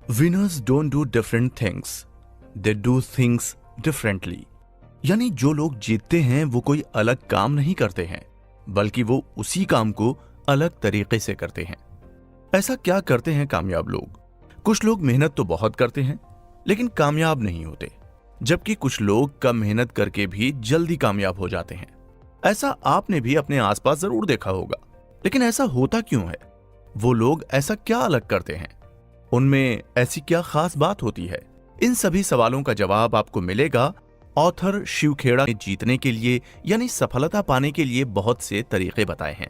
Winners don't do different things, they do things differently. यानी जो लोग जीतते हैं वो कोई अलग काम नहीं करते हैं, बल्कि वो उसी काम को अलग तरीके से करते हैं। ऐसा क्या करते हैं कामयाब लोग? कुछ लोग मेहनत तो बहुत करते हैं लेकिन कामयाब नहीं होते, जबकि कुछ लोग कम मेहनत करके भी जल्दी कामयाब हो जाते हैं। ऐसा आपने भी अपने आसपास जरूर देखा होगा, लेकिन ऐसा होता क्यों है? वो लोग ऐसा क्या अलग करते हैं? उनमें ऐसी क्या खास बात होती है? इन सभी सवालों का जवाब आपको मिलेगा ऑथर शिव खेड़ा ने जीतने के लिए यानी सफलता पाने के लिए बहुत से तरीके बताए हैं।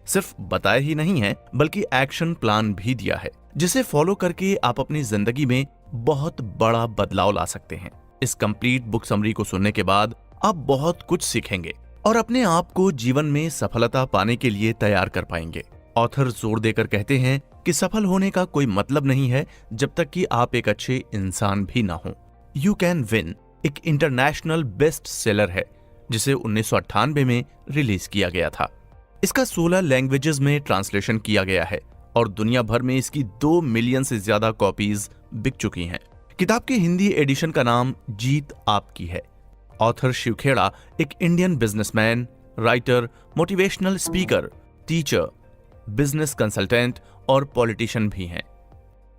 सिर्फ बताए ही नहीं है, बल्कि एक्शन प्लान भी दिया है, जिसे फॉलो करके आप अपनी जिंदगी में बहुत बड़ा बदलाव ला सकते हैं। इस कंप्लीट बुक समरी को सुनने के बाद आप बहुत कुछ सीखेंगे और अपने आप को जीवन में सफलता पाने के लिए तैयार कर पाएंगे। ऑथर जोर देकर कहते हैं कि सफल होने का कोई मतलब नहीं है जब तक कि आप एक अच्छे इंसान भी ना हो। यू कैन विन एक इंटरनेशनल बेस्ट सेलर है, जिसे 1998 में रिलीज किया गया था। इसका 16 लैंग्वेजेस में ट्रांसलेशन किया गया है और दुनिया भर में इसकी 2 मिलियन से ज्यादा कॉपीज बिक चुकी हैं। किताब के हिंदी एडिशन का नाम जीत आपकी है। ऑथर शिव खेड़ा एक Indian businessman, writer, motivational speaker, teacher, business consultant और पॉलिटिशियन भी हैं।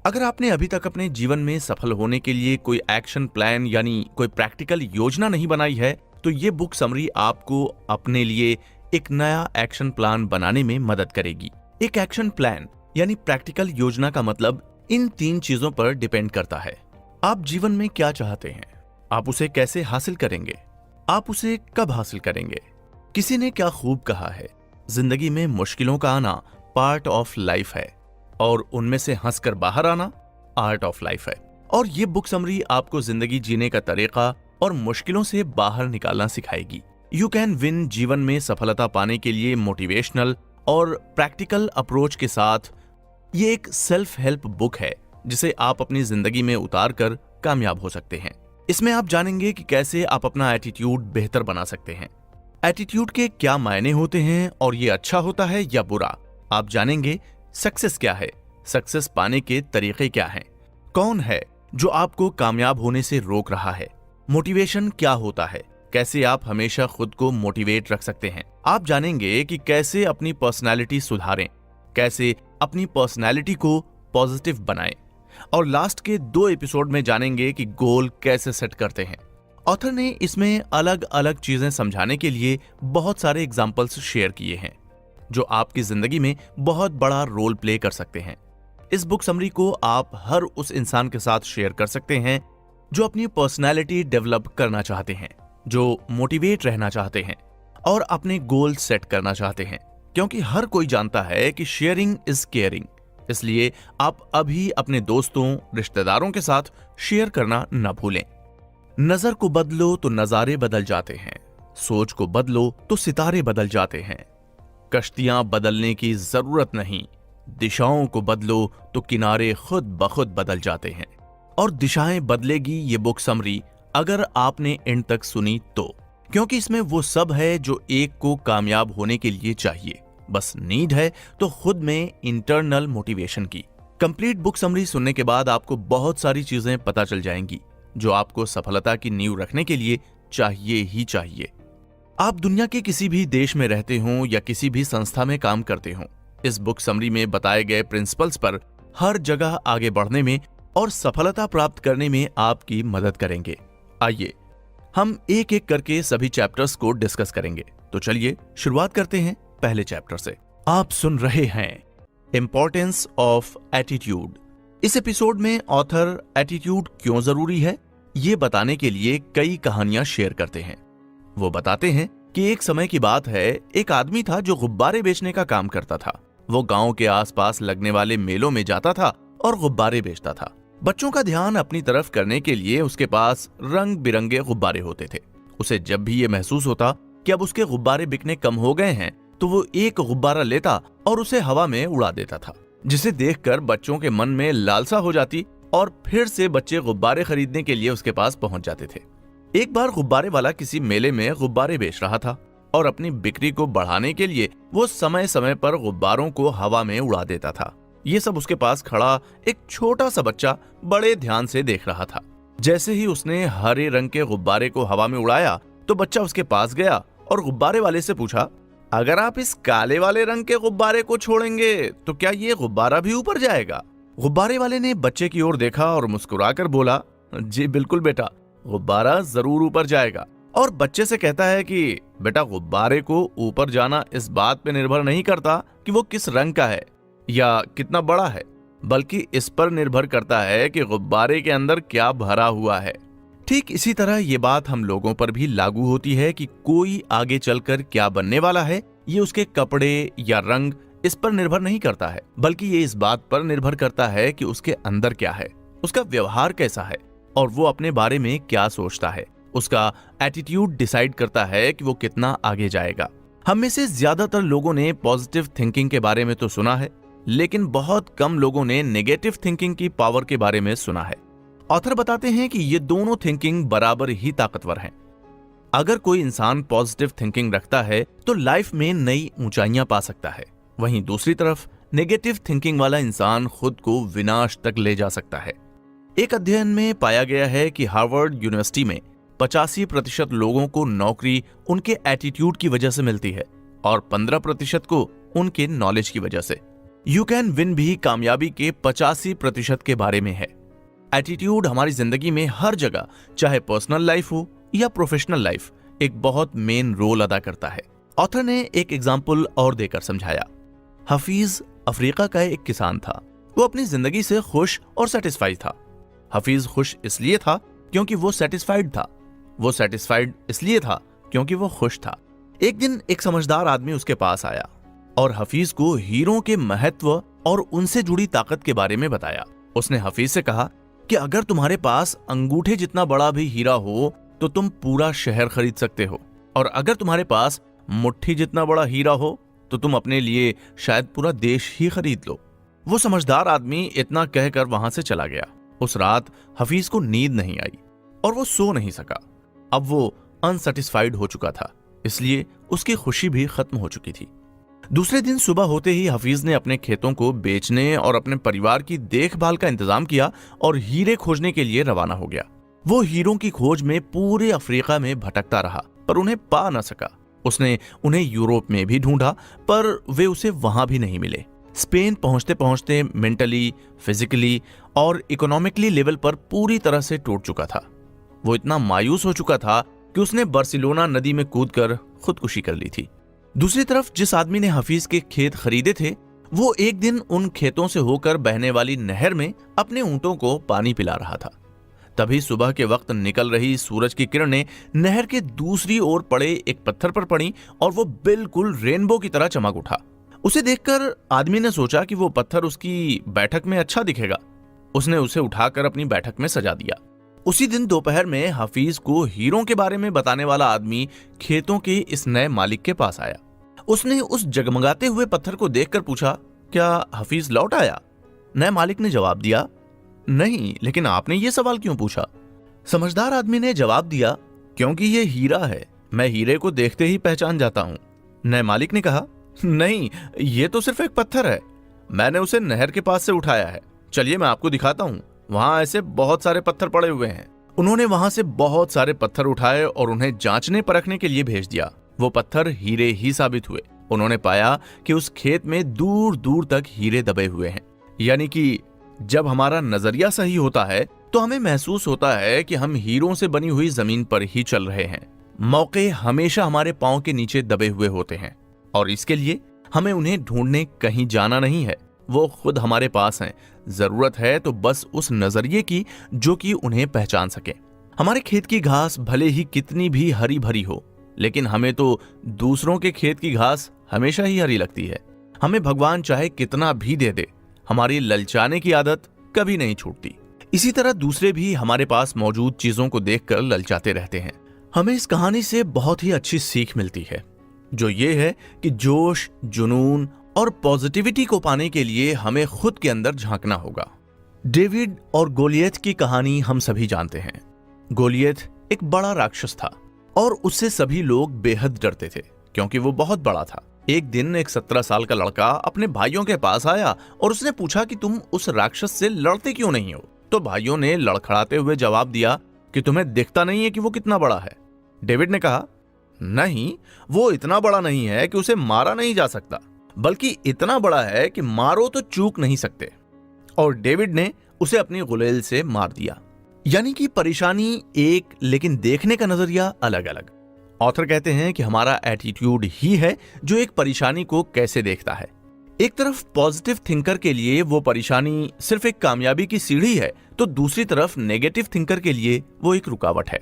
अगर आपने अभी तक अपने जीवन में सफल होने के लिए कोई एक्शन प्लान यानी कोई प्रैक्टिकल योजना नहीं बनाई है, तो ये बुक समरी आपको अपने लिए एक नया एक्शन प्लान बनाने में मदद करेगी। एक एक्शन प्लान यानी प्रैक्टिकल योजना का मतलब इन 3 चीजों पर डिपेंड करता है। आप जीवन में क्या चाहते हैं, आप उसे कैसे हासिल करेंगे, आप उसे कब हासिल करेंगे। किसी ने क्या खूब कहा है, जिंदगी में मुश्किलों का आना पार्ट ऑफ लाइफ है और उनमें से हंसकर बाहर आना आर्ट ऑफ लाइफ है। और ये बुक समरी आपको जिंदगी जीने का तरीका और मुश्किलों से बाहर निकालना सिखाएगी। यू कैन विन जीवन में सफलता पाने के लिए मोटिवेशनल और प्रैक्टिकल अप्रोच के साथ ये एक सेल्फ हेल्प बुक है, जिसे आप अपनी जिंदगी में उतार कर कामयाब हो सकते हैं। इसमें आप जानेंगे कि कैसे आप अपना एटीट्यूड बेहतर बना सकते हैं, एटीट्यूड के क्या मायने होते हैं और ये अच्छा होता है या बुरा। आप जानेंगे सक्सेस क्या है, सक्सेस पाने के तरीके क्या हैं, कौन है जो आपको कामयाब होने से रोक रहा है, मोटिवेशन क्या होता है, कैसे आप हमेशा खुद को मोटिवेट रख सकते हैं। आप जानेंगे कि कैसे अपनी पर्सनालिटी सुधारें, कैसे अपनी पर्सनालिटी को पॉजिटिव बनाएं, और लास्ट के 2 एपिसोड में जानेंगे कि गोल कैसे सेट करते हैं। ऑथर ने इसमें अलग अलग चीजें समझाने के लिए बहुत सारे एग्जाम्पल्स शेयर किए हैं, जो आपकी जिंदगी में बहुत बड़ा रोल प्ले कर सकते हैं। इस बुक समरी को आप हर उस इंसान के साथ शेयर कर सकते हैं जो अपनी पर्सनालिटी डेवलप करना चाहते हैं, जो मोटिवेट रहना चाहते हैं और अपने गोल सेट करना चाहते हैं, क्योंकि हर कोई जानता है कि शेयरिंग इज केयरिंग। इसलिए आप अभी अपने दोस्तों, रिश्तेदारों के साथ शेयर करना न भूलें। नजर को बदलो तो नजारे बदल जाते हैं, सोच को बदलो तो सितारे बदल जाते हैं। कश्तियां बदलने की जरूरत नहीं, दिशाओं को बदलो तो किनारे खुद ब खुद बदल जाते हैं। और दिशाएं बदलेगी ये बुक समरी अगर आपने एंड तक सुनी तो, क्योंकि इसमें वो सब है जो एक को कामयाब होने के लिए चाहिए। बस नीड है तो खुद में इंटरनल मोटिवेशन की। कंप्लीट बुक समरी सुनने के बाद आपको बहुत सारी चीजें पता चल जाएंगी जो आपको सफलता की नींव रखने के लिए चाहिए ही चाहिए। आप दुनिया के किसी भी देश में रहते हो या किसी भी संस्था में काम करते हो, इस बुक समरी में बताए गए प्रिंसिपल्स पर हर जगह आगे बढ़ने में और सफलता प्राप्त करने में आपकी मदद करेंगे। आइए हम एक एक करके सभी चैप्टर्स को डिस्कस करेंगे। तो चलिए शुरुआत करते हैं पहले चैप्टर से। आप सुन रहे हैं इंपॉर्टेंस ऑफ एटीट्यूड। इस एपिसोड में ऑथर एटीट्यूड क्यों जरूरी है ये बताने के लिए कई कहानियां शेयर करते हैं। वो बताते हैं कि एक समय की बात है, एक आदमी था जो गुब्बारे बेचने का काम करता था। वो गांव के आसपास लगने वाले मेलों में जाता था और गुब्बारे बेचता था। बच्चों का ध्यान अपनी तरफ करने के लिए उसके पास रंग बिरंगे गुब्बारे होते थे। उसे जब भी ये महसूस होता कि अब उसके गुब्बारे बिकने कम हो गए हैं, तो वो एक गुब्बारा लेता और उसे हवा में उड़ा देता था, जिसे देखकर बच्चों के मन में लालसा हो जाती और फिर से बच्चे गुब्बारे खरीदने के लिए उसके पास पहुंच जाते थे। एक बार गुब्बारे वाला किसी मेले में गुब्बारे बेच रहा था और अपनी बिक्री को बढ़ाने के लिए वो समय समय पर गुब्बारों को हवा में उड़ा देता था। ये सब उसके पास खड़ा एक छोटा सा बच्चा बड़े ध्यान से देख रहा था। जैसे ही उसने हरे रंग के गुब्बारे को हवा में उड़ाया तो बच्चा उसके पास गया और गुब्बारे वाले से पूछा, अगर आप इस काले वाले रंग के गुब्बारे को छोड़ेंगे तो क्या ये गुब्बारा भी ऊपर जाएगा? गुब्बारे वाले ने बच्चे की ओर देखा और मुस्कुराकर बोला, जी बिल्कुल बेटा, गुब्बारा जरूर ऊपर जाएगा। और बच्चे से कहता है कि बेटा, गुब्बारे को ऊपर जाना इस बात पे निर्भर नहीं करता कि वो किस रंग का है या कितना बड़ा है, बल्कि इस पर निर्भर करता है कि गुब्बारे के अंदर क्या भरा हुआ है। ठीक इसी तरह ये बात हम लोगों पर भी लागू होती है कि कोई आगे चलकर क्या बनने वाला है ये उसके कपड़े या रंग इस पर निर्भर नहीं करता है, बल्कि ये इस बात पर निर्भर करता है कि उसके अंदर क्या है, उसका व्यवहार कैसा है और वो अपने बारे में क्या सोचता है। उसका एटीट्यूड डिसाइड करता है कि वो कितना आगे जाएगा। हम में से ज्यादातर लोगों ने पॉजिटिव थिंकिंग के बारे में तो सुना है, लेकिन बहुत कम लोगों ने नेगेटिव थिंकिंग की पावर के बारे में सुना है। ऑथर बताते हैं कि ये दोनों थिंकिंग बराबर ही ताकतवर हैं। अगर कोई इंसान पॉजिटिव थिंकिंग रखता है तो लाइफ में नई ऊंचाइयां पा सकता है, वहीं दूसरी तरफ नेगेटिव थिंकिंग वाला इंसान खुद को विनाश तक ले जा सकता है। एक अध्ययन में पाया गया है कि हार्वर्ड यूनिवर्सिटी में 85% लोगों को नौकरी उनके एटीट्यूड की वजह से मिलती है और 15% को उनके नॉलेज की वजह से। यू कैन विन भी कामयाबी के 85% के बारे में है। एटीट्यूड हमारी जिंदगी में हर जगह, चाहे पर्सनल लाइफ हो या प्रोफेशनल लाइफ, एक बहुत मेन रोल अदा करता है। ऑथर ने एक एग्जाम्पल और देकर समझाया। हफीज अफ्रीका का एक किसान था। वो अपनी जिंदगी से खुश और सेटिस्फाइड था। हफीज खुश इसलिए था क्योंकि वो सेटिस्फाइड था। वो सेटिस्फाइड इसलिए था क्योंकि वो खुश था। एक दिन एक समझदार आदमी उसके पास आया और हफीज को हीरों के महत्व और उनसे जुड़ी ताकत के बारे में बताया। उसने हफीज से कहा कि अगर तुम्हारे पास अंगूठे जितना बड़ा भी हीरा हो तो तुम पूरा शहर खरीद सकते हो, और अगर तुम्हारे पास मुट्ठी जितना बड़ा हीरा हो तो तुम अपने लिए शायद पूरा देश ही खरीद लो। वो समझदार आदमी इतना कहकर वहां से चला गया। उस रात हफीज को नींद नहीं आई और वो सो नहीं सका। अब वो अनसेटिस्फाइड हो चुका था, इसलिए उसकी खुशी भी खत्म हो चुकी थी। दूसरे दिन सुबह होते ही हफीज ने अपने खेतों को बेचने और अपने परिवार की देखभाल का इंतजाम किया और हीरे खोजने के लिए रवाना हो गया। वो हीरों की खोज में पूरे अफ्रीका में भटकता रहा पर उन्हें पा न सका। उसने उन्हें यूरोप में भी ढूंढा पर वे उसे वहां भी नहीं मिले। स्पेन पहुंचते पहुंचते मेंटली, फिजिकली और इकोनॉमिकली लेवल पर पूरी तरह से टूट चुका था। वो इतना मायूस हो चुका था कि उसने बार्सिलोना नदी में कूदकर खुदकुशी कर ली थी। दूसरी तरफ जिस आदमी ने हफीज के खेत खरीदे थे, वो एक दिन उन खेतों से होकर बहने वाली नहर में अपने ऊंटों को पानी पिला रहा था। तभी सुबह के वक्त निकल रही सूरज की किरणें नहर के दूसरी ओर पड़े एक पत्थर पर पड़ी और वो बिल्कुल रेनबो की तरह चमक उठा। उसे देखकर आदमी ने सोचा कि वो पत्थर उसकी बैठक में अच्छा दिखेगा। उसने उसे उठाकर अपनी बैठक में सजा दिया। उसी दिन दोपहर में हफीज को हीरों के बारे में बताने वाला आदमी खेतों के इस नए मालिक के पास आया। उसने उस जगमगाते हुए पत्थर को देखकर पूछा, क्या हफीज लौट आया? नए मालिक ने जवाब दिया, नहीं, लेकिन आपने ये सवाल क्यों पूछा? समझदार आदमी ने जवाब दिया, क्योंकि ये हीरा है, मैं हीरे को देखते ही पहचान जाता हूँ। नए मालिक ने कहा, नहीं, ये तो सिर्फ एक पत्थर है, मैंने उसे नहर के पास से उठाया है। चलिए मैं आपको दिखाता हूँ, वहां ऐसे बहुत सारे पत्थर पड़े हुए हैं। उन्होंने वहां से बहुत सारे पत्थर उठाए और उन्हें जांचने परखने के लिए भेज दिया। वो पत्थर हीरे ही साबित हुए। उन्होंने पाया कि उस खेत में दूर दूर तक हीरे दबे हुए हैं। यानी कि जब हमारा नजरिया सही होता है तो हमें महसूस होता है कि हम हीरों से बनी हुई जमीन पर ही चल रहे हैं। मौके हमेशा हमारे पांव के नीचे दबे हुए होते हैं और इसके लिए हमें उन्हें ढूंढने कहीं जाना नहीं है, वो खुद हमारे पास हैं। जरूरत है तो बस उस नजरिए की जो कि उन्हें पहचान सके। हमारे खेत की घास भले ही कितनी भी हरी भरी हो, लेकिन हमें तो दूसरों के खेत की घास हमेशा ही हरी लगती है। हमें भगवान चाहे कितना भी दे दे, हमारी ललचाने की आदत कभी नहीं छूटती। इसी तरह दूसरे भी हमारे पास मौजूद चीजों को देखकर ललचाते रहते हैं। हमें इस कहानी से बहुत ही अच्छी सीख मिलती है, जो ये है कि जोश, जुनून और पॉजिटिविटी को पाने के लिए हमें खुद के अंदर झांकना होगा। डेविड और गोलियत की कहानी हम सभी जानते हैं। गोलियत एक बड़ा राक्षस था और उससे सभी लोग बेहद डरते थे क्योंकि वो बहुत बड़ा था। एक दिन एक 17 साल का लड़का अपने भाइयों के पास आया और उसने पूछा कि तुम उस राक्षस से लड़ते क्यों नहीं हो। तो भाइयों ने लड़खड़ाते हुए जवाब दिया कि तुम्हें दिखता नहीं है कि वो कितना बड़ा है। डेविड ने कहा, नहीं, वो इतना बड़ा नहीं है कि उसे मारा नहीं जा सकता, बल्कि इतना बड़ा है कि मारो तो चूक नहीं सकते। और डेविड ने उसे अपनी गुलेल से मार दिया। यानी कि परेशानी एक, लेकिन देखने का नजरिया अलग अलग। ऑथर कहते हैं कि हमारा एटीट्यूड ही है जो एक परेशानी को कैसे देखता है। एक तरफ पॉजिटिव थिंकर के लिए वो परेशानी सिर्फ एक कामयाबी की सीढ़ी है, तो दूसरी तरफ नेगेटिव थिंकर के लिए वो एक रुकावट है।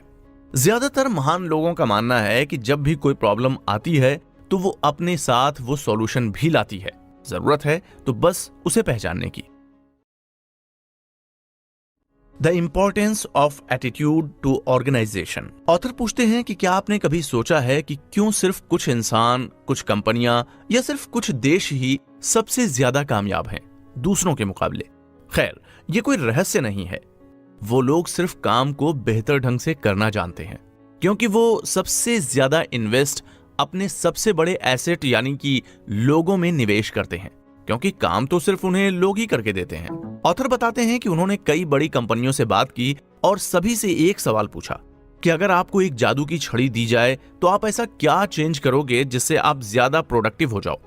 ज्यादातर महान लोगों का मानना है कि जब भी कोई प्रॉब्लम आती है तो वो अपने साथ वो सॉल्यूशन भी लाती है। जरूरत है तो बस उसे पहचानने की। The importance of attitude to organization. Author पूछते हैं कि क्या आपने कभी सोचा है कि क्यों सिर्फ कुछ इंसान, कुछ कंपनियां या सिर्फ कुछ देश ही सबसे ज्यादा कामयाब हैं दूसरों के मुकाबले। खैर, ये कोई रहस्य नहीं है। वो लोग सिर्फ काम को बेहतर ढंग से करना जानते हैं, क्योंकि वो सबसे ज्यादा इन्वेस्ट अपने सबसे बड़े एसेट यानी कि लोगों में निवेश करते हैं, क्योंकि काम तो सिर्फ उन्हें लोग ही करके देते हैं। ऑथर बताते हैं कि उन्होंने कई बड़ी कंपनियों से बात की और सभी से एक सवाल पूछा कि अगर आपको एक जादू की छड़ी दी जाए तो आप ऐसा क्या चेंज करोगे जिससे आप ज्यादा प्रोडक्टिव हो जाओ।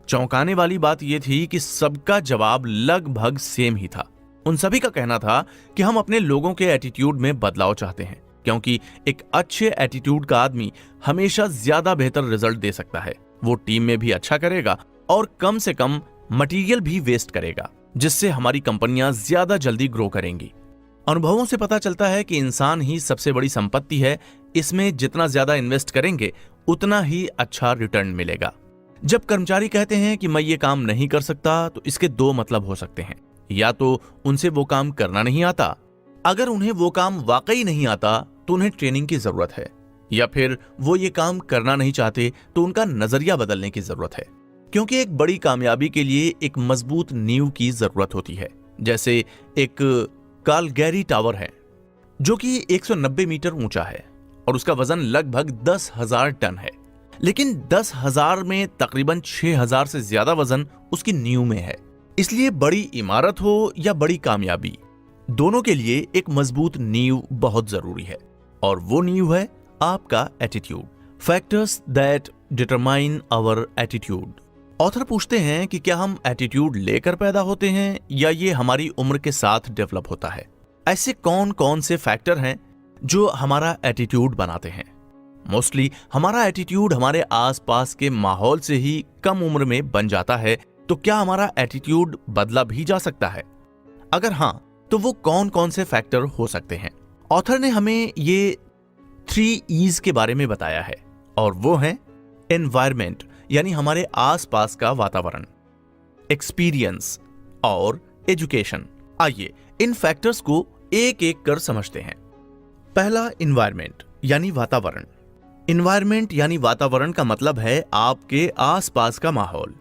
चौंकाने वाली बात यह थी कि सबका जवाब लगभग सेम ही था। उन सभी का कहना था कि हम अपने लोगों के एटीट्यूड में बदलाव चाहते हैं, क्योंकि एक अच्छे एटीट्यूड का आदमी हमेशा ज्यादा बेहतर रिजल्ट दे सकता है। वो टीम में भी अच्छा करेगा और कम से कम मटेरियल भी वेस्ट करेगा, जिससे हमारी कंपनियां ज्यादा जल्दी ग्रो करेंगी। अनुभवों से पता चलता है कि इंसान ही सबसे बड़ी संपत्ति है। इसमें जितना ज्यादा इन्वेस्ट करेंगे उतना ही अच्छा रिटर्न मिलेगा। जब कर्मचारी कहते हैं कि मैं ये काम नहीं कर सकता, तो इसके दो मतलब हो सकते हैं। या तो उनसे वो काम करना नहीं आता, अगर उन्हें वो काम वाकई नहीं आता तो उन्हें ट्रेनिंग की जरूरत है, या फिर वो ये काम करना नहीं चाहते तो उनका नजरिया बदलने की जरूरत है। क्योंकि एक बड़ी कामयाबी के लिए एक मजबूत नींव की जरूरत होती है। जैसे एक कालगैरी टावर है जो कि 190 मीटर ऊंचा है और उसका वजन लगभग 10,000 टन है, लेकिन 10,000 में तकरीबन 6,000 से ज्यादा वजन उसकी नींव में है। इसलिए बड़ी इमारत हो या बड़ी कामयाबी, दोनों के लिए एक मजबूत नींव बहुत जरूरी है, और वो नींव है आपका attitude. Factors that determine our attitude. Author पूछते हैं कि क्या हम एटीट्यूड लेकर पैदा होते हैं या ये हमारी उम्र के साथ डेवलप होता है। ऐसे कौन कौन से फैक्टर हैं जो हमारा एटीट्यूड बनाते हैं। मोस्टली हमारा एटीट्यूड हमारे आसपास के माहौल से ही कम उम्र में बन जाता है। तो क्या हमारा एटीट्यूड बदला भी जा सकता है? अगर हां, तो वो कौन कौन से फैक्टर हो सकते हैं? ऑथर ने हमें ये 3 E's के बारे में बताया है, और वो हैं एनवायरमेंट यानी हमारे आसपास का वातावरण, एक्सपीरियंस और एजुकेशन। आइए इन फैक्टर्स को एक एक कर समझते हैं। पहला, एनवायरमेंट यानी वातावरण। एनवायरमेंट यानी वातावरण का मतलब है आपके आसपास का माहौल।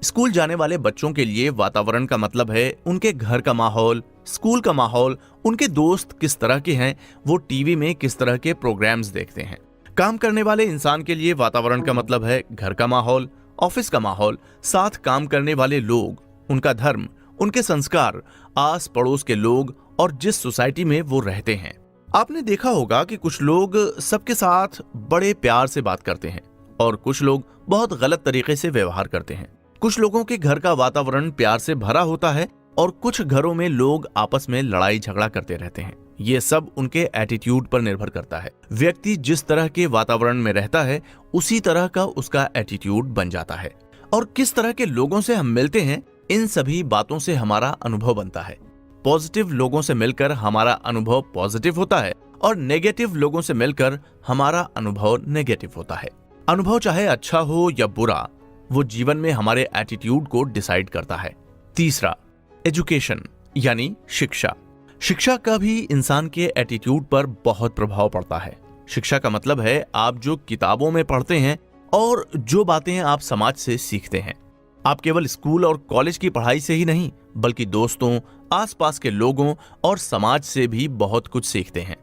स्कूल जाने वाले बच्चों के लिए वातावरण का मतलब है उनके घर का माहौल, स्कूल का माहौल, उनके दोस्त किस तरह के हैं, वो टीवी में किस तरह के प्रोग्राम्स देखते हैं। काम करने वाले इंसान के लिए वातावरण का मतलब है घर का माहौल, ऑफिस का माहौल, साथ काम करने वाले लोग, उनका धर्म, उनके संस्कार, आस पड़ोस के लोग और जिस सोसाइटी में वो रहते हैं। आपने देखा होगा कि कुछ लोग सबके साथ बड़े प्यार से बात करते हैं और कुछ लोग बहुत गलत तरीके से व्यवहार करते हैं। कुछ लोगों के घर का वातावरण प्यार से भरा होता है और कुछ घरों में लोग आपस में लड़ाई झगड़ा करते रहते हैं। ये सब उनके एटीट्यूड पर निर्भर करता है। व्यक्ति जिस तरह के वातावरण में रहता है उसी तरह का उसका एटीट्यूड बन जाता है। और किस तरह के लोगों से हम मिलते हैं, इन सभी बातों से हमारा अनुभव बनता है। पॉजिटिव लोगों से मिलकर हमारा अनुभव पॉजिटिव होता है और नेगेटिव लोगों से मिलकर हमारा अनुभव नेगेटिव होता है। अनुभव चाहे अच्छा हो या बुरा, वो जीवन में हमारे एटीट्यूड को डिसाइड करता है। तीसरा, एजुकेशन यानी शिक्षा। शिक्षा का भी इंसान के एटीट्यूड पर बहुत प्रभाव पड़ता है। शिक्षा का मतलब है आप जो किताबों में पढ़ते हैं और जो बातें आप समाज से सीखते हैं। आप केवल स्कूल और कॉलेज की पढ़ाई से ही नहीं, बल्कि दोस्तों, आसपास के लोगों और समाज से भी बहुत कुछ सीखते हैं।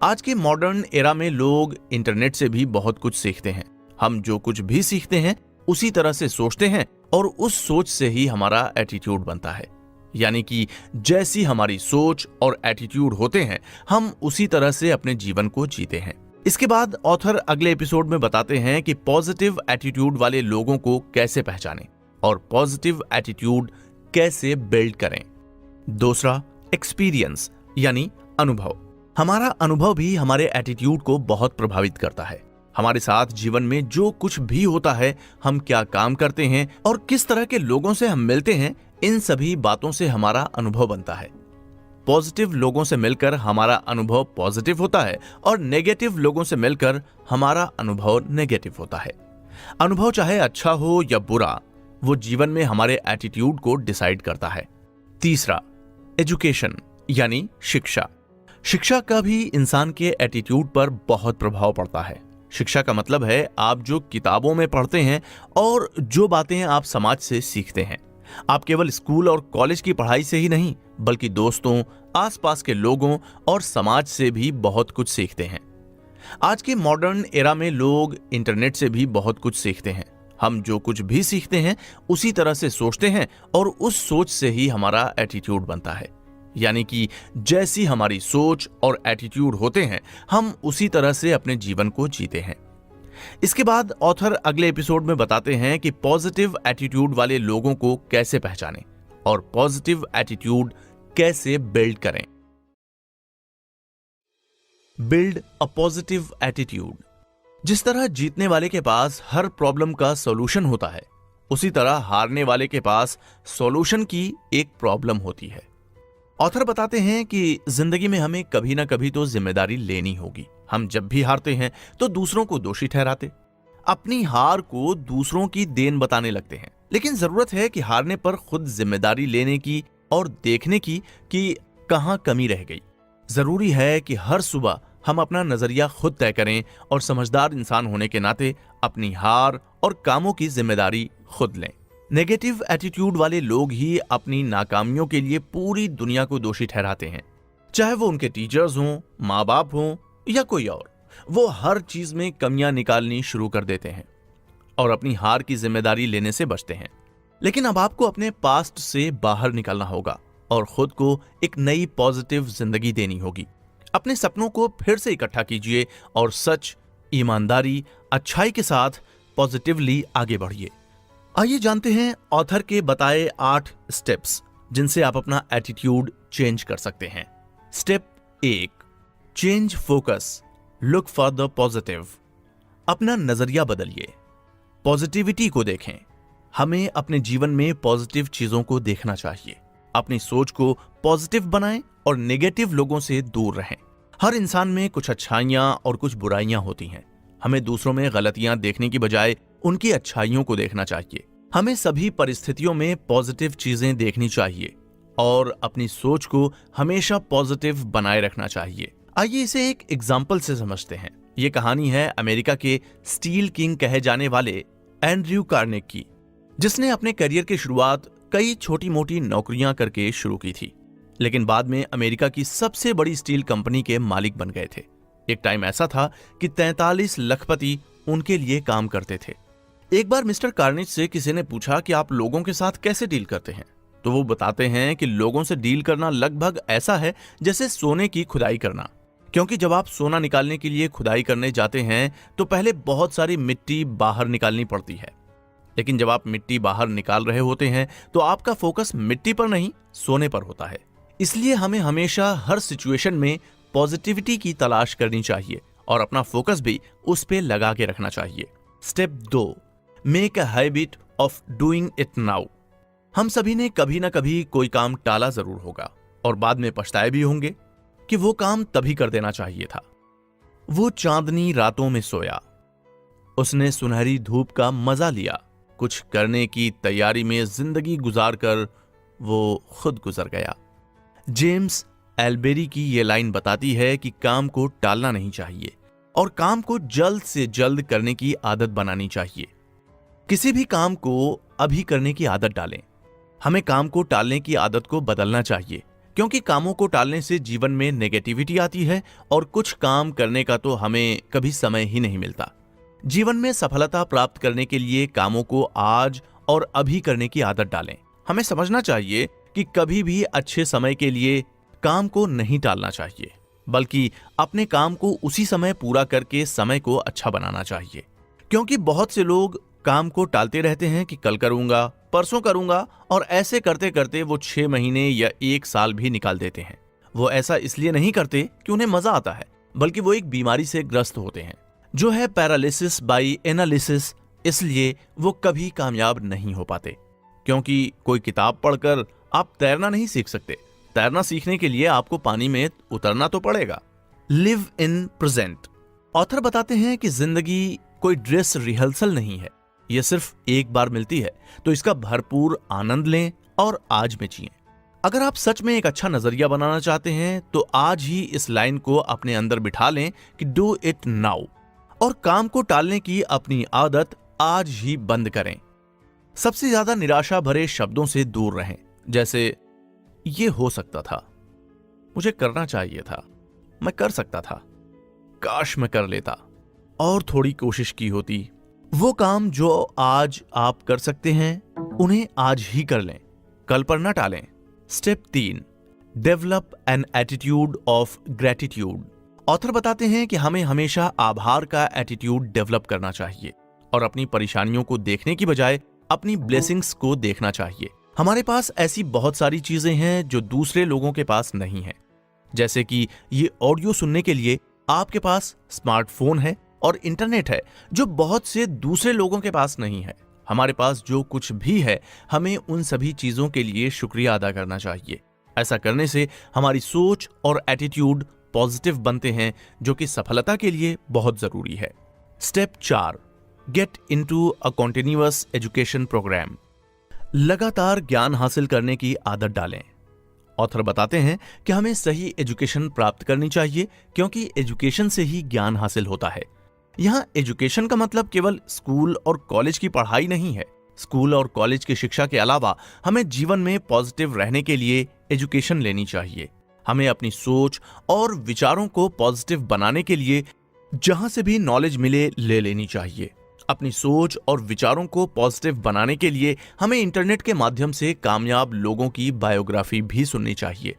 आज के मॉडर्न एरा में लोग इंटरनेट से भी बहुत कुछ सीखते हैं। हम जो कुछ भी सीखते हैं उसी तरह से सोचते हैं और उस सोच से ही हमारा एटीट्यूड बनता है। यानी कि जैसी हमारी सोच और एटीट्यूड होते हैं, हम उसी तरह से अपने जीवन को जीते हैं। इसके बाद ऑथर अगले एपिसोड में बताते हैं कि पॉजिटिव एटीट्यूड वाले लोगों को कैसे पहचानें और पॉजिटिव एटीट्यूड कैसे बिल्ड करें। दूसरा, एक्सपीरियंस यानी अनुभव। हमारा अनुभव भी हमारे एटीट्यूड को बहुत प्रभावित करता है। हमारे साथ जीवन में जो कुछ भी होता है, हम क्या काम करते हैं और किस तरह के लोगों से हम मिलते हैं, इन सभी बातों से हमारा अनुभव बनता है। पॉजिटिव लोगों से मिलकर हमारा अनुभव पॉजिटिव होता है और नेगेटिव लोगों से मिलकर हमारा अनुभव नेगेटिव होता है। अनुभव चाहे अच्छा हो या बुरा, वो जीवन में हमारे एटीट्यूड को डिसाइड करता है। तीसरा, एजुकेशन यानी शिक्षा। शिक्षा का भी इंसान के एटीट्यूड पर बहुत प्रभाव पड़ता है। शिक्षा का मतलब है आप जो किताबों में पढ़ते हैं और जो बातें आप समाज से सीखते हैं। आप केवल स्कूल और कॉलेज की पढ़ाई से ही नहीं, बल्कि दोस्तों, आसपास के लोगों और समाज से भी बहुत कुछ सीखते हैं। आज के मॉडर्न एरा में लोग इंटरनेट से भी बहुत कुछ सीखते हैं। हम जो कुछ भी सीखते हैं उसी तरह से सोचते हैं और उस सोच से ही हमारा एटीट्यूड बनता है। यानी कि जैसी हमारी सोच और एटीट्यूड होते हैं, हम उसी तरह से अपने जीवन को जीते हैं। इसके बाद ऑथर अगले एपिसोड में बताते हैं कि पॉजिटिव एटीट्यूड वाले लोगों को कैसे पहचानें और पॉजिटिव एटीट्यूड कैसे बिल्ड करें। Build a positive attitude. जिस तरह जीतने वाले के पास हर प्रॉब्लम का सॉल्यूशन होता है, उसी तरह हारने वाले के पास सॉल्यूशन की एक प्रॉब्लम होती है। ऑथर बताते हैं कि जिंदगी में हमें कभी ना कभी तो जिम्मेदारी लेनी होगी। हम जब भी हारते हैं तो दूसरों को दोषी ठहराते, अपनी हार को दूसरों की देन बताने लगते हैं। लेकिन जरूरत है कि हारने पर खुद जिम्मेदारी लेने की और देखने की कि कहां कमी रह गई। जरूरी है कि हर सुबह हम अपना नजरिया खुद तय करें और समझदार इंसान होने के नाते अपनी हार और कामों की जिम्मेदारी खुद लें। नेगेटिव एटीट्यूड वाले लोग ही अपनी नाकामियों के लिए पूरी दुनिया को दोषी ठहराते हैं। चाहे वो उनके टीचर्स हों, माँ बाप हों या कोई और, वो हर चीज में कमियां निकालनी शुरू कर देते हैं और अपनी हार की जिम्मेदारी लेने से बचते हैं। लेकिन अब आपको अपने पास्ट से बाहर निकलना होगा और खुद को एक नई पॉजिटिव जिंदगी देनी होगी। अपने सपनों को फिर से इकट्ठा कीजिए और सच, ईमानदारी, अच्छाई के साथ पॉजिटिवली आगे बढ़िए। आइए जानते हैं ऑथर के बताए 8 स्टेप्स जिनसे आप अपना एटीट्यूड चेंज कर सकते हैं। Step 1, change focus, look for the positive. अपना नजरिया बदलिए, पॉजिटिविटी को देखें। हमें अपने जीवन में पॉजिटिव चीजों को देखना चाहिए। अपनी सोच को पॉजिटिव बनाएं और नेगेटिव लोगों से दूर रहें। हर इंसान में कुछ अच्छाइयां और कुछ बुराइयां होती हैं। हमें दूसरों में गलतियां देखने की बजाय उनकी अच्छाइयों को देखना चाहिए। हमें सभी परिस्थितियों में पॉजिटिव चीजें देखनी चाहिए और अपनी सोच को हमेशा पॉजिटिव बनाए रखना चाहिए। आइए इसे एक एग्जाम्पल से समझते हैं। ये कहानी है अमेरिका के स्टील किंग कहे जाने वाले एंड्रयू कार्नेगी की, जिसने अपने करियर की शुरुआत कई छोटी मोटी नौकरियां करके शुरू की थी, लेकिन बाद में अमेरिका की सबसे बड़ी स्टील कंपनी के मालिक बन गए थे। एक टाइम ऐसा था कि 43 लखपति उनके लिए काम करते थे। एक बार मिस्टर कार्नेगी से किसी ने पूछा कि आप लोगों के साथ कैसे डील करते हैं, तो वो बताते हैं कि लोगों से डील करना लगभग ऐसा है जैसे सोने की खुदाई करना। क्योंकि जब आप सोना निकालने के लिए खुदाई करने जाते हैं तो पहले बहुत सारी मिट्टी बाहर निकालनी पड़ती है, लेकिन जब आप मिट्टी बाहर निकाल रहे होते हैं तो आपका फोकस मिट्टी पर नहीं, सोने पर होता है। इसलिए हमें हमेशा हर सिचुएशन में पॉजिटिविटी की तलाश करनी चाहिए और अपना फोकस भी उस पे लगा के रखना चाहिए। Step 2, make a habit of doing it now. हम सभी ने कभी ना कभी कोई काम टाला जरूर होगा और बाद में पछताए भी होंगे कि वो काम तभी कर देना चाहिए था। वो चांदनी रातों में सोया, उसने सुनहरी धूप का मजा लिया, कुछ करने की तैयारी में जिंदगी गुजार कर वो खुद गुजर गया। जेम्स एल्बेरी की ये लाइन बताती है कि काम को टालना नहीं चाहिए और काम को जल्द से जल्द करने की आदत बनानी चाहिए। किसी भी काम को अभी करने की आदत डालें। हमें काम को टालने की आदत को बदलना चाहिए, क्योंकि कामों को टालने से जीवन में नेगेटिविटी आती है और कुछ काम करने का तो हमें कभी समय ही नहीं मिलता। जीवन में सफलता प्राप्त करने के लिए कामों को आज और अभी करने की आदत डालें। हमें समझना चाहिए कि कभी भी अच्छे समय के लिए काम को नहीं टालना चाहिए, बल्कि अपने काम को उसी समय पूरा करके समय को अच्छा बनाना चाहिए। क्योंकि बहुत से लोग काम को टालते रहते हैं कि कल करूंगा, परसों करूंगा, और ऐसे करते करते वो 6 महीने या 1 साल भी निकाल देते हैं। वो ऐसा इसलिए नहीं करते कि उन्हें मजा आता है, बल्कि वो एक बीमारी से ग्रस्त होते हैं, जो है पैरालिसिस बाय एनालिसिस। इसलिए वो कभी कामयाब नहीं हो पाते। क्योंकि कोई किताब पढ़कर आप तैरना नहीं सीख सकते। तैरना सीखने के लिए आपको पानी में उतरना तो पड़ेगा। Live in present. ऑथर बताते हैं कि जिंदगी कोई ड्रेस रिहर्सल नहीं है, यह सिर्फ एक बार मिलती है, तो इसका भरपूर आनंद लें और आज में जिएं। अगर आप सच में एक अच्छा नजरिया बनाना चाहते हैं तो आज ही इस लाइन को अपने अंदर बिठा लें कि डू इट नाउ, और काम को टालने की अपनी आदत आज ही बंद करें। सबसे ज्यादा निराशा भरे शब्दों से दूर रहें, जैसे ये हो सकता था, मुझे करना चाहिए था, मैं कर सकता था, काश मैं कर लेता, और थोड़ी कोशिश की होती। वो काम जो आज आप कर सकते हैं उन्हें आज ही कर लें, कल पर न टालें। Step 3, develop an attitude of gratitude. Author बताते हैं कि हमें हमेशा आभार का एटीट्यूड डेवलप करना चाहिए और अपनी परेशानियों को देखने की बजाय अपनी ब्लेसिंग्स को देखना चाहिए। हमारे पास ऐसी बहुत सारी चीजें हैं जो दूसरे लोगों के पास नहीं है। जैसे कि ये ऑडियो सुनने के लिए आपके पास स्मार्टफोन है और इंटरनेट है, जो बहुत से दूसरे लोगों के पास नहीं है। हमारे पास जो कुछ भी है, हमें उन सभी चीजों के लिए शुक्रिया अदा करना चाहिए। ऐसा करने से हमारी सोच और एटीट्यूड पॉजिटिव बनते हैं, जो कि सफलता के लिए बहुत जरूरी है। Step 4, get into a continuous education programme. लगातार ज्ञान हासिल करने की आदत डालें। ऑथर बताते हैं कि हमें सही एजुकेशन प्राप्त करनी चाहिए, क्योंकि एजुकेशन से ही ज्ञान हासिल होता है। यहाँ एजुकेशन का मतलब केवल स्कूल और कॉलेज की पढ़ाई नहीं है। स्कूल और कॉलेज की शिक्षा के अलावा हमें जीवन में पॉजिटिव रहने के लिए एजुकेशन लेनी चाहिए। हमें अपनी सोच और विचारों को पॉजिटिव बनाने के लिए जहां से भी नॉलेज मिले ले लेनी चाहिए। अपनी सोच और विचारों को पॉजिटिव बनाने के लिए हमें इंटरनेट के माध्यम से कामयाब लोगों की बायोग्राफी भी सुननी चाहिए।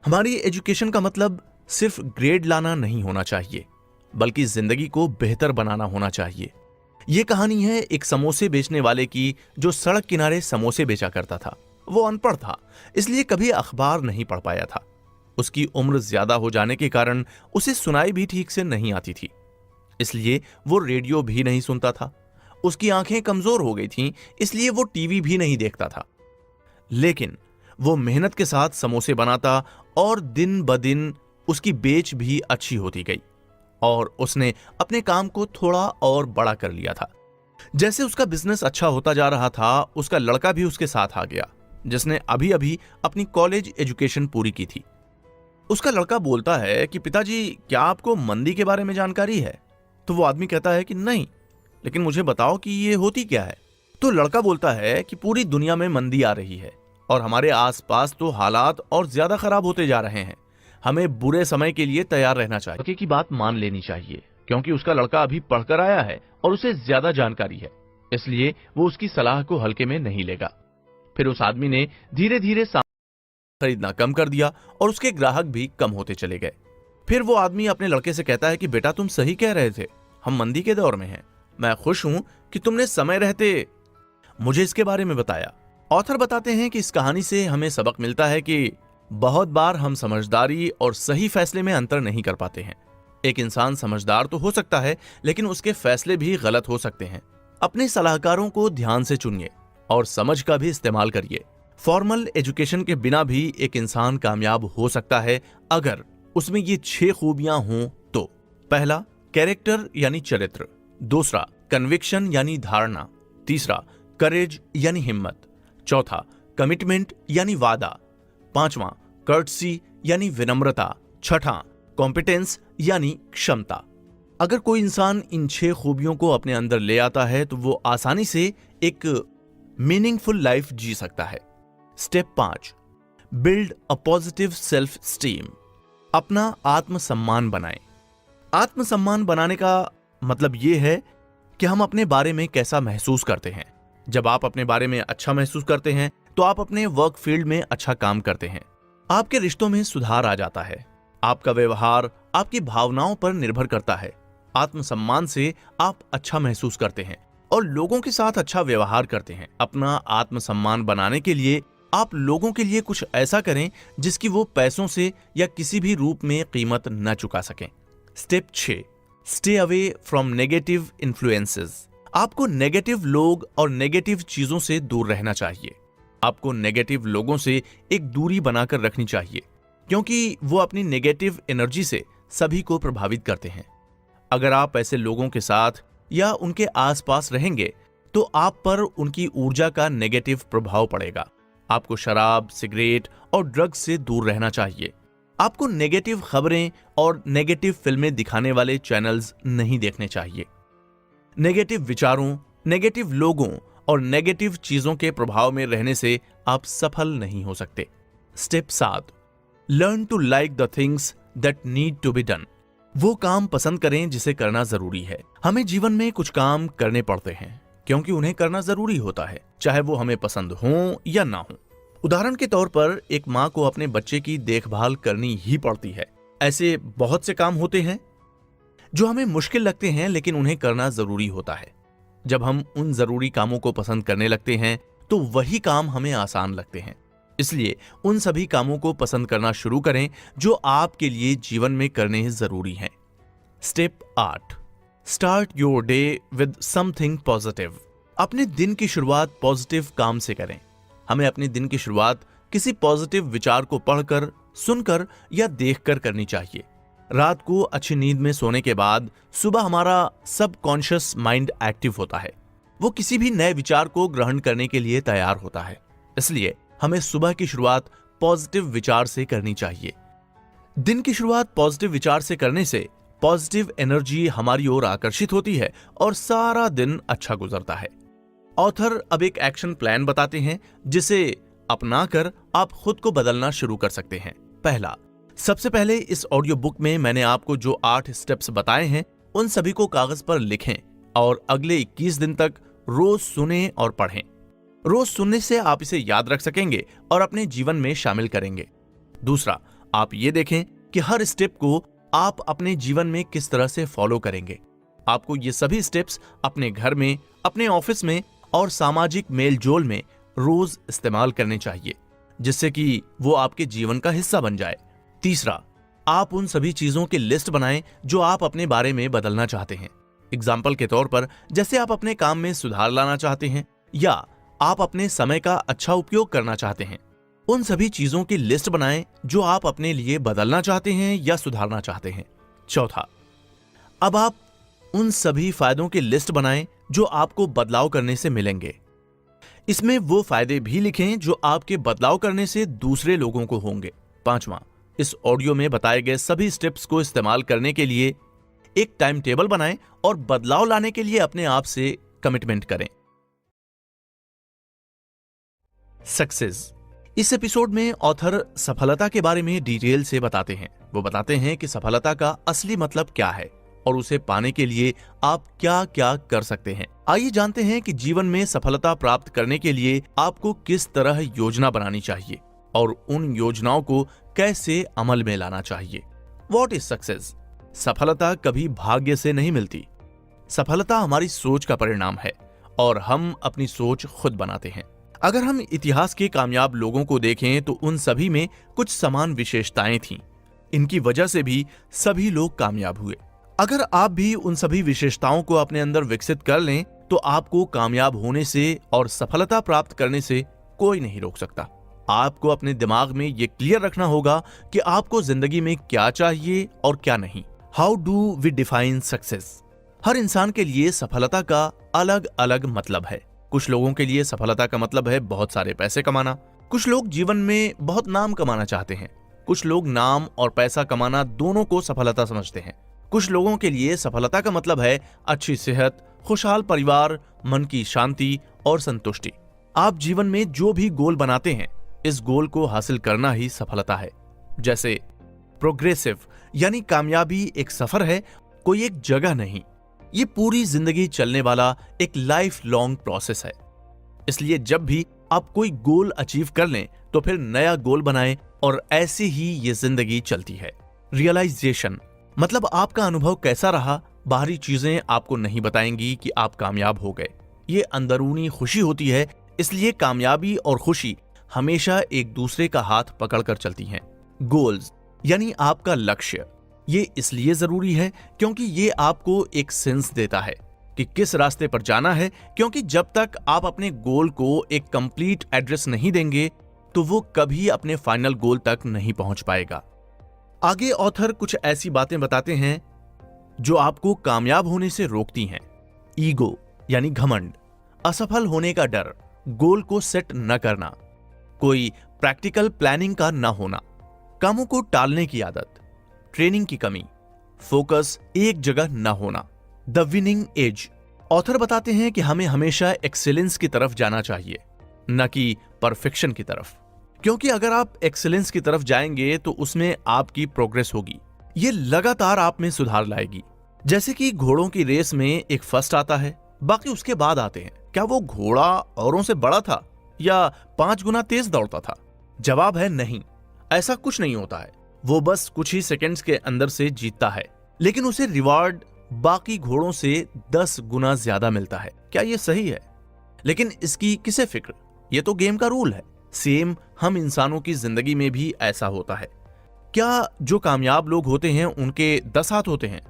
हमारी एजुकेशन का मतलब सिर्फ ग्रेड लाना नहीं होना चाहिए, बल्कि जिंदगी को बेहतर बनाना होना चाहिए। ये कहानी है एक समोसे बेचने वाले की, जो सड़क किनारे समोसे बेचा करता था। वो अनपढ़ था, इसलिए कभी अखबार नहीं पढ़ पाया था। उसकी उम्र ज्यादा हो जाने के कारण उसे सुनाई भी ठीक से नहीं आती थी, इसलिए वो रेडियो भी नहीं सुनता था। उसकी आंखें कमजोर हो गई थीं, इसलिए वो टीवी भी नहीं देखता था। लेकिन वो मेहनत के साथ समोसे बनाता और दिन ब दिन उसकी बेच भी अच्छी होती गई, और उसने अपने काम को थोड़ा और बड़ा कर लिया था। जैसे उसका बिजनेस अच्छा होता जा रहा था, उसका लड़का भी उसके साथ आ गया, जिसने अभी अभी अपनी कॉलेज एजुकेशन पूरी की थी। उसका लड़का बोलता है कि पिताजी, क्या आपको मंदी के बारे में जानकारी है? तो वो आदमी कहता है कि नहीं, लेकिन मुझे बताओ कि ये होती क्या है। तो लड़का बोलता है कि पूरी दुनिया में मंदी आ रही है और हमारे आसपास तो हालात और ज्यादा खराब होते जा रहे हैं। हमें बुरे समय के लिए तैयार रहना चाहिए। लड़के की बात मान लेनी चाहिए, क्योंकि उसका लड़का अभी पढ़कर आया है और उसे ज्यादा जानकारी है, इसलिए वो उसकी सलाह को हल्के में नहीं लेगा। फिर उस आदमी ने धीरे धीरे खरीदना कम कर दिया और उसके ग्राहक भी कम होते चले गए। फिर वो आदमी अपने लड़के से कहता है कि बेटा, तुम सही कह रहे थे, हम मंदी के दौर में हैं। मैं खुश हूं कि तुमने समय रहते मुझे इसके बारे में बताया। ऑथर बताते हैं कि इस कहानी से हमें सबक मिलता है कि बहुत बार हम समझदारी और सही फैसले में अंतर नहीं कर पाते हैं। एक इंसान समझदार तो हो सकता है, लेकिन उसके फैसले भी गलत हो सकते हैं। अपने सलाहकारों को ध्यान से चुनिए और समझ का भी इस्तेमाल करिए। फॉर्मल एजुकेशन के बिना भी एक इंसान कामयाब हो सकता है, अगर उसमें ये 6 खूबियां हों तो। पहला, कैरेक्टर यानी चरित्र। दूसरा, कन्विक्शन यानी धारणा। तीसरा, करेज यानी हिम्मत। चौथा, कमिटमेंट यानी वादा। पांचवा, कर्टसी यानी विनम्रता। छठा, कॉम्पिटेंस यानी क्षमता। अगर कोई इंसान इन 6 खूबियों को अपने अंदर ले आता है तो वो आसानी से एक मीनिंगफुल लाइफ जी सकता है। Step 5, build a positive self esteem. अपना आत्मसम्मान बनाएं। आत्मसम्मान बनाने का मतलब यह है कि हम अपने बारे में कैसा महसूस करते हैं। जब आप अपने बारे में अच्छा महसूस करते हैं तो आप अपने वर्क फील्ड में अच्छा काम करते हैं, आपके रिश्तों में सुधार आ जाता है, आपका व्यवहार आपकी भावनाओं पर निर्भर करता है, आत्मसम्मान से आप अच्छा महसूस करते हैं और लोगों के साथ अच्छा व्यवहार करते हैं। अपना आत्मसम्मान बनाने के लिए आप लोगों के लिए कुछ ऐसा करें जिसकी वो पैसों से या किसी भी रूप में कीमत न चुका सकें। Step 6, stay away from negative influences. आपको नेगेटिव लोग और नेगेटिव चीजों से दूर रहना चाहिए। आपको नेगेटिव लोगों से एक दूरी बनाकर रखनी चाहिए, क्योंकि वो अपनी नेगेटिव एनर्जी से सभी को प्रभावित करते हैं। अगर आप ऐसे लोगों के साथ या उनके आसपास रहेंगे तो आप पर उनकी ऊर्जा का नेगेटिव प्रभाव पड़ेगा। आपको शराब, सिगरेट और ड्रग्स से दूर रहना चाहिए। आपको नेगेटिव खबरें और नेगेटिव फिल्में दिखाने वाले चैनल्स नहीं देखने चाहिए। नेगेटिव विचारों, नेगेटिव लोगों और नेगेटिव चीजों के प्रभाव में रहने से आप सफल नहीं हो सकते। Step 7, learn to like the things that need to be done. वो काम पसंद करें जिसे करना जरूरी है। हमें जीवन में कुछ काम करने पड़ते हैं क्योंकि उन्हें करना जरूरी होता है, चाहे वो हमें पसंद हो या ना हो। उदाहरण के तौर पर एक माँ को अपने बच्चे की देखभाल करनी ही पड़ती है। ऐसे बहुत से काम होते हैं जो हमें मुश्किल लगते हैं, लेकिन उन्हें करना जरूरी होता है। जब हम उन जरूरी कामों को पसंद करने लगते हैं तो वही काम हमें आसान लगते हैं। इसलिए उन सभी कामों को पसंद करना शुरू करें जो आपके लिए जीवन में करने जरूरी हैं। Step 8, start your day with something positive. अपने दिन की शुरुआत पॉजिटिव काम से करें। हमें अपने दिन की शुरुआत किसी पॉजिटिव विचार को पढ़कर, सुनकर या देखकर करनी चाहिए। रात को अच्छी नींद में सोने के बाद सुबह हमारा सबकॉन्शियस माइंड एक्टिव होता है। वो किसी भी नए विचार को ग्रहण करने के लिए तैयार होता है। इसलिए हमें सुबह की शुरुआत पॉजिटिव विचार से करनी चाहिए। दिन की शुरुआत पॉजिटिव विचार से करने से पॉजिटिव एनर्जी हमारी ओर आकर्षित होती है और सारा दिन अच्छा गुजरता है। ऑथर अब एक एक्शन प्लान बताते हैं जिसे अपनाकर आप खुद को बदलना शुरू कर सकते हैं। पहला, सबसे पहले इस ऑडियो बुक में मैंने आपको जो 8 स्टेप्स बताए हैं उन सभी को कागज पर लिखें और अगले 21 दिन तक रोज सुनें और पढ़ें। रोज सुनने से आप इसे याद रख सकेंगे और अपने जीवन में शामिल करेंगे। दूसरा, आप ये देखें कि हर स्टेप को आप अपने जीवन में किस तरह से फॉलो करेंगे। आपको ये सभी स्टेप्स अपने घर में, अपने ऑफिस में और सामाजिक मेलजोल में रोज इस्तेमाल करने चाहिए, जिससे कि वो आपके जीवन का हिस्सा बन जाए। तीसरा, आप उन सभी चीजों की लिस्ट बनाएं जो आप अपने बारे में बदलना चाहते हैं। एग्जाम्पल के तौर पर, जैसे आप अपने काम में सुधार लाना चाहते हैं या आप अपने समय का अच्छा उपयोग करना चाहते हैं। उन सभी चीजों की लिस्ट बनाएं जो आप अपने लिए बदलना चाहते हैं या सुधारना चाहते हैं। चौथा, अब आप उन सभी फायदों की लिस्ट बनाएं जो आपको बदलाव करने से मिलेंगे। इसमें वो फायदे भी लिखें जो आपके बदलाव करने से दूसरे लोगों को होंगे। पांचवां, इस ऑडियो में बताए गए सभी स्टेप्स को इस्तेमाल करने के लिए एक टाइम टेबल बनाएं और बदलाव लाने के लिए अपने आप से कमिटमेंट करें। सक्सेस। इस एपिसोड में ऑथर सफलता के बारे में डिटेल से बताते हैं। वो बताते हैं कि सफलता का असली मतलब क्या है और उसे पाने के लिए आप क्या क्या कर सकते हैं। आइए जानते हैं कि जीवन में सफलता प्राप्त करने के लिए आपको किस तरह योजना बनानी चाहिए और उन योजनाओं को कैसे अमल में लाना चाहिए। What is success? सफलता कभी भाग्य से नहीं मिलती। सफलता हमारी सोच का परिणाम है और हम अपनी सोच खुद बनाते हैं। अगर हम इतिहास के कामयाब लोगों को देखें तो उन सभी में कुछ समान विशेषताएं थीं। इनकी वजह से भी सभी लोग कामयाब हुए। अगर आप भी उन सभी विशेषताओं को अपने अंदर विकसित कर लें तो आपको कामयाब होने से और सफलता प्राप्त करने से कोई नहीं रोक सकता। आपको अपने दिमाग में यह क्लियर रखना होगा कि आपको जिंदगी में क्या चाहिए और क्या नहीं। How do we define success? हर इंसान के लिए सफलता का अलग अलग मतलब है। कुछ लोगों के लिए सफलता का मतलब है बहुत सारे पैसे कमाना। कुछ लोग जीवन में बहुत नाम कमाना चाहते हैं। कुछ लोग नाम और पैसा कमाना दोनों को सफलता समझते हैं। कुछ लोगों के लिए सफलता का मतलब है अच्छी सेहत, खुशहाल परिवार, मन की शांति और संतुष्टि। आप जीवन में जो भी गोल बनाते हैं, इस गोल को हासिल करना ही सफलता है। जैसे प्रोग्रेसिव यानी कामयाबी एक सफर है, कोई एक जगह नहीं। ये पूरी जिंदगी चलने वाला एक लाइफ लॉन्ग प्रोसेस है। इसलिए जब भी आप कोई गोल अचीव कर लें तो फिर नया गोल बनाएं और ऐसे ही ये जिंदगी चलती है। रियलाइजेशन मतलब आपका अनुभव कैसा रहा, बाहरी चीजें आपको नहीं बताएंगी कि आप कामयाब हो गए। ये अंदरूनी खुशी होती है, इसलिए कामयाबी और खुशी हमेशा एक दूसरे का हाथ पकड़कर चलती हैं। गोल्स यानी आपका लक्ष्य, ये इसलिए जरूरी है क्योंकि ये आपको एक सेंस देता है कि किस रास्ते पर जाना है, क्योंकि जब तक आप अपने गोल को एक कंप्लीट एड्रेस नहीं देंगे तो वो कभी अपने फाइनल गोल तक नहीं पहुंच पाएगा। आगे ऑथर कुछ ऐसी बातें बताते हैं जो आपको कामयाब होने से रोकती हैं। ईगो यानी घमंड, असफल होने का डर, गोल को सेट न करना, कोई प्रैक्टिकल प्लानिंग का न होना, कामों को टालने की आदत, ट्रेनिंग की कमी, फोकस एक जगह न होना। द विनिंग एज, ऑथर बताते हैं कि हमें हमेशा एक्सीलेंस की तरफ जाना चाहिए, न कि परफेक्शन की तरफ, क्योंकि अगर आप एक्सीलेंस की तरफ जाएंगे तो उसमें आपकी प्रोग्रेस होगी, ये लगातार आप में सुधार लाएगी। जैसे कि घोड़ों की रेस में एक फर्स्ट आता है, बाकी उसके बाद आते हैं। क्या वो घोड़ा औरों से बड़ा था या 5 गुना तेज दौड़ता था? जवाब है नहीं, ऐसा कुछ नहीं होता है। वो बस कुछ ही सेकंड्स के अंदर से जीतता है, लेकिन उसे रिवार्ड बाकी घोड़ों से 10 गुना ज्यादा मिलता है। क्या ये सही है? लेकिन इसकी किसे फिक्र, ये तो गेम का रूल है। सेम हम इंसानों की जिंदगी में भी ऐसा होता है। क्या जो कामयाब लोग होते हैं उनके 10 हाथ होते हैं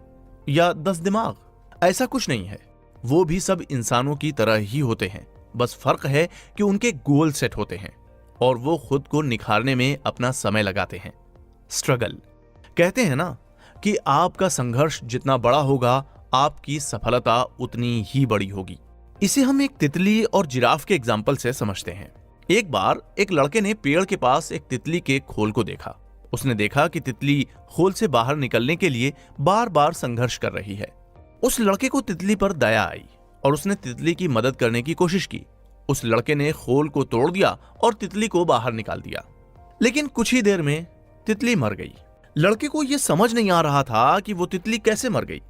या 10 दिमाग? ऐसा कुछ नहीं है, वो भी सब इंसानों की तरह ही होते हैं। बस फर्क है कि उनके गोल सेट होते हैं और वो खुद को निखारने में अपना समय लगाते हैं। स्ट्रगल, कहते हैं ना कि आपका संघर्ष जितना बड़ा होगा आपकी सफलता उतनी ही बड़ी होगी। इसे हम एक तितली और जिराफ के एग्जाम्पल से समझते हैं। एक बार एक लड़के ने पेड़ के पास एक तितली के खोल को देखा। उसने देखा कि तितली खोल से बाहर निकलने के लिए बार बार संघर्ष कर रही है। उस लड़के को तितली पर दया आई और उसने तितली की मदद करने की कोशिश की। उस लड़के ने खोल को तोड़ दिया और तितली को बाहर निकाल दिया, लेकिन कुछ ही देर में तितली मर गई। लड़के को यह समझ नहीं आ रहा था कि वो तितली कैसे मर गई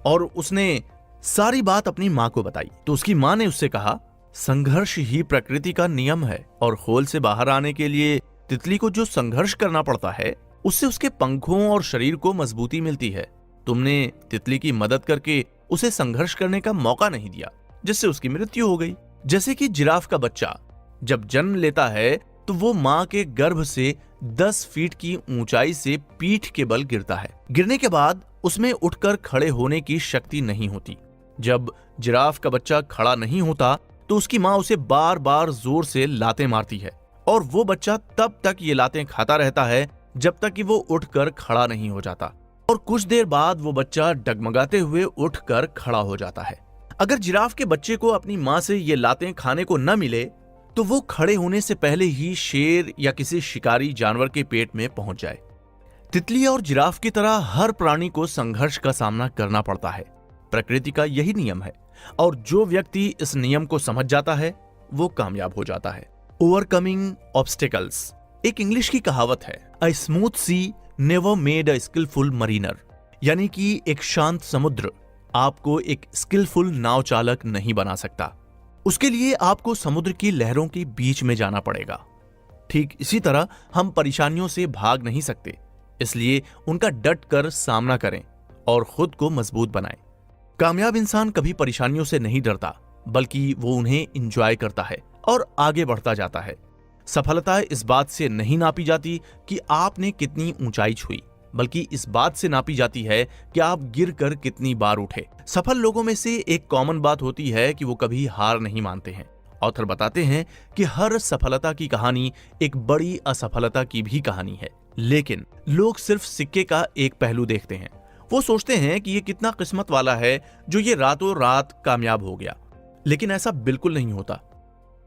और उसने सारी बात अपनी माँ को बताई। तो उसकी माँ ने उससे कहा, संघर्ष ही प्रकृति का नियम है और खोल से बाहर आने के लिए तितली को जो संघर्ष करना पड़ता है उससे उसके पंखों और शरीर को मजबूती मिलती है। तुमने तितली की मदद करके उसे संघर्ष करने का मौका नहीं दिया, जिससे उसकी मृत्यु हो गई। जैसे कि जिराफ का बच्चा जब जन्म लेता है तो वो माँ के गर्भ से 10 फीट की ऊंचाई से पीठ के बल गिरता है। गिरने के बाद उसमें उठकर खड़े होने की शक्ति नहीं होती। जब जिराफ का बच्चा खड़ा नहीं होता तो उसकी माँ उसे बार बार जोर से लातें मारती है और वो बच्चा तब तक ये लातें खाता रहता है जब तक कि वो उठकर खड़ा नहीं हो जाता, और कुछ देर बाद वो बच्चा डगमगाते हुए उठकर खड़ा हो जाता है। अगर जिराफ के बच्चे को अपनी माँ से ये लातें खाने को न मिले तो वो खड़े होने से पहले ही शेर या किसी शिकारी जानवर के पेट में पहुंच जाए। तितली और जिराफ की तरह हर प्राणी को संघर्ष का सामना करना पड़ता है। प्रकृति का यही नियम है और जो व्यक्ति इस नियम को समझ जाता है वो कामयाब हो जाता है। ओवरकमिंग ऑब्स्टिकल्स, एक इंग्लिश की कहावत है, a smooth sea never made a skilful mariner, यानी कि एक शांत समुद्र आपको एक स्किलफुल नाव चालक नहीं बना सकता। उसके लिए आपको समुद्र की लहरों के बीच में जाना पड़ेगा। ठीक इसी तरह हम परेशानियों से भाग नहीं सकते, इसलिए उनका डट कर सामना करें और खुद को मजबूत बनाएं। कामयाब इंसान कभी परेशानियों से नहीं डरता, बल्कि वो उन्हें एंजॉय करता है और आगे बढ़ता जाता है। सफलता इस बात से नहीं नापी जाती कि आपने कितनी ऊंचाई छुई, बल्कि इस बात से नापी जाती है कि आप गिरकर कितनी बार उठे। सफल लोगों में से एक कॉमन बात होती है कि वो कभी हार नहीं मानते हैं। ऑथर बताते हैं कि हर सफलता की कहानी एक बड़ी असफलता की भी कहानी है, लेकिन लोग सिर्फ सिक्के का एक पहलू देखते हैं। वो सोचते हैं कि ये कितना किस्मत वाला है जो ये रातों रात कामयाब हो गया, लेकिन ऐसा बिल्कुल नहीं होता।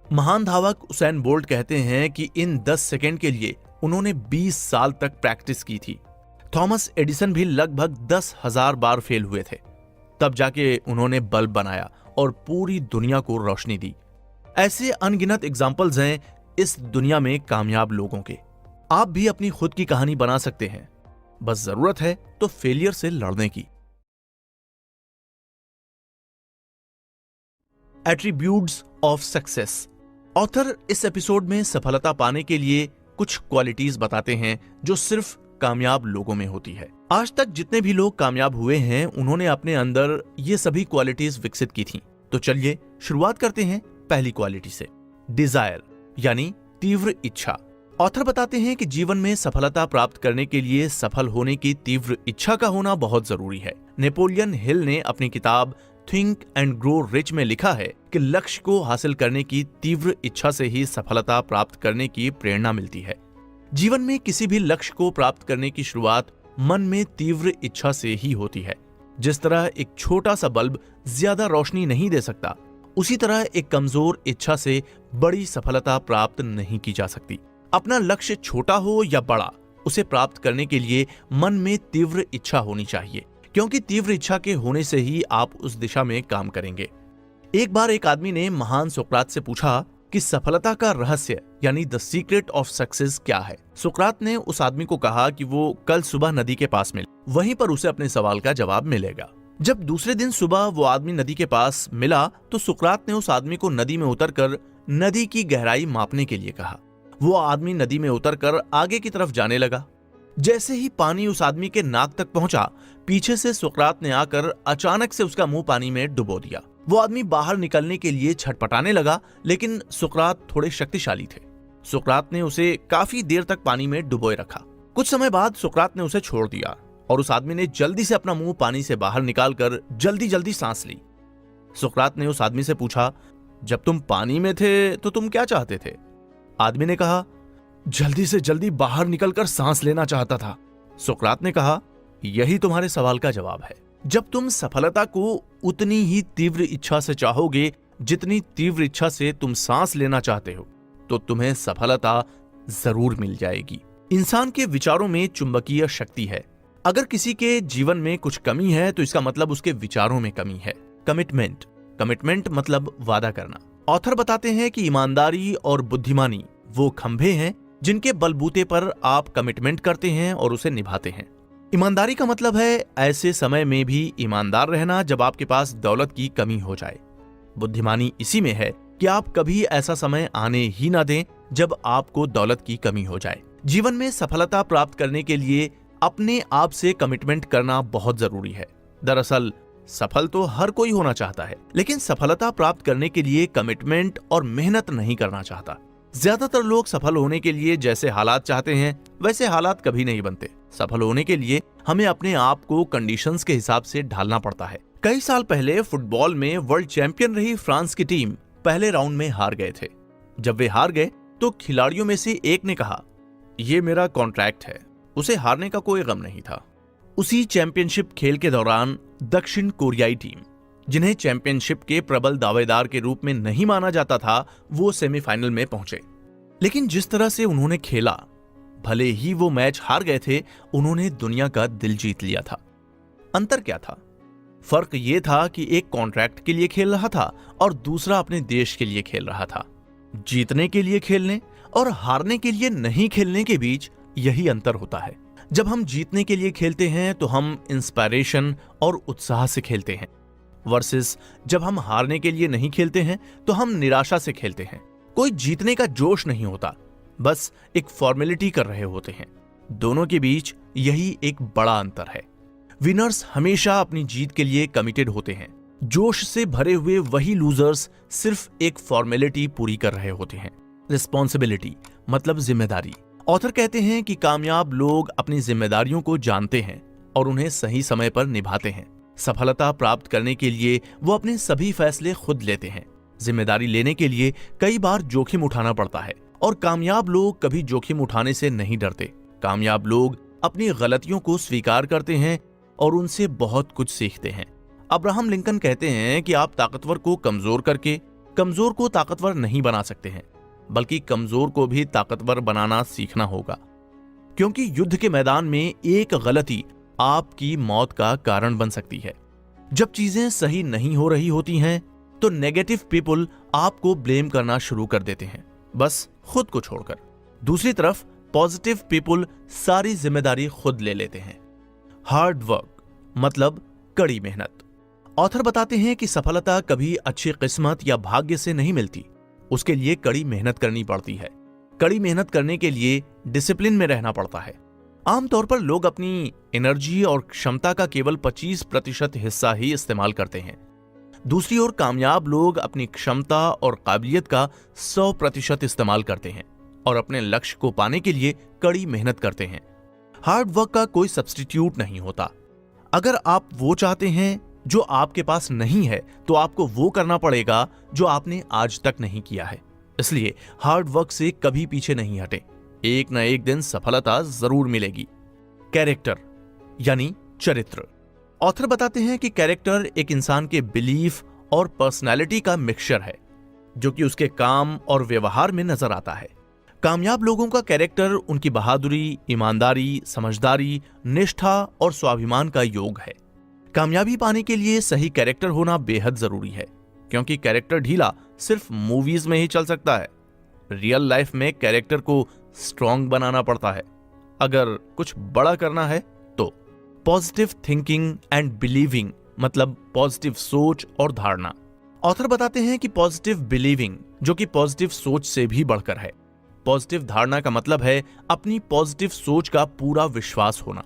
महान धावक उसेन बोल्ट कहते हैं कि इन 10 सेकंड के लिए उन्होंने 20 साल तक प्रैक्टिस की थी। थॉमस एडिसन भी लगभग 10,000 बार फेल हुए थे, तब जाके उन्होंने बल्ब बनाया और पूरी दुनिया को रोशनी दी। ऐसे अनगिनत एग्जाम्पल्स हैं इस दुनिया में कामयाब लोगों के। आप भी अपनी खुद की कहानी बना सकते हैं, बस जरूरत है तो फेलियर से लड़ने की। Attributes of success. ऑथर इस एपिसोड में सफलता पाने के लिए कुछ क्वालिटीज बताते हैं जो सिर्फ कामयाब लोगों में होती है। आज तक जितने भी लोग कामयाब हुए हैं उन्होंने अपने अंदर ये सभी क्वालिटीज विकसित की थी। तो चलिए शुरुआत करते हैं पहली क्वालिटी से, डिजायर यानी तीव्र इच्छा। ऑथर बताते हैं कि जीवन में सफलता प्राप्त करने के लिए सफल होने की तीव्र इच्छा का होना बहुत जरूरी है। नेपोलियन हिल ने अपनी किताब थिंक एंड ग्रो रिच में लिखा है कि लक्ष्य को हासिल करने की तीव्र इच्छा से ही सफलता प्राप्त करने की प्रेरणा मिलती है। जीवन में किसी भी लक्ष्य को प्राप्त करने की शुरुआत मन में तीव्र इच्छा से ही होती है। जिस तरह एक छोटा सा बल्ब ज्यादा रोशनी नहीं दे सकता, उसी तरह एक कमजोर इच्छा से बड़ी सफलता प्राप्त नहीं की जा सकती। अपना लक्ष्य छोटा हो या बड़ा, उसे प्राप्त करने के लिए मन में तीव्र इच्छा होनी चाहिए, क्योंकि तीव्र इच्छा के होने से ही आप उस दिशा में काम करेंगे। एक बार एक आदमी ने महान सुकरात से पूछा कि सफलता का रहस्य यानी द सीक्रेट ऑफ सक्सेस क्या है। सुकरात ने उस आदमी को कहा कि वो कल सुबह नदी के पास मिले, वहीं पर उसे अपने सवाल का जवाब मिलेगा। जब दूसरे दिन सुबह वो आदमी नदी के पास मिला तो सुकरात ने उस आदमी को नदी में उतरकर नदी की गहराई मापने के लिए कहा। वो आदमी नदी में उतरकर आगे की तरफ जाने लगा। जैसे ही पानी उस आदमी के नाक तक पहुंचा, पीछे से सुकरात ने आकर अचानक से उसका मुंह पानी में डुबो दिया। वो आदमी बाहर निकलने के लिए छटपटाने लगा, लेकिन सुकरात थोड़े शक्तिशाली थे। सुकरात ने उसे काफी देर तक पानी में डुबोए रखा। कुछ समय बाद सुकरात ने उसे छोड़ दिया और उस आदमी ने जल्दी से अपना मुंह पानी से बाहर निकालकर जल्दी जल्दी सांस ली। सुकरात ने उस आदमी से पूछा, जब तुम पानी में थे तो तुम क्या चाहते थे? आदमी ने कहा, जल्दी से जल्दी बाहर निकलकर सांस लेना चाहता था। सुकरात ने कहा, यही तुम्हारे सवाल का जवाब है। जब तुम सफलता को उतनी ही तीव्र इच्छा से चाहोगे जितनी तीव्र इच्छा से तुम सांस लेना चाहते हो, तो तुम्हें सफलता जरूर मिल जाएगी। इंसान के विचारों में चुंबकीय शक्ति है। अगर किसी के जीवन में कुछ कमी है तो इसका मतलब उसके विचारों में कमी है। कमिटमेंट मतलब वादा करना। ऑथर बताते हैं कि ईमानदारी और बुद्धिमानी वो खंभे हैं जिनके बलबूते पर आप कमिटमेंट करते हैं और उसे निभाते हैं। ईमानदारी का मतलब है ऐसे समय में भी ईमानदार रहना जब आपके पास दौलत की कमी हो जाए। बुद्धिमानी इसी में है कि आप कभी ऐसा समय आने ही ना दें जब आपको दौलत की कमी हो जाए। जीवन में सफलता प्राप्त करने के लिए अपने आप से कमिटमेंट करना बहुत जरूरी है। दरअसल सफल तो हर कोई होना चाहता है, लेकिन सफलता प्राप्त करने के लिए कमिटमेंट और मेहनत नहीं करना चाहता। ज्यादातर लोग सफल होने के लिए जैसे हालात चाहते हैं वैसे हालात कभी नहीं बनते। सफल होने के लिए हमें अपने आप को कंडीशंस के हिसाब से ढालना पड़ता है। कई साल पहले फुटबॉल में वर्ल्ड चैंपियन रही फ्रांस की टीम पहले राउंड में हार गए थे। जब वे हार गए तो खिलाड़ियों में से एक ने कहा, ये मेरा कॉन्ट्रैक्ट है। उसे हारने का कोई गम नहीं था। उसी चैंपियनशिप खेल के दौरान दक्षिण कोरियाई टीम, जिन्हें चैंपियनशिप के प्रबल दावेदार के रूप में नहीं माना जाता था, वो सेमीफाइनल में पहुंचे। लेकिन जिस तरह से उन्होंने खेला, भले ही वो मैच हार गए थे, उन्होंने दुनिया का दिल जीत लिया था। अंतर क्या था? फर्क ये था कि एक कॉन्ट्रैक्ट के लिए खेल रहा था और दूसरा अपने देश के लिए खेल रहा था। जीतने के लिए खेलने और हारने के लिए नहीं खेलने के बीच यही अंतर होता है। जब हम जीतने के लिए खेलते हैं तो हम इंस्पायरेशन और उत्साह से खेलते हैं, वर्सेस जब हम हारने के लिए नहीं खेलते हैं तो हम निराशा से खेलते हैं। कोई जीतने का जोश नहीं होता, बस एक फॉर्मेलिटी कर रहे होते हैं। दोनों के बीच यही एक बड़ा अंतर है। विनर्स हमेशा अपनी जीत के लिए कमिटेड होते हैं। जोश से भरे हुए वही लूजर्स सिर्फ एक फॉर्मेलिटी पूरी कर रहे होते हैं। रिस्पॉन्सिबिलिटी मतलब जिम्मेदारी। ऑथर कहते हैं कि कामयाब लोग अपनी जिम्मेदारियों को जानते हैं और उन्हें सही समय पर निभाते हैं। सफलता प्राप्त करने के लिए वो अपने सभी फैसले खुद लेते हैं। जिम्मेदारी लेने के लिए कई बार जोखिम उठाना पड़ता है और कामयाब लोग कभी जोखिम उठाने से नहीं डरते। कामयाब लोग अपनी गलतियों को स्वीकार करते हैं और उनसे बहुत कुछ सीखते हैं। अब्राहम लिंकन कहते हैं कि आप ताकतवर को कमजोर करके कमजोर को ताकतवर नहीं बना सकते हैं, बल्कि कमजोर को भी ताकतवर बनाना सीखना होगा, क्योंकि युद्ध के मैदान में एक गलती आपकी मौत का कारण बन सकती है। जब चीजें सही नहीं हो रही होती हैं तो नेगेटिव पीपल आपको ब्लेम करना शुरू कर देते हैं, बस खुद को छोड़कर। दूसरी तरफ पॉजिटिव पीपल सारी जिम्मेदारी खुद ले लेते हैं। हार्ड वर्क मतलब कड़ी मेहनत। ऑथर बताते हैं कि सफलता कभी अच्छी किस्मत या भाग्य से नहीं मिलती, उसके लिए कड़ी मेहनत करनी पड़ती है। कड़ी मेहनत करने के लिए डिसिप्लिन में रहना पड़ता है। आमतौर पर लोग अपनी एनर्जी और क्षमता का केवल 25% हिस्सा ही इस्तेमाल करते हैं। दूसरी ओर कामयाब लोग अपनी क्षमता और काबिलियत का 100% इस्तेमाल करते हैं और अपने लक्ष्य को पाने के लिए कड़ी मेहनत करते हैं। हार्ड वर्क का कोई सब्स्टिट्यूट नहीं होता। अगर आप वो चाहते हैं जो आपके पास नहीं है, तो आपको वो करना पड़ेगा जो आपने आज तक नहीं किया है। इसलिए हार्ड वर्क से कभी पीछे नहीं हटे, एक न एक दिन सफलता जरूर मिलेगी। कैरेक्टर यानी चरित्र। ऑथर बताते हैं कि कैरेक्टर एक इंसान के बिलीफ और पर्सनैलिटी का मिक्सचर है, जो कि उसके काम और व्यवहार में नजर आता है। कामयाब लोगों का कैरेक्टर उनकी बहादुरी, ईमानदारी, समझदारी, निष्ठा और स्वाभिमान का योग है। कामयाबी पाने के लिए सही कैरेक्टर होना बेहद जरूरी है, क्योंकि कैरेक्टर ढीला सिर्फ मूवीज में ही चल सकता है। रियल लाइफ में कैरेक्टर को स्ट्रॉन्ग बनाना पड़ता है। अगर कुछ बड़ा करना है तो पॉजिटिव थिंकिंग एंड बिलीविंग, मतलब पॉजिटिव सोच और धारणा। ऑथर बताते हैं कि पॉजिटिव बिलीविंग, जो कि पॉजिटिव सोच से भी बढ़कर है। पॉजिटिव धारणा का मतलब है अपनी पॉजिटिव सोच का पूरा विश्वास होना।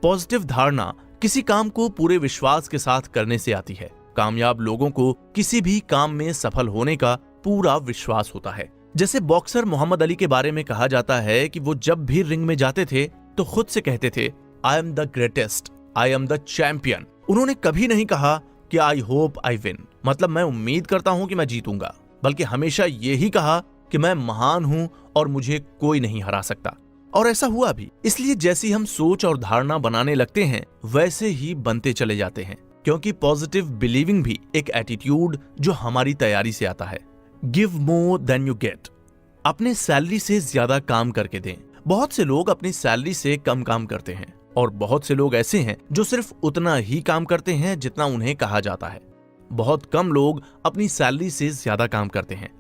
पॉजिटिव धारणा किसी काम को पूरे विश्वास के साथ करने से आती है। कामयाब लोगों को किसी भी काम में सफल होने का पूरा विश्वास होता है। जैसे बॉक्सर मोहम्मद अली के बारे में कहा जाता है कि वो जब भी रिंग में जाते थे तो खुद से कहते थे, I am the greatest, I am the champion. उन्होंने कभी नहीं कहा कि आई होप आई विन, मतलब मैं उम्मीद करता हूं कि मैं जीतूंगा, बल्कि हमेशा यही कहा कि मैं महान हूं और मुझे कोई नहीं हरा सकता। और ऐसा हुआ भी। इसलिए जैसी हम सोच और धारणा बनाने लगते हैं, वैसे ही बनते चले जाते हैं, क्योंकि पॉजिटिव बिलीविंग भी एक एटीट्यूड जो हमारी तैयारी से आता है। Give more than you get. अपने सैलरी से ज्यादा काम करके दें। बहुत से लोग अपनी सैलरी से कम काम करते हैं और बहुत से लोग ऐसे हैं जो सिर्फ उतना ही काम करते हैं जितना उन्हें कहा जाता है। बहुत कम लोग अपनी सैलरी से ज्यादा काम करते हैं।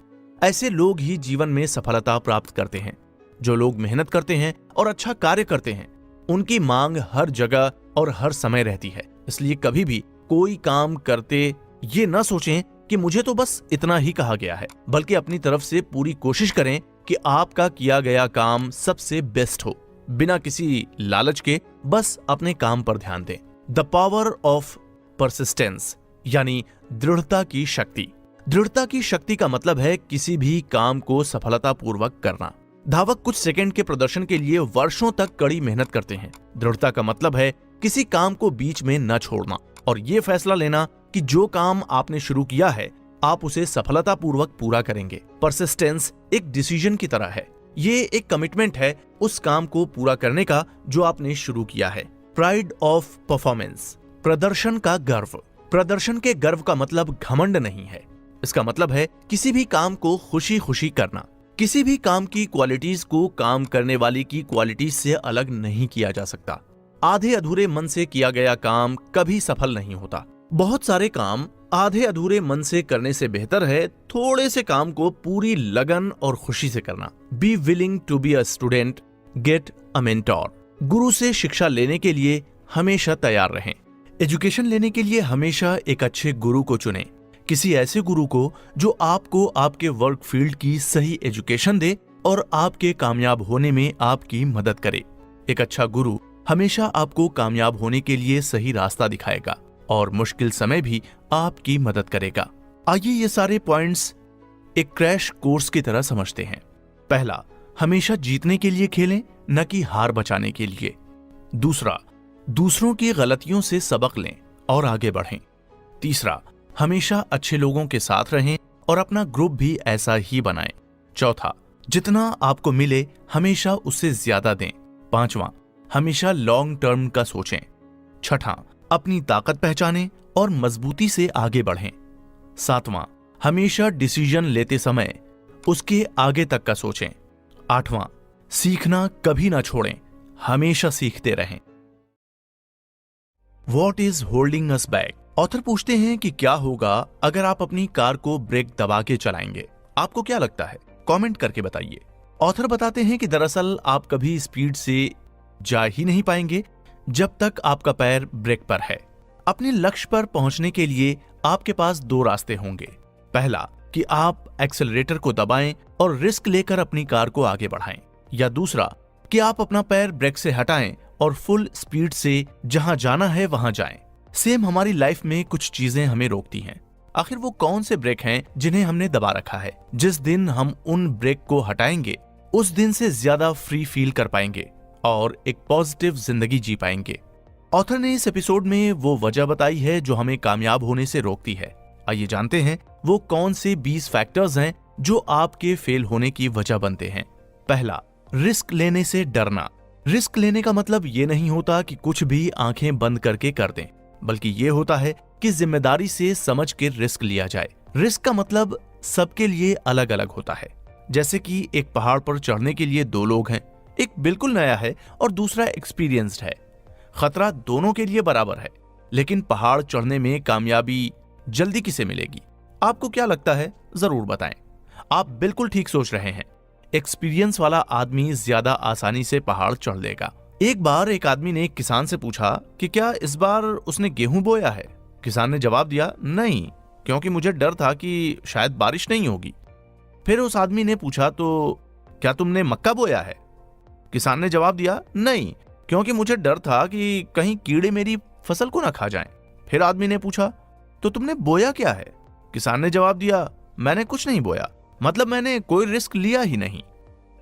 ऐसे लोग ही जीवन में सफलता प्राप्त करते हैं। जो लोग मेहनत करते हैं और अच्छा कार्य करते हैं, उनकी मांग हर जगह और हर समय रहती है। इसलिए कभी भी कोई काम करते ये न सोचें कि मुझे तो बस इतना ही कहा गया है, बल्कि अपनी तरफ से पूरी कोशिश करें कि आपका किया गया काम सबसे बेस्ट हो। बिना किसी लालच के बस अपने काम पर ध्यान दें। द पावर ऑफ परसिस्टेंस यानी दृढ़ता की शक्ति। दृढ़ता की शक्ति का मतलब है किसी भी काम को सफलतापूर्वक करना। धावक कुछ सेकंड के प्रदर्शन के लिए वर्षों तक कड़ी मेहनत करते हैं। दृढ़ता का मतलब है किसी काम को बीच में न छोड़ना और ये फैसला लेना कि जो काम आपने शुरू किया है आप उसे सफलतापूर्वक पूरा करेंगे। परसिस्टेंस एक डिसीजन की तरह है। ये एक कमिटमेंट है उस काम को पूरा करने का जो आपने शुरू किया है। प्राइड ऑफ परफॉर्मेंस, प्रदर्शन का गर्व। प्रदर्शन के गर्व का मतलब घमंड नहीं है। इसका मतलब है किसी भी काम को खुशी खुशी करना। किसी भी काम की क्वालिटीज को काम करने वाली की क्वालिटीज से अलग नहीं किया जा सकता। आधे अधूरे मन से किया गया काम कभी सफल नहीं होता। बहुत सारे काम आधे अधूरे मन से करने से बेहतर है थोड़े से काम को पूरी लगन और खुशी से करना। Be willing to be a student, get a mentor. गुरु से शिक्षा लेने के लिए हमेशा तैयार रहें। एजुकेशन लेने के लिए हमेशा एक अच्छे गुरु को चुनें। किसी ऐसे गुरु को जो आपको आपके वर्क फील्ड की सही एजुकेशन दे और आपके कामयाब होने में आपकी मदद करे। एक अच्छा गुरु हमेशा आपको कामयाब होने के लिए सही रास्ता दिखाएगा और मुश्किल समय भी आपकी मदद करेगा। आइए ये सारे पॉइंट्स एक क्रैश कोर्स की तरह समझते हैं। पहला, हमेशा जीतने के लिए खेलें, न कि हार बचाने के लिए। दूसरा, दूसरों की गलतियों से सबक लें और आगे बढ़ें। तीसरा, हमेशा अच्छे लोगों के साथ रहें और अपना ग्रुप भी ऐसा ही बनाएं। चौथा, जितना आपको मिले हमेशा उससे ज्यादा दें। पांचवा, हमेशा लॉन्ग टर्म का सोचें। छठा, अपनी ताकत पहचानें और मजबूती से आगे बढ़ें। सातवां, हमेशा डिसीजन लेते समय उसके आगे तक का सोचें। आठवां, सीखना कभी ना छोड़ें, हमेशा सीखते रहें। What is holding us back? Author पूछते हैं कि क्या होगा अगर आप अपनी कार को ब्रेक दबा के चलाएंगे। आपको क्या लगता है? कमेंट करके बताइए। ऑथर बताते हैं कि दरअसल आप कभी स्पीड से जा ही नहीं पाएंगे जब तक आपका पैर ब्रेक पर है। अपने लक्ष्य पर पहुंचने के लिए आपके पास दो रास्ते होंगे। पहला कि आप एक्सेलरेटर को दबाएं और रिस्क लेकर अपनी कार को आगे बढ़ाएं, या दूसरा कि आप अपना पैर ब्रेक से हटाएं और फुल स्पीड से जहां जाना है वहां जाएं। सेम हमारी लाइफ में कुछ चीजें हमें रोकती हैं। आखिर वो कौन से ब्रेक हैं जिन्हें हमने दबा रखा है? जिस दिन हम उन ब्रेक को हटाएंगे उस दिन से ज्यादा फ्री फील कर पाएंगे और एक पॉजिटिव जिंदगी जी पाएंगे। ऑथर ने इस एपिसोड में वो वजह बताई है जो हमें कामयाब होने से रोकती है। आइए जानते हैं वो कौन से 20 फैक्टर्स हैं जो आपके फेल होने की वजह बनते हैं। पहला, रिस्क लेने से डरना। रिस्क लेने का मतलब ये नहीं होता कि कुछ भी आंखें बंद करके कर दें, बल्कि ये होता है कि जिम्मेदारी से समझ के रिस्क लिया जाए। रिस्क का मतलब सबके लिए अलग अलग होता है। जैसे कि एक पहाड़ पर चढ़ने के लिए दो लोग हैं, एक बिल्कुल नया है और दूसरा एक्सपीरियंस्ड है। खतरा दोनों के लिए बराबर है, लेकिन पहाड़ चढ़ने में कामयाबी जल्दी किसे मिलेगी? आपको क्या लगता है? जरूर बताएं। आप बिल्कुल ठीक सोच रहे हैं। एक्सपीरियंस वाला आदमी ज्यादा आसानी से पहाड़ चढ़ लेगा। एक बार एक आदमी ने एक किसान से पूछा कि क्या इस बार उसने गेहूं बोया है। किसान ने जवाब दिया, नहीं, क्योंकि मुझे डर था कि शायद बारिश नहीं होगी। फिर उस आदमी ने पूछा, तो क्या तुमने मक्का बोया है? किसान ने जवाब दिया, नहीं, क्योंकि मुझे डर था कि कहीं कीड़े मेरी फसल को ना खा जाएं। फिर आदमी ने पूछा, तो तुमने बोया क्या है? किसान ने जवाब दिया, मैंने कुछ नहीं बोया, मतलब मैंने कोई रिस्क लिया ही नहीं।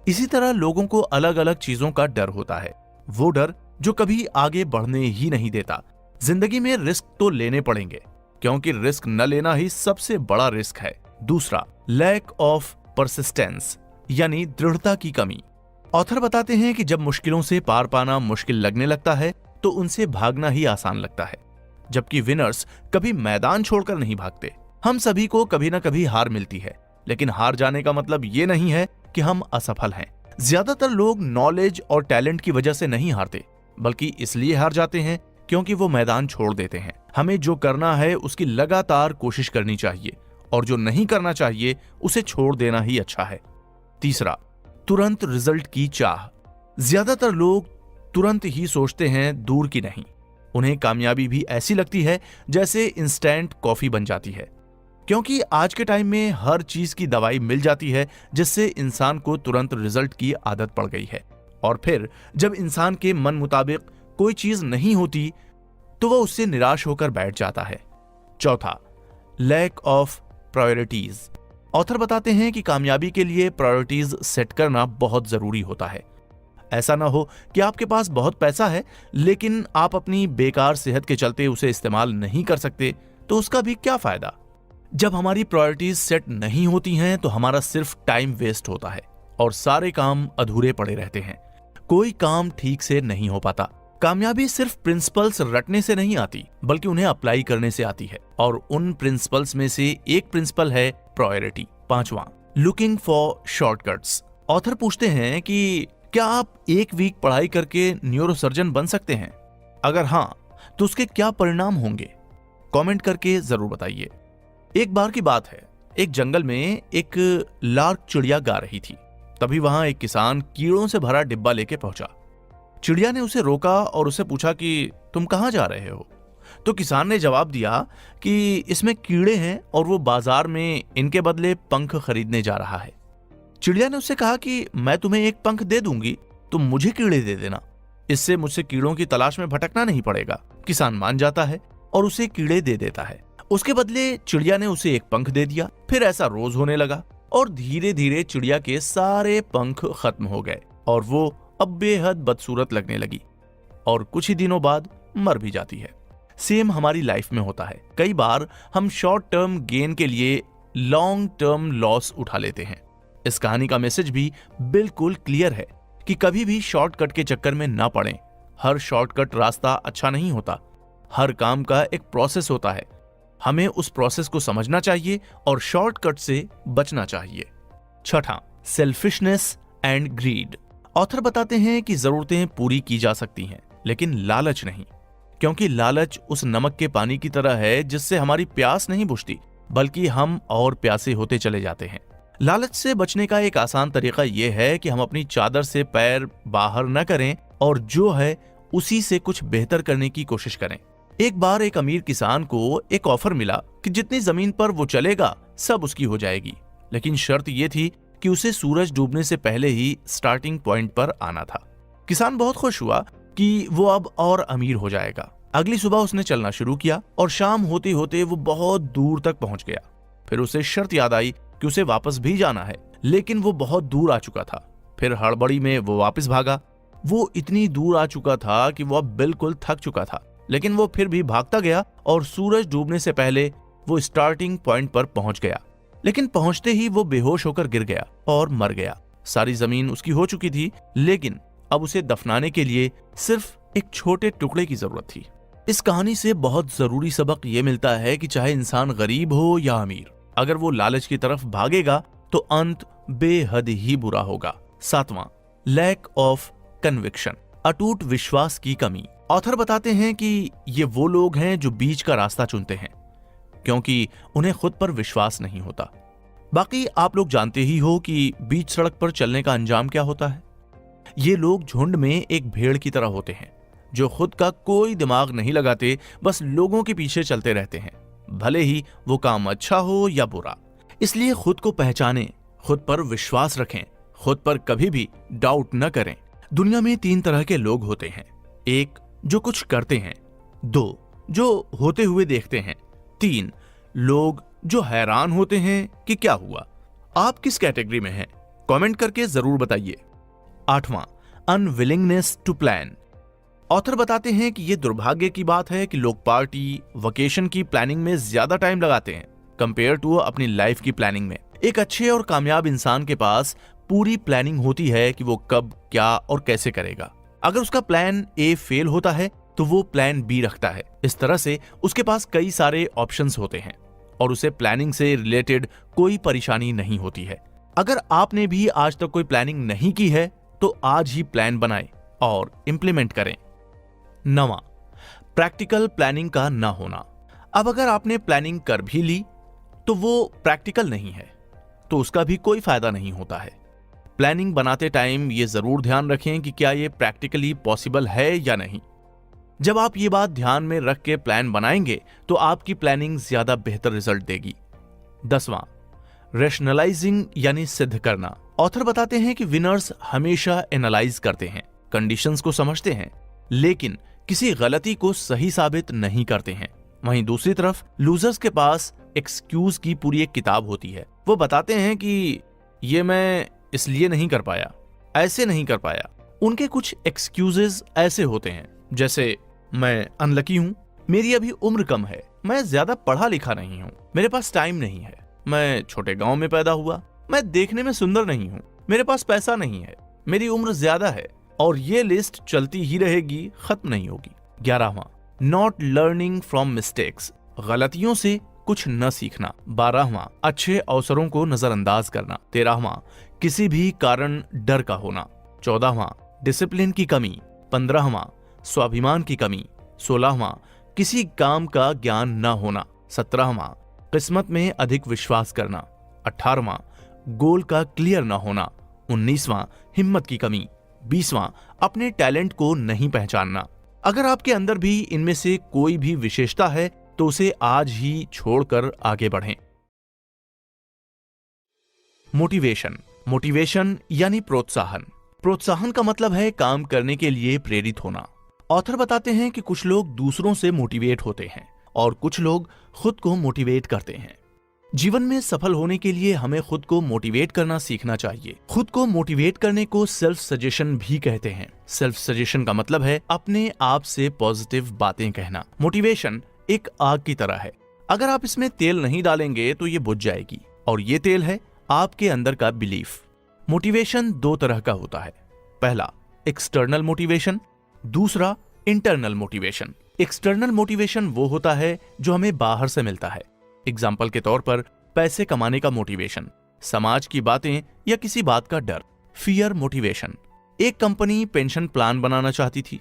इसी तरह लोगों को अलग अलग चीजों का डर होता है, वो डर जो कभी आगे बढ़ने ही नहीं देता। जिंदगी में रिस्क तो लेने पड़ेंगे, क्योंकि रिस्क न लेना ही सबसे बड़ा रिस्क है। दूसरा, लैक ऑफ परसिस्टेंस, यानी दृढ़ता की कमी। ऑथर बताते हैं कि जब मुश्किलों से पार पाना मुश्किल लगने लगता है तो उनसे भागना ही आसान लगता है, जबकि विनर्स कभी मैदान छोड़कर नहीं भागते। हम सभी को कभी ना कभी हार मिलती है, लेकिन हार जाने का मतलब ये नहीं है कि हम असफल हैं। ज्यादातर लोग नॉलेज और टैलेंट की वजह से नहीं हारते, बल्कि इसलिए हार जाते हैं क्योंकि वो मैदान छोड़ देते हैं। हमें जो करना है उसकी लगातार कोशिश करनी चाहिए, और जो नहीं करना चाहिए उसे छोड़ देना ही अच्छा है। तीसरा, तुरंत रिजल्ट की चाह। ज्यादातर लोग तुरंत ही सोचते हैं, दूर की नहीं। उन्हें कामयाबी भी ऐसी लगती है जैसे इंस्टेंट कॉफी बन जाती है, क्योंकि आज के टाइम में हर चीज की दवाई मिल जाती है, जिससे इंसान को तुरंत रिजल्ट की आदत पड़ गई है। और फिर जब इंसान के मन मुताबिक कोई चीज नहीं होती तो वह उससे निराश होकर बैठ जाता है। चौथा, लैक ऑफ प्रायोरिटीज। ऑथर बताते हैं कि कामयाबी के लिए प्रायोरिटीज सेट करना बहुत जरूरी होता है। ऐसा ना हो कि आपके पास बहुत पैसा है लेकिन आप अपनी बेकार सेहत के चलते उसे इस्तेमाल नहीं कर सकते, तो उसका भी क्या फायदा। जब हमारी प्रायोरिटीज सेट नहीं होती हैं तो हमारा सिर्फ टाइम वेस्ट होता है और सारे काम अधूरे पड़े रहते हैं। कोई काम ठीक से नहीं हो पाता। कामयाबी सिर्फ प्रिंसिपल्स रटने से नहीं आती, बल्कि उन्हें अप्लाई करने से आती है, और उन प्रिंसिपल्स में से एक प्रिंसिपल है प्रायोरिटी। पांचवां, लुकिंग फॉर शॉर्टकट्स। ऑथर पूछते हैं कि क्या आप एक वीक पढ़ाई करके न्यूरोसर्जन बन सकते हैं? अगर हाँ, तो उसके क्या परिणाम होंगे? कमेंट करके जरूर बताइए। एक बार की बात है, एक जंगल में एक लार्क चिड़िया गा रही थी। तभी वहां एक किसान कीड़ों से भरा डिब्बा लेके पहुंचा। चिड़िया ने उसे रोका और उसे पूछा कि तुम कहां जा रहे हो? तो किसान ने जवाब दिया कि इसमें कीड़े हैं और वो बाजार में इनके बदले पंख खरीदने जा रहा है। चिड़िया ने उससे कहा कि मैं तुम्हें एक पंख दे दूंगी, तुम मुझे कीड़े दे देना, इससे मुझसे कीड़ों की तलाश में भटकना नहीं पड़ेगा। किसान मान जाता है और उसे कीड़े दे देता है। उसके बदले चिड़िया ने उसे एक पंख दे दिया। फिर ऐसा रोज होने लगा और धीरे धीरे चिड़िया के सारे पंख खत्म हो गए और वो अब बेहद बदसूरत लगने लगी और कुछ ही दिनों बाद मर भी जाती है। सेम हमारी लाइफ में होता है। कई बार हम शॉर्ट टर्म गेन के लिए लॉन्ग टर्म लॉस उठा लेते हैं। इस कहानी का मैसेज भी बिल्कुल क्लियर है कि कभी भी शॉर्टकट के चक्कर में ना पड़ें। हर शॉर्टकट रास्ता अच्छा नहीं होता। हर काम का एक प्रोसेस होता है। हमें उस प्रोसेस को समझना चाहिए और शॉर्टकट से बचना चाहिए। छठा, सेल्फिशनेस एंड ग्रीड। ऑथर बताते हैं कि जरूरतें पूरी की जा सकती हैं, लेकिन लालच नहीं, क्योंकि लालच उस नमक के पानी की तरह है जिससे हमारी प्यास नहीं बुझती, बल्कि हम और प्यासे होते चले जाते हैं। लालच से बचने का एक आसान तरीका यह है कि हम अपनी चादर से पैर बाहर न करें और जो है उसी से कुछ बेहतर करने की कोशिश करें। एक बार एक अमीर किसान को एक ऑफर मिला कि जितनी जमीन पर वो चलेगा सब उसकी हो जाएगी, लेकिन शर्त ये थी कि उसे सूरज डूबने से पहले ही स्टार्टिंग पॉइंट पर आना था। किसान बहुत खुश हुआ कि वो अब और अमीर हो जाएगा। अगली सुबह उसने चलना शुरू किया और शाम होते होते वो बहुत दूर तक पहुंच गया। फिर उसे शर्त याद आई कि उसे वापस भी जाना है, लेकिन वो बहुत दूर आ चुका था। फिर हड़बड़ी में वो वापस भागा। वो इतनी दूर आ चुका था कि वो अब बिल्कुल थक चुका था, लेकिन वो फिर भी भागता गया और सूरज डूबने से पहले वो स्टार्टिंग पॉइंट पर पहुंच गया। लेकिन पहुंचते ही वो बेहोश होकर गिर गया और मर गया। सारी जमीन उसकी हो चुकी थी, लेकिन अब उसे दफनाने के लिए सिर्फ एक छोटे टुकड़े की जरूरत थी। इस कहानी से बहुत जरूरी सबक ये मिलता है कि चाहे इंसान गरीब हो या अमीर, अगर वो लालच की तरफ भागेगा तो अंत बेहद ही बुरा होगा। 7वां, लैक ऑफ कन्विक्शन, अटूट विश्वास की कमी। ऑथर बताते हैं कि ये वो लोग हैं जो बीच का रास्ता चुनते हैं क्योंकि उन्हें खुद पर विश्वास नहीं होता। बाकी आप लोग जानते ही हो कि बीच सड़क पर चलने का अंजाम क्या होता है। ये लोग झुंड में एक भेड़ की तरह होते हैं जो खुद का कोई दिमाग नहीं लगाते, बस लोगों के पीछे चलते रहते हैं, भले ही वो काम अच्छा हो या बुरा। इसलिए खुद को पहचानें, खुद पर विश्वास रखें, खुद पर कभी भी डाउट न करें। दुनिया में 3 तरह के लोग होते हैं। 1, जो कुछ करते हैं। 2, जो होते हुए देखते हैं। 3, लोग जो हैरान होते हैं कि क्या हुआ। आप किस कैटेगरी में हैं? कमेंट करके जरूर बताइए। 8वां, अनविलिंगनेस टू प्लान। ऑथर बताते हैं कि यह दुर्भाग्य की बात है कि लोग पार्टी, वेकेशन की प्लानिंग में ज्यादा टाइम लगाते हैं कंपेयर टू अपनी लाइफ की प्लानिंग में। एक अच्छे और कामयाब इंसान के पास पूरी प्लानिंग होती है कि वो कब, क्या और कैसे करेगा। अगर उसका प्लान ए फेल होता है तो वो प्लान बी रखता है। इस तरह से उसके पास कई सारे ऑप्शंस होते हैं और उसे प्लानिंग से रिलेटेड कोई परेशानी नहीं होती है। अगर आपने भी आज तक कोई प्लानिंग नहीं की है तो आज ही प्लान बनाएं और इंप्लीमेंट करें। 9वां, प्रैक्टिकल प्लानिंग का ना होना। अब अगर आपने प्लानिंग कर भी ली तो वो प्रैक्टिकल नहीं है तो उसका भी कोई फायदा नहीं होता है। प्लानिंग बनाते टाइम ये जरूर ध्यान रखें कि क्या ये प्रैक्टिकली पॉसिबल है या नहीं। जब आप ये बात ध्यान में रख के प्लान बनाएंगे तो आपकी प्लानिंग ज्यादा बेहतर रिजल्ट देगी। 10वां, रैशनलाइजिंग यानी सिद्ध करना। ऑथर बताते हैं कि विनर्स हमेशा एनालाइज करते हैं, कंडीशंस को समझते हैं, लेकिन किसी गलती को सही साबित नहीं करते हैं। वहीं दूसरी तरफ लूजर्स के पास एक्सक्यूज की पूरी एक किताब होती है। वो बताते हैं कि ये मैं इसलिए नहीं कर पाया, ऐसे नहीं कर पाया। उनके कुछ एक्सक्यूजेस ऐसे होते हैं जैसे मैं अनलकी हूं, मेरी अभी उम्र कम है, मैं ज्यादा पढ़ा लिखा नहीं हूं, मेरे पास टाइम नहीं है, मैं छोटे गांव में पैदा हुआ, मैं देखने में सुंदर नहीं हूं, मेरे पास पैसा नहीं है, मेरी उम्र ज्यादा है, और ये लिस्ट चलती ही रहेगी, खत्म नहीं होगी। 11वां, नॉट लर्निंग फ्रॉम मिस्टेक्स, गलतियों से कुछ न सीखना। 12वां, अच्छे अवसरों को नजरअंदाज करना। 13वां, किसी भी कारण डर का होना। 14वां, डिसिप्लिन की कमी। 15वां, स्वाभिमान की कमी। 16वां, किसी काम का ज्ञान न होना। 17वां, किस्मत में अधिक विश्वास करना। 18वां, गोल का क्लियर न होना। 19वां, हिम्मत की कमी। 20वां, अपने टैलेंट को नहीं पहचानना। अगर आपके अंदर भी इनमें से कोई भी विशेषता है तो उसे आज ही छोड़कर आगे बढ़ें। मोटिवेशन। मोटिवेशन यानी प्रोत्साहन। प्रोत्साहन का मतलब है काम करने के लिए प्रेरित होना। ऑथर बताते हैं कि कुछ लोग दूसरों से मोटिवेट होते हैं और कुछ लोग खुद को मोटिवेट करते हैं। जीवन में सफल होने के लिए हमें खुद को मोटिवेट करना सीखना चाहिए। खुद को मोटिवेट करने को सेल्फ सजेशन भी कहते हैं। सेल्फ सजेशन का मतलब है अपने आप से पॉजिटिव बातें कहना। मोटिवेशन एक आग की तरह है, अगर आप इसमें तेल नहीं डालेंगे तो ये बुझ जाएगी, और ये तेल है आपके अंदर का बिलीफ। मोटिवेशन 2 तरह का होता है। पहला एक्सटर्नल मोटिवेशन, दूसरा इंटरनल मोटिवेशन। एक्सटर्नल मोटिवेशन वो होता है जो हमें बाहर से मिलता है। एग्जाम्पल के तौर पर पैसे कमाने का मोटिवेशन, समाज की बातें या किसी बात का डर। Fear motivation. एक कंपनी पेंशन प्लान बनाना चाहती थी,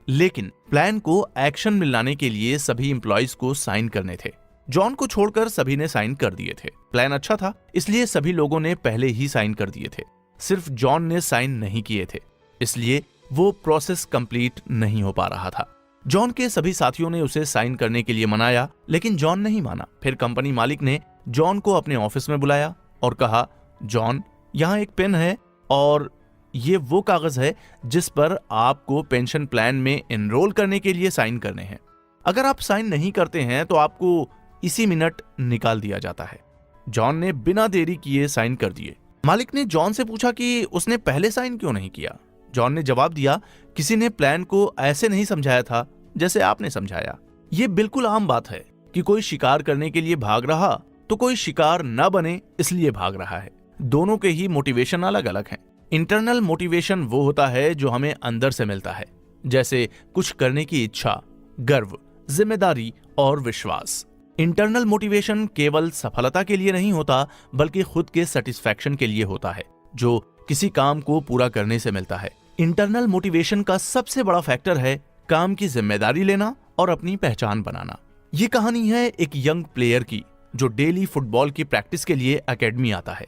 लेकिन प्लान को एक्शन में लाने के लिए सभी एम्प्लॉइज को साइन करने थे। जॉन को छोड़कर सभी ने साइन कर दिए थे। प्लान अच्छा था, इसलिए सभी लोगों ने पहले ही साइन कर दिए थे। सिर्फ जॉन ने साइन नहीं किए थे, इसलिए वो प्रोसेस कंप्लीट नहीं हो पा रहा था। जॉन के सभी साथियों ने उसे साइन करने के लिए मनाया, लेकिन जॉन नहीं माना। फिर कंपनी मालिक ने जॉन को अपने ऑफिस में बुलाया और कहा, जॉन, यहाँ एक पेन है और ये वो कागज है जिस पर आपको पेंशन प्लान में एनरोल करने के लिए साइन करने हैं। अगर आप साइन नहीं करते हैं तो आपको इसी मिनट निकाल दिया जाता है। जॉन ने बिना देरी किए साइन कर दिए। मालिक ने जॉन से पूछा कि उसने पहले साइन क्यों नहीं किया। जॉन ने जवाब दिया, किसी ने प्लान को ऐसे नहीं समझाया था जैसे आपने समझाया। ये बिल्कुल आम बात है कि कोई शिकार करने के लिए भाग रहा तो कोई शिकार न बने इसलिए भाग रहा है। दोनों के ही मोटिवेशन अलग अलग हैं। इंटरनल मोटिवेशन वो होता है जो हमें अंदर से मिलता है, जैसे कुछ करने की इच्छा, गर्व, जिम्मेदारी और विश्वास। इंटरनल मोटिवेशन केवल सफलता के लिए नहीं होता, बल्कि खुद के सेटिस्फैक्शन के लिए होता है, जो किसी काम को पूरा करने से मिलता है। इंटरनल मोटिवेशन का सबसे बड़ा फैक्टर है काम की जिम्मेदारी लेना और अपनी पहचान बनाना। ये कहानी है एक यंग प्लेयर की जो डेली फुटबॉल की प्रैक्टिस के लिए एकेडमी आता है,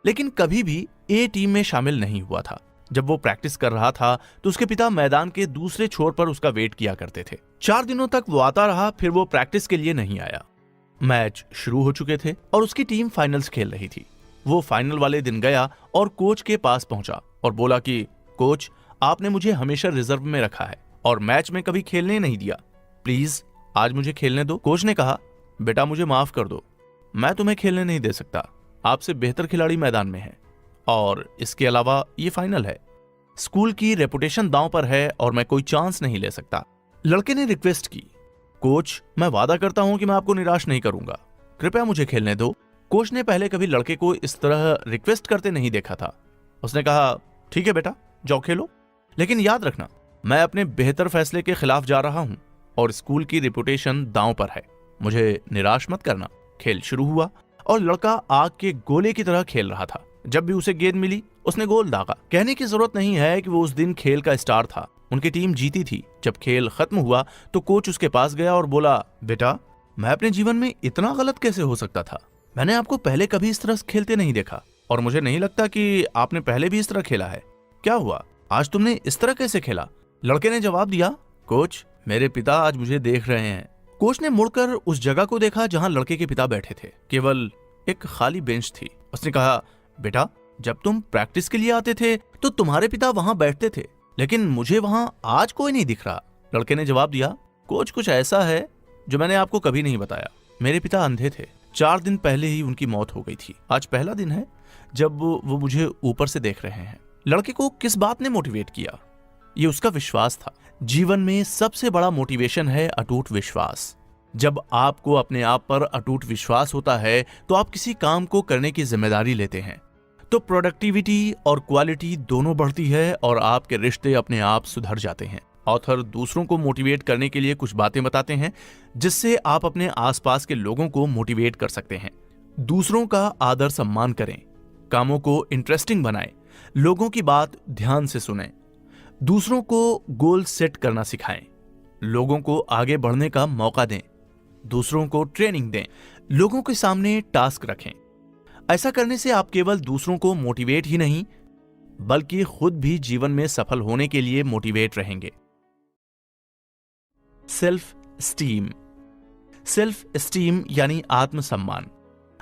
लेकिन कभी भी ए टीम में शामिल नहीं हुआ था। जब वो प्रैक्टिस कर रहा था तो उसके पिता मैदान के दूसरे छोर पर उसका वेट किया करते थे। 4 दिनों तक वो आता रहा, फिर वो प्रैक्टिस के लिए नहीं आया। मैच शुरू हो चुके थे और उसकी टीम फाइनल्स खेल रही थी। वो फाइनल वाले दिन गया और कोच के पास पहुंचा और बोला कि कोच, आपने मुझे हमेशा रिजर्व में रखा है और मैच में कभी खेलने नहीं दिया, प्लीज आज मुझे खेलने दो। कोच ने कहा, बेटा मुझे माफ कर दो, मैं तुम्हें खेलने नहीं दे सकता। आपसे बेहतर खिलाड़ी मैदान में है और इसके अलावा ये फाइनल है। स्कूल की रेपुटेशन दांव पर है और मैं कोई चांस नहीं ले सकता। लड़के ने रिक्वेस्ट की, कोच मैं वादा करता हूं कि मैं आपको निराश नहीं करूंगा, कृपया मुझे खेलने दो। कोच ने पहले कभी लड़के को इस तरह रिक्वेस्ट करते नहीं देखा था। उसने कहा, ठीक है बेटा, जाओ खेलो, लेकिन याद रखना मैं अपने बेहतर फैसले के खिलाफ जा रहा हूं और स्कूल की रेपुटेशन दांव पर है, मुझे निराश मत करना। खेल शुरू हुआ और लड़का आग के गोले की तरह खेल रहा था। जब भी उसे गेंद मिली उसने गोल दागा। कहने की जरूरत नहीं है कि वो उस दिन खेल का स्टार था। उनकी टीम जीती थी। जब खेल खत्म हुआ तो कोच उसके पास गया और बोला, बेटा मैं अपने जीवन में इतना गलत कैसे हो सकता था? मैंने आपको पहले कभी इस तरह खेलते नहीं देखा और मुझे नहीं लगता कि आपने पहले भी इस तरह खेला है। क्या हुआ, आज तुमने इस तरह कैसे खेला? लड़के ने जवाब दिया, कोच मेरे पिता आज मुझे देख रहे हैं। कोच ने मुड़कर उस जगह को देखा जहां लड़के के पिता बैठे थे। केवल एक खाली बेंच थी। उसने कहा, बेटा जब तुम प्रैक्टिस के लिए आते थे तो तुम्हारे पिता वहां बैठते थे, लेकिन मुझे वहां आज कोई नहीं दिख रहा। लड़के ने जवाब दिया, कोच कुछ ऐसा है जो मैंने आपको कभी नहीं बताया। मेरे पिता अंधे थे। 4 दिन पहले ही उनकी मौत हो गई थी। आज पहला दिन है जब वो मुझे ऊपर से देख रहे हैं। लड़के को किस बात ने मोटिवेट किया? ये उसका विश्वास था। जीवन में सबसे बड़ा मोटिवेशन है अटूट विश्वास। जब आपको अपने आप पर अटूट विश्वास होता है तो आप किसी काम को करने की जिम्मेदारी लेते हैं, तो प्रोडक्टिविटी और क्वालिटी दोनों बढ़ती है और आपके रिश्ते अपने आप सुधर जाते हैं। ऑथर दूसरों को मोटिवेट करने के लिए कुछ बातें बताते हैं जिससे आप अपने आसपास के लोगों को मोटिवेट कर सकते हैं। दूसरों का आदर सम्मान करें, कामों को इंटरेस्टिंग बनाएं, लोगों की बात ध्यान से सुनें, दूसरों को गोल सेट करना सिखाएं, लोगों को आगे बढ़ने का मौका दें, दूसरों को ट्रेनिंग दें, लोगों के सामने टास्क रखें। ऐसा करने से आप केवल दूसरों को मोटिवेट ही नहीं बल्कि खुद भी जीवन में सफल होने के लिए मोटिवेट रहेंगे। Self esteem. सेल्फ स्टीम यानी आत्मसम्मान।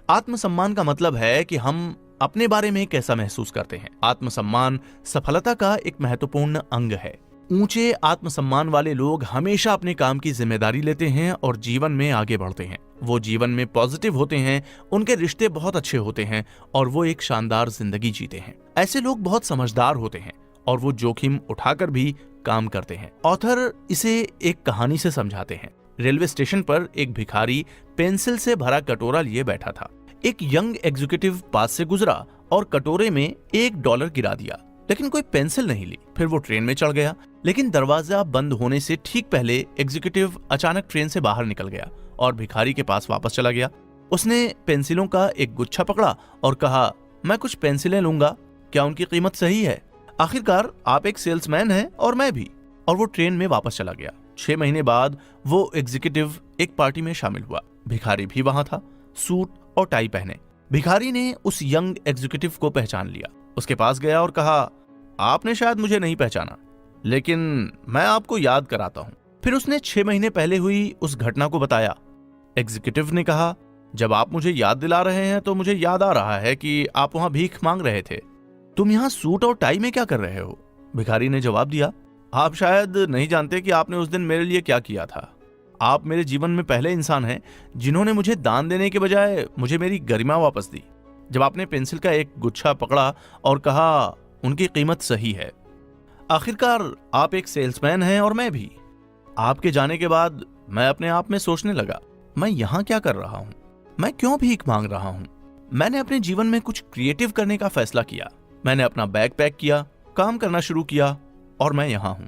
आत्मसम्मान का मतलब है कि हम अपने बारे में कैसा महसूस करते हैं। आत्मसम्मान सफलता का एक महत्वपूर्ण अंग है। ऊंचे आत्मसम्मान वाले लोग हमेशा अपने काम की जिम्मेदारी लेते हैं और जीवन में आगे बढ़ते हैं। वो जीवन में पॉजिटिव होते हैं, उनके रिश्ते बहुत अच्छे होते हैं और वो एक शानदार जिंदगी जीते हैं। ऐसे लोग बहुत समझदार होते हैं और वो जोखिम उठाकर भी काम करते हैं। ऑथर इसे एक कहानी से समझाते हैं। रेलवे स्टेशन पर एक भिखारी पेंसिल से भरा कटोरा लिए बैठा था। एक यंग एग्जीक्यूटिव पास से गुजरा और कटोरे में $1 गिरा दिया, लेकिन कोई पेंसिल नहीं ली। फिर वो ट्रेन में चढ़ गया, लेकिन दरवाजा बंद होने से ठीक पहले एग्जीक्यूटिव अचानक ट्रेन से बाहर निकल गया और भिखारी के पास वापस चला गया। उसने पेंसिलों का एक गुच्छा पकड़ा और कहा, मैं कुछ पेंसिलें लूंगा, क्या उनकी कीमत सही है? आखिरकार आप एक सेल्समैन हैं और मैं भी। और वो ट्रेन में वापस चला गया। 6 महीने बाद वो एग्जीक्यूटिव एक पार्टी में शामिल हुआ। भिखारी भी वहां था, सूट और टाई पहने। भिखारी ने उस यंग एग्जीक्यूटिव को पहचान लिया। उसके पास गया और कहा, आपने शायद मुझे नहीं पहचाना, लेकिन मैं आपको याद कराता हूं। फिर उसने 6 महीने पहले हुई उस घटना को बताया। एग्जीक्यूटिव ने कहा, जब आप मुझे याद दिला रहे हैं तो मुझे याद आ रहा है कि आप वहां भीख मांग रहे थे। तुम यहां सूट और टाई में क्या कर रहे हो? भिखारी ने जवाब दिया, आप शायद नहीं जानते कि आपने उस दिन मेरे लिए क्या किया था। आप मेरे जीवन में पहले इंसान हैं जिन्होंने मुझे दान देने के बजाय मुझे मेरी गरिमा वापस दी। जब आपने पेंसिल का एक गुच्छा पकड़ा और कहा उनकी कीमत सही है। आखिरकार आप एक सेल्समैन हैं और मैं भी। आपके जाने के बाद मैं अपने आप में सोचने लगा, मैं यहां क्या कर रहा हूं? मैं क्यों भीख मांग रहा हूं? मैंने अपने जीवन में कुछ क्रिएटिव करने का फैसला किया। मैंने अपना बैग पैक किया, काम करना शुरू किया और मैं यहां हूं।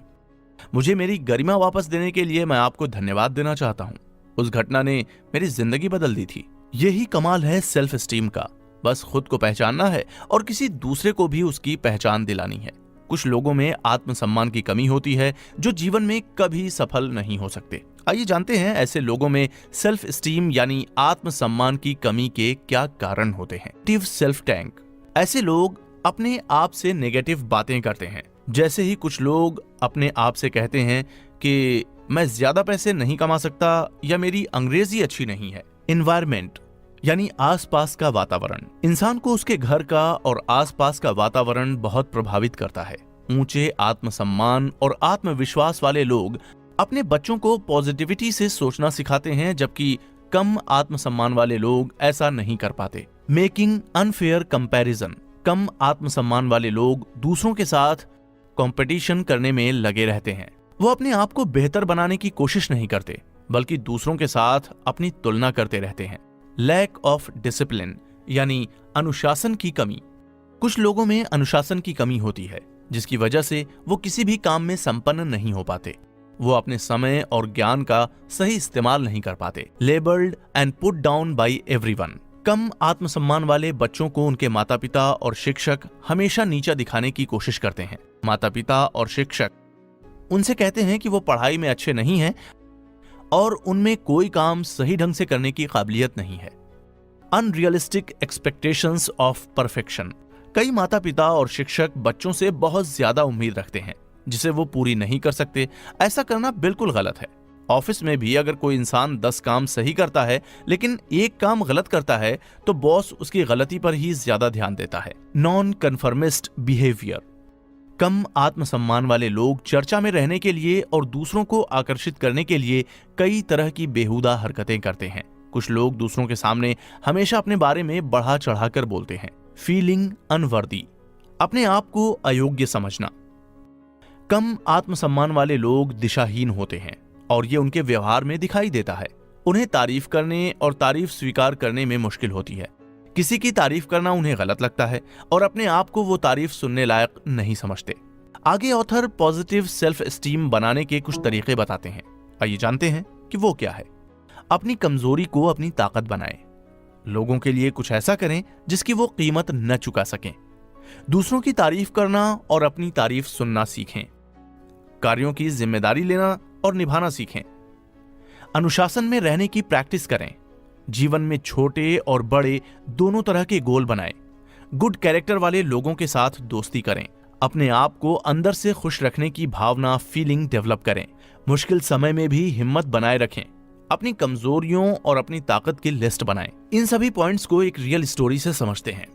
मुझे मेरी गरिमा वापस देने के लिए मैं आपको धन्यवाद देना चाहता हूं। उस घटना ने मेरी जिंदगी बदल दी थी। यही कमाल है सेल्फ एस्टीम का। बस खुद को पहचानना है और किसी दूसरे को भी उसकी पहचान दिलानी है। कुछ लोगों में आत्मसम्मान की कमी होती है जो जीवन में कभी सफल नहीं हो सकते। आइए जानते हैं ऐसे लोगों में सेल्फ एस्टीम यानी आत्मसम्मान की कमी के क्या कारण होते हैं। Negative self tank. ऐसे लोग अपने आप से नेगेटिव बातें करते हैं। जैसे ही कुछ लोग अपने आप से कहते हैं कि मैं ज्यादा पैसे नहीं कमा सकता या मेरी अंग्रेजी अच्छी नहीं है। एनवायरमेंट यानी आसपास का वातावरण। इंसान को उसके घर का और आसपास का वातावरण बहुत प्रभावित करता है। ऊंचे आत्मसम्मान और आत्मविश्वास वाले लोग अपने बच्चों को पॉजिटिविटी से सोचना सिखाते हैं, जबकि कम आत्मसम्मान वाले लोग ऐसा नहीं कर पाते। Making unfair comparison. कम आत्मसम्मान वाले लोग दूसरों के साथ कंपटीशन करने में लगे रहते हैं। वो अपने आप को बेहतर बनाने की कोशिश नहीं करते, बल्कि दूसरों के साथ अपनी तुलना करते रहते हैं। लैक ऑफ डिसिप्लिन यानी अनुशासन की कमी। कुछ लोगों में अनुशासन की कमी होती है, जिसकी वजह से वो किसी भी काम में संपन्न नहीं हो पाते। वो अपने समय और ज्ञान का सही इस्तेमाल नहीं कर पाते। Labelled and put down by everyone. कम आत्मसम्मान वाले बच्चों को उनके माता पिता और शिक्षक हमेशा नीचा दिखाने की कोशिश करते हैं। माता पिता और शिक्षक उनसे कहते हैं कि वो पढ़ाई में अच्छे नहीं हैं और उनमें कोई काम सही ढंग से करने की काबिलियत नहीं है। Unrealistic expectations of perfection. कई माता पिता और शिक्षक बच्चों से बहुत ज्यादा उम्मीद रखते हैं जिसे वो पूरी नहीं कर सकते। ऐसा करना बिल्कुल गलत है। ऑफिस में भी अगर कोई इंसान 10 काम सही करता है लेकिन एक काम गलत करता है तो बॉस उसकी गलती पर ही ज्यादा ध्यान देता है। Non conformist behaviour. कम आत्मसम्मान वाले लोग चर्चा में रहने के लिए और दूसरों को आकर्षित करने के लिए कई तरह की बेहुदा हरकतें करते हैं। कुछ लोग दूसरों के सामने हमेशा अपने बारे में बढ़ा चढ़ाकर बोलते हैं। Feeling unworthy. अपने आप को अयोग्य समझना। कम आत्मसम्मान वाले लोग दिशाहीन होते हैं और ये उनके व्यवहार में दिखाई देता है। उन्हें तारीफ करने और तारीफ स्वीकार करने में मुश्किल होती है। किसी की तारीफ करना उन्हें गलत लगता है और अपने आप को वो तारीफ सुनने लायक नहीं समझते। आगे ऑथर पॉजिटिव सेल्फ एस्टीम बनाने के कुछ तरीके बताते हैं। आइए जानते हैं कि वो क्या है। अपनी कमजोरी को अपनी ताकत बनाएं। लोगों के लिए कुछ ऐसा करें जिसकी वो कीमत न चुका सकें। दूसरों की तारीफ करना और अपनी तारीफ सुनना सीखें। कार्यों की जिम्मेदारी लेना और निभाना सीखें। अनुशासन में रहने की प्रैक्टिस करें। जीवन में छोटे और बड़े दोनों तरह के गोल बनाएं। गुड कैरेक्टर वाले लोगों के साथ दोस्ती करें। अपने आप को अंदर से खुश रखने की भावना फीलिंग डेवलप करें। मुश्किल समय में भी हिम्मत बनाए रखें। अपनी कमजोरियों और अपनी ताकत की लिस्ट बनाएं। इन सभी पॉइंट्स को एक रियल स्टोरी से समझते हैं,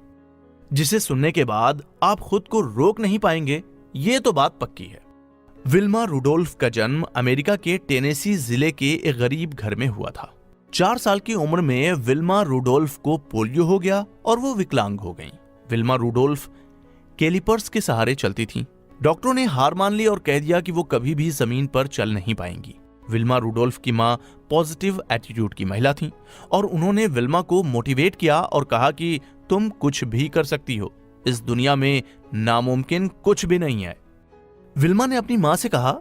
जिसे सुनने के बाद आप खुद को रोक नहीं पाएंगे, ये तो बात पक्की है। विल्मा रुडोल्फ का जन्म अमेरिका के टेनेसी जिले के एक गरीब घर में हुआ था। 4 साल की उम्र में विल्मा रुडोल्फ को पोलियो हो गया और वो विकलांग हो गईं। विल्मा रुडोल्फ कैलिपर्स के सहारे चलती थीं। डॉक्टरों ने हार मान ली और कह दिया कि वो कभी भी जमीन पर चल नहीं पाएंगी। विल्मा रुडोल्फ की मां पॉजिटिव एटीट्यूड की महिला थीं और उन्होंने विल्मा को मोटिवेट किया और कहा कि तुम कुछ भी कर सकती हो, इस दुनिया में नामुमकिन कुछ भी नहीं है। विल्मा ने अपनी मां से कहा,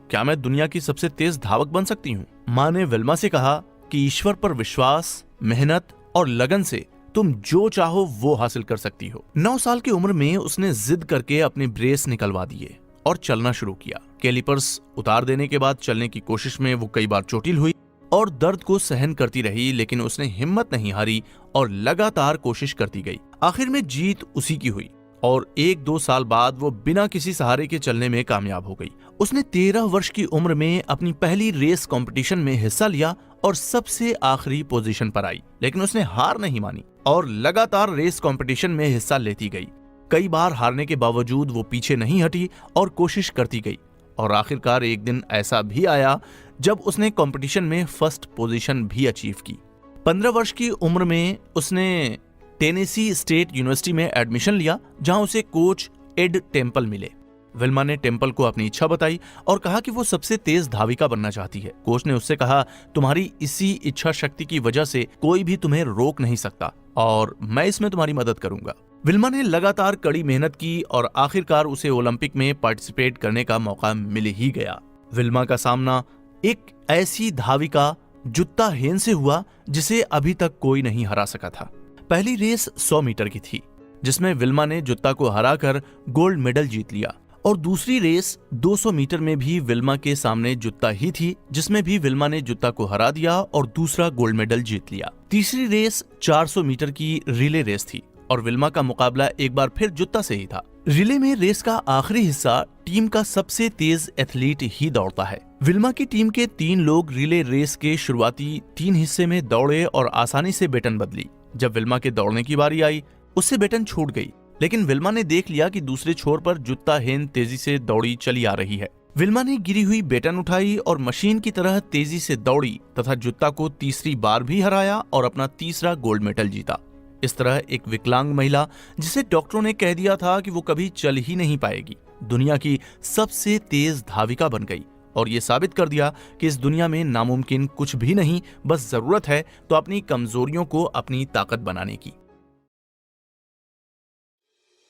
क्या मैं दुनिया की सबसे तेज धावक बन सकती हूँ? मां ने विल्मा से कहा कि ईश्वर पर विश्वास, मेहनत और लगन से तुम जो चाहो वो हासिल कर सकती हो। 9 साल की उम्र में उसने जिद करके अपने ब्रेस निकलवा दिए और चलना शुरू किया। कैलिपर्स उतार देने के बाद चलने की कोशिश में वो कई बार चोटिल हुई और दर्द को सहन करती रही, लेकिन उसने हिम्मत नहीं हारी और लगातार कोशिश करती गई। आखिर में जीत उसी की हुई और 1-2 साल बाद वो बिना किसी सहारे के चलने में कामयाब हो गई। उसने 13 वर्ष की उम्र में अपनी पहली रेस कंपटीशन में हिस्सा लिया और सबसे आखिरी पोजीशन पर आई, लेकिन उसने हार नहीं मानी और लगातार रेस कंपटीशन में हिस्सा लेती गई। कई बार हारने के बावजूद वो पीछे नहीं हटी और कोशिश करती गई और आखिरकार एक दिन ऐसा भी आया जब उसने कंपटीशन में फर्स्ट पोजीशन भी अचीव की। 15 वर्ष की उम्र में उसने टेनेसी स्टेट यूनिवर्सिटी में एडमिशन लिया, जहां उसे कोच एड टेम्पल मिले। विल्मा ने टेम्पल को अपनी इच्छा बताई और कहा कि वो सबसे तेज धाविका बनना चाहती है। कोच ने उससे कहा, तुम्हारी इसी इच्छा शक्ति की वजह से कोई भी तुम्हें रोक नहीं सकता और मैं इसमें तुम्हारी मदद करूंगा। विल्मा ने लगातार कड़ी मेहनत की और आखिरकार उसे ओलंपिक में पार्टिसिपेट करने का मौका मिल ही गया। विल्मा का सामना एक ऐसी धाविका जुत्ता हेन से हुआ जिसे अभी तक कोई नहीं हरा सका था। पहली रेस 100 मीटर की थी, जिसमें विल्मा ने जुत्ता को हराकर गोल्ड मेडल जीत लिया, और दूसरी रेस 200 मीटर में भी विल्मा के सामने जुत्ता ही थी, जिसमें भी विल्मा ने जुत्ता को हरा दिया और दूसरा गोल्ड मेडल जीत लिया। तीसरी रेस 400 मीटर की रिले रेस थी और विल्मा का मुकाबला एक बार फिर जुत्ता से ही था। रिले में रेस का आखिरी हिस्सा टीम का सबसे तेज एथलीट ही दौड़ता है। विल्मा की टीम के 3 लोग रिले रेस के शुरुआती 3 हिस्से में दौड़े और आसानी से बेटन बदली। जब विल्मा के दौड़ने की बारी आई, उससे बेटन छूट गई, लेकिन विल्मा ने देख लिया कि दूसरे छोर पर जुत्ता हेन तेजी से दौड़ी चली आ रही है। विल्मा ने गिरी हुई बेटन उठाई और मशीन की तरह तेजी से दौड़ी तथा जुत्ता को तीसरी बार भी हराया और अपना तीसरा गोल्ड मेडल जीता। इस तरह एक विकलांग महिला, जिसे डॉक्टरों ने कह दिया था कि वो कभी चल ही नहीं पाएगी, दुनिया की सबसे तेज धाविका बन गई और ये साबित कर दिया कि इस दुनिया में नामुमकिन कुछ भी नहीं, बस जरूरत है तो अपनी कमजोरियों को अपनी ताकत बनाने की।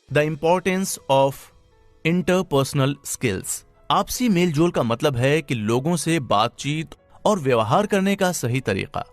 The importance of interpersonal skills. आपसी मेलजोल का मतलब है कि लोगों से बातचीत और व्यवहार करने का सही तरीका।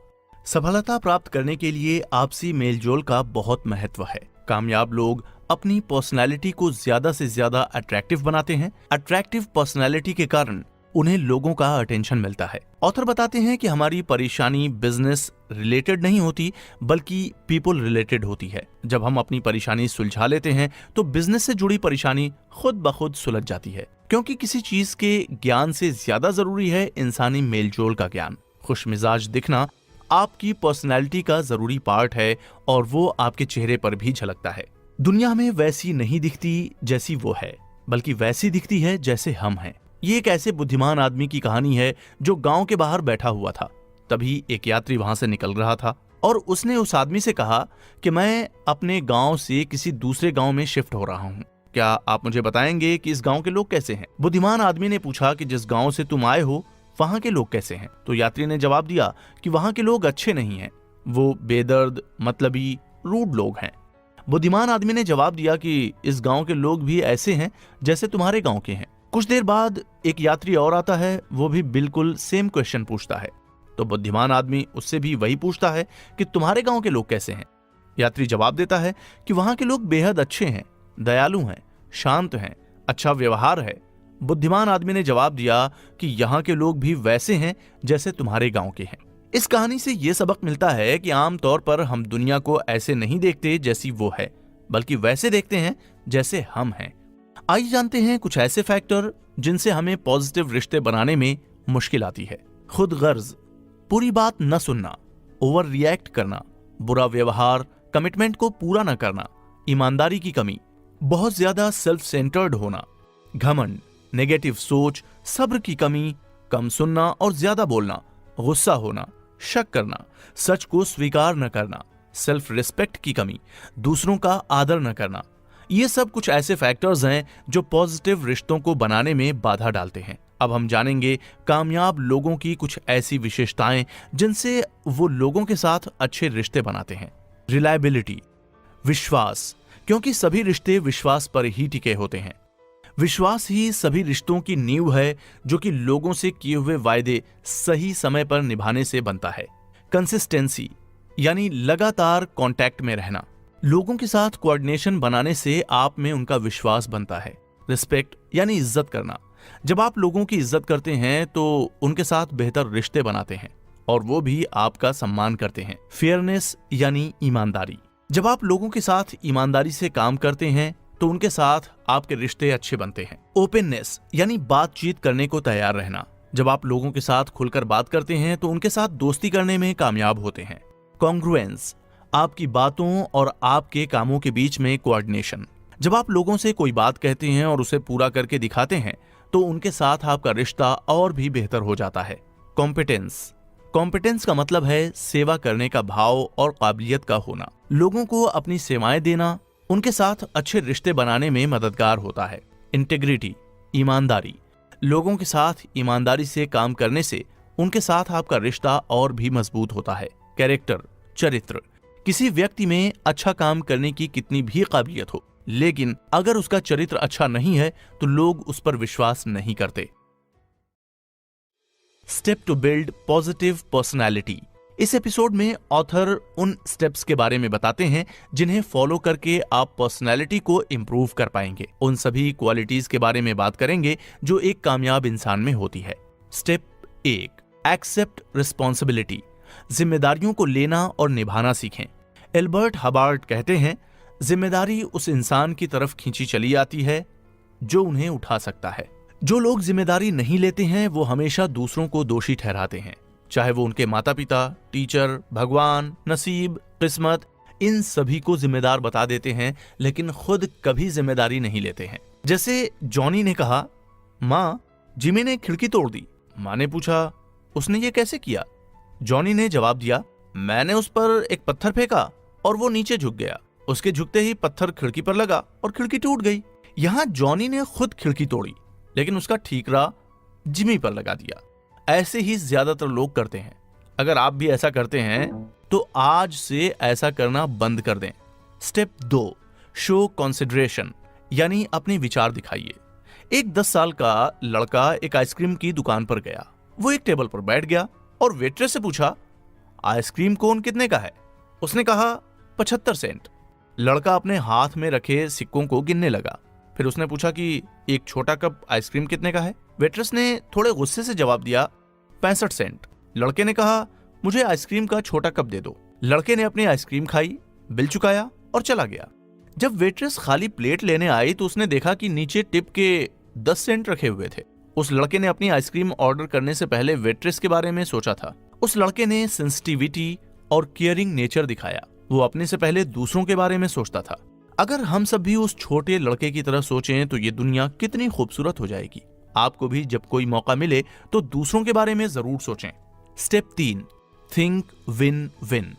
सफलता प्राप्त करने के लिए आपसी मेलजोल का बहुत महत्व है। कामयाब लोग अपनी पर्सनैलिटी को ज्यादा से ज्यादा अट्रैक्टिव बनाते हैं। अट्रैक्टिव पर्सनैलिटी के कारण उन्हें लोगों का अटेंशन मिलता है। ऑथर बताते हैं कि हमारी परेशानी बिजनेस रिलेटेड नहीं होती, बल्कि पीपल रिलेटेड होती है। जब हम अपनी परेशानी सुलझा लेते हैं तो बिजनेस से जुड़ी परेशानी खुद ब खुद सुलझ जाती है, क्योंकि किसी चीज के ज्ञान से ज्यादा जरूरी है इंसानी मेलजोल का ज्ञान। खुशमिजाज दिखना आपकी पर्सनैलिटी का जरूरी पार्ट है और वो आपके चेहरे पर भी झलकता है। दुनिया हमें वैसी नहीं दिखती जैसी वो है, बल्कि वैसी दिखती है जैसे हम हैं। ये एक ऐसे बुद्धिमान आदमी की कहानी है जो गांव के बाहर बैठा हुआ था। तभी एक यात्री वहां से निकल रहा था और उसने उस आदमी से कहा कि मैं अपने गांव से किसी दूसरे गांव में शिफ्ट हो रहा हूं, क्या आप मुझे बताएंगे कि इस गांव के लोग कैसे हैं? बुद्धिमान आदमी ने पूछा कि जिस गांव से तुम आए हो वहां के लोग कैसे हैं? तो यात्री ने जवाब दिया कि वहां के लोग अच्छे नहीं हैं, वो बेदर्द, मतलबी, रूड लोग हैं। बुद्धिमान आदमी ने जवाब दिया कि इस गांव के लोग भी ऐसे हैं जैसे तुम्हारे गांव के हैं। कुछ देर बाद एक यात्री और आता है, वो भी बिल्कुल सेम क्वेश्चन पूछता है। तो बुद्धिमान आदमी उससे भी वही पूछता है कि तुम्हारे गांव के लोग कैसे हैं? यात्री जवाब देता है कि वहां के लोग बेहद अच्छे हैं, दयालु हैं, शांत हैं, अच्छा व्यवहार है। बुद्धिमान आदमी ने जवाब दिया कि यहाँ के लोग भी वैसे हैं जैसे तुम्हारे गांव के हैं। इस कहानी से ये सबक मिलता है कि आमतौर पर हम दुनिया को ऐसे नहीं देखते जैसी वो है, बल्कि वैसे देखते हैं जैसे हम हैं। आइए जानते हैं कुछ ऐसे फैक्टर जिनसे हमें पॉजिटिव रिश्ते बनाने में मुश्किल आती है। खुद गर्ज, पूरी बात न सुनना, ओवर रिएक्ट करना, बुरा व्यवहार, कमिटमेंट को पूरा न करना, ईमानदारी की कमी, बहुत ज्यादा सेल्फ सेंटर्ड होना, घमंड, नेगेटिव सोच, सब्र की कमी, कम सुनना और ज्यादा बोलना, गुस्सा होना, शक करना, सच को स्वीकार न करना, सेल्फ रिस्पेक्ट की कमी, दूसरों का आदर न करना। ये सब कुछ ऐसे फैक्टर्स हैं जो पॉजिटिव रिश्तों को बनाने में बाधा डालते हैं। अब हम जानेंगे कामयाब लोगों की कुछ ऐसी विशेषताएं जिनसे वो लोगों के साथ अच्छे रिश्ते बनाते हैं। रिलायबिलिटी, विश्वास, क्योंकि सभी रिश्ते विश्वास पर ही टिके होते हैं। विश्वास ही सभी रिश्तों की नींव है, जो कि लोगों से किए हुए वायदे सही समय पर निभाने से बनता है। कंसिस्टेंसी, यानी लगातार कांटेक्ट में रहना, लोगों के साथ कोऑर्डिनेशन बनाने से आप में उनका विश्वास बनता है। रिस्पेक्ट, यानी इज्जत करना, जब आप लोगों की इज्जत करते हैं तो उनके साथ बेहतर रिश्ते बनाते हैं और वो भी आपका सम्मान करते हैं। फेयरनेस, यानी ईमानदारी, जब आप लोगों के साथ ईमानदारी से काम करते हैं तो उनके साथ आपके रिश्ते अच्छे बनते हैं। ओपननेस यानी बातचीत करने को तैयार रहना। जब आप लोगों के साथ खुलकर बात करते हैं तो उनके साथ दोस्ती करने में कामयाब होते हैं। कॉन्ग्रुएंस, आपकी बातों और आपके कामों के बीच में कोऑर्डिनेशन। जब आप लोगों से कोई बात कहते हैं और उसे पूरा करके दिखाते हैं तो उनके साथ आपका रिश्ता और भी बेहतर हो जाता है। कॉम्पिटेंस, कॉम्पिटेंस का मतलब है सेवा करने का भाव और काबिलियत का होना। लोगों को अपनी सेवाएं देना उनके साथ अच्छे रिश्ते बनाने में मददगार होता है। इंटेग्रिटी, ईमानदारी, लोगों के साथ ईमानदारी से काम करने से उनके साथ आपका रिश्ता और भी मजबूत होता है। कैरेक्टर, चरित्र, किसी व्यक्ति में अच्छा काम करने की कितनी भी काबिलियत हो, लेकिन अगर उसका चरित्र अच्छा नहीं है तो लोग उस पर विश्वास नहीं करते। Step two build positive personality. इस एपिसोड में ऑथर उन स्टेप्स के बारे में बताते हैं जिन्हें फॉलो करके आप पर्सनैलिटी को इंप्रूव कर पाएंगे। उन सभी क्वालिटीज के बारे में बात करेंगे जो एक कामयाब इंसान में होती है। Step 1, accept responsibility. जिम्मेदारियों को लेना और निभाना सीखें। एल्बर्ट हबार्ट कहते हैं, जिम्मेदारी उस इंसान की तरफ खींची चली आती है जो उन्हें उठा सकता है। जो लोग जिम्मेदारी नहीं लेते हैं वो हमेशा दूसरों को दोषी ठहराते हैं, चाहे वो उनके माता पिता, टीचर, भगवान, नसीब, किस्मत, इन सभी को जिम्मेदार बता देते हैं लेकिन खुद कभी जिम्मेदारी नहीं लेते हैं। जैसे जॉनी ने कहा, माँ जिमी ने खिड़की तोड़ दी। माँ ने पूछा, उसने ये कैसे किया? जॉनी ने जवाब दिया, मैंने उस पर एक पत्थर फेंका और वो नीचे झुक गया। उसके झुकते ही पत्थर खिड़की पर लगा और खिड़की टूट गई। यहाँ जॉनी ने खुद खिड़की तोड़ी लेकिन उसका ठीकरा जिमी पर लगा दिया। ऐसे ही ज्यादातर लोग करते हैं। अगर आप भी ऐसा करते हैं तो आज से ऐसा करना बंद कर दें। स्टेप 2, शो कंसिडरेशन, यानी अपने विचार दिखाइए। एक 10 साल का लड़का एक आइसक्रीम की दुकान पर गया। वो एक टेबल पर बैठ गया और वेट्रेस से पूछा, आइसक्रीम कोन कितने का है? उसने कहा 75 सेंट। लड़का अपने हाथ में रखे सिक्कों को गिनने लगा। फिर उसने पूछा कि एक छोटा कप आइसक्रीम कितने का है? वेट्रेस ने थोड़े गुस्से से जवाब दिया, 65 सेंट। लड़के ने कहा, मुझे आइसक्रीम का छोटा कप दे दो। लड़के ने अपनी आइसक्रीम खाई, बिल चुकाया और चला गया। जब वेट्रेस खाली प्लेट लेने आई तो उसने देखा कि नीचे टिप के 10 सेंट रखे हुए थे। उस लड़के ने अपनी आइसक्रीम ऑर्डर करने से पहले वेट्रेस के बारे में सोचा था। उस लड़के ने सेंसिटिविटी और केयरिंग नेचर दिखाया। वो अपने से पहले दूसरों के बारे में सोचता था। अगर हम सब भी उस छोटे लड़के की तरह सोचें तो ये दुनिया कितनी खूबसूरत हो जाएगी। आपको भी जब कोई मौका मिले तो दूसरों के बारे में जरूर सोचें। Step 3, think win win.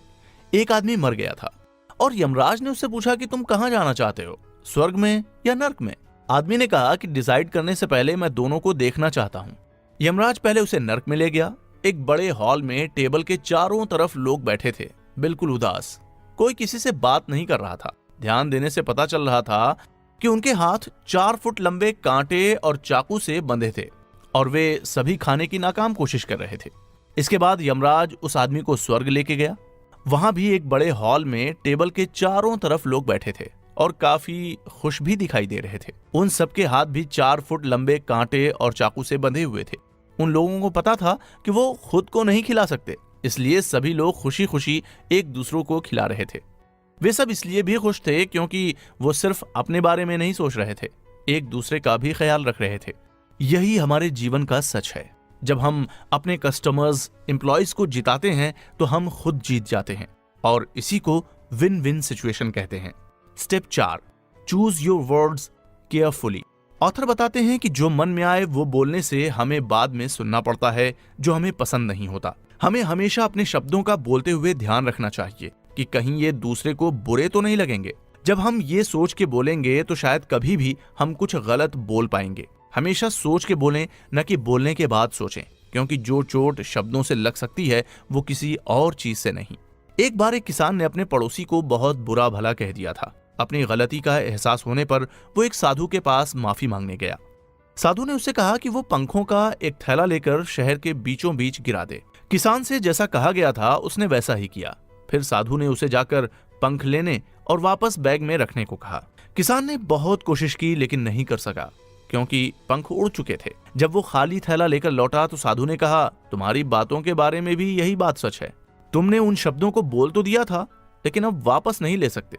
एक आदमी मर गया था और यमराज ने उससे पूछा कि तुम कहां जाना चाहते हो, स्वर्ग में या नर्क में? आदमी ने कहा कि डिसाइड करने से पहले मैं दोनों को देखना चाहता हूं। यमराज पहले उसे नर्क में ले गया। एक बड़े हॉल में टेबल के चारों तरफ लोग बैठे थे, बिल्कुल उदास। कोई किसी से बात नहीं कर रहा था। ध्यान देने से पता चल रहा था कि उनके हाथ 4 फुट लंबे कांटे और चाकू से बंधे थे और वे सभी खाने की नाकाम कोशिश कर रहे थे। इसके बाद यमराज उस आदमी को स्वर्ग लेके गया। वहां भी एक बड़े हॉल में टेबल के चारों तरफ लोग बैठे थे और काफी खुश भी दिखाई दे रहे थे। उन सबके हाथ भी 4 फुट लंबे कांटे और चाकू से बंधे हुए थे। उन लोगों को पता था कि वो खुद को नहीं खिला सकते, इसलिए सभी लोग खुशी खुशी एक दूसरों को खिला रहे थे। वे सब इसलिए भी खुश थे क्योंकि वो सिर्फ अपने बारे में नहीं सोच रहे थे, एक दूसरे का भी ख्याल रख रहे थे। यही हमारे जीवन का सच है। जब हम अपने कस्टमर्स, एम्प्लॉयज को जिताते हैं तो हम खुद जीत जाते हैं और इसी को विन विन सिचुएशन कहते हैं। Step 4, choose your words carefully. Author बताते हैं कि जो मन में आए वो बोलने से हमें बाद में सुनना पड़ता है जो हमें पसंद नहीं होता। हमें हमेशा अपने शब्दों का बोलते हुए ध्यान रखना चाहिए कि कहीं ये दूसरे को बुरे तो नहीं लगेंगे। जब हम ये सोच के बोलेंगे तो शायद कभी भी हम कुछ गलत बोल पाएंगे। हमेशा सोच के बोलें, न कि बोलने के बाद सोचें, क्योंकि जो चोट शब्दों से लग सकती है वो किसी और चीज से नहीं। एक बार एक किसान ने अपने पड़ोसी को बहुत बुरा भला कह दिया था। अपनी गलती का एहसास होने पर वो एक साधु के पास माफी मांगने गया। साधु ने उससे कहा कि वो पंखों का एक थैला लेकर शहर के बीचों बीच गिरा दे। किसान से जैसा कहा गया था उसने वैसा ही किया। फिर साधु ने उसे जाकर पंख लेने और वापस बैग में रखने को कहा। किसान ने बहुत कोशिश की लेकिन नहीं कर सका क्योंकि पंख उड़ चुके थे। जब वो खाली थैला लेकर लौटा तो साधु ने कहा, तुम्हारी बातों के बारे में भी यही बात सच है। तुमने उन शब्दों को बोल तो दिया था लेकिन अब वापस नहीं ले सकते।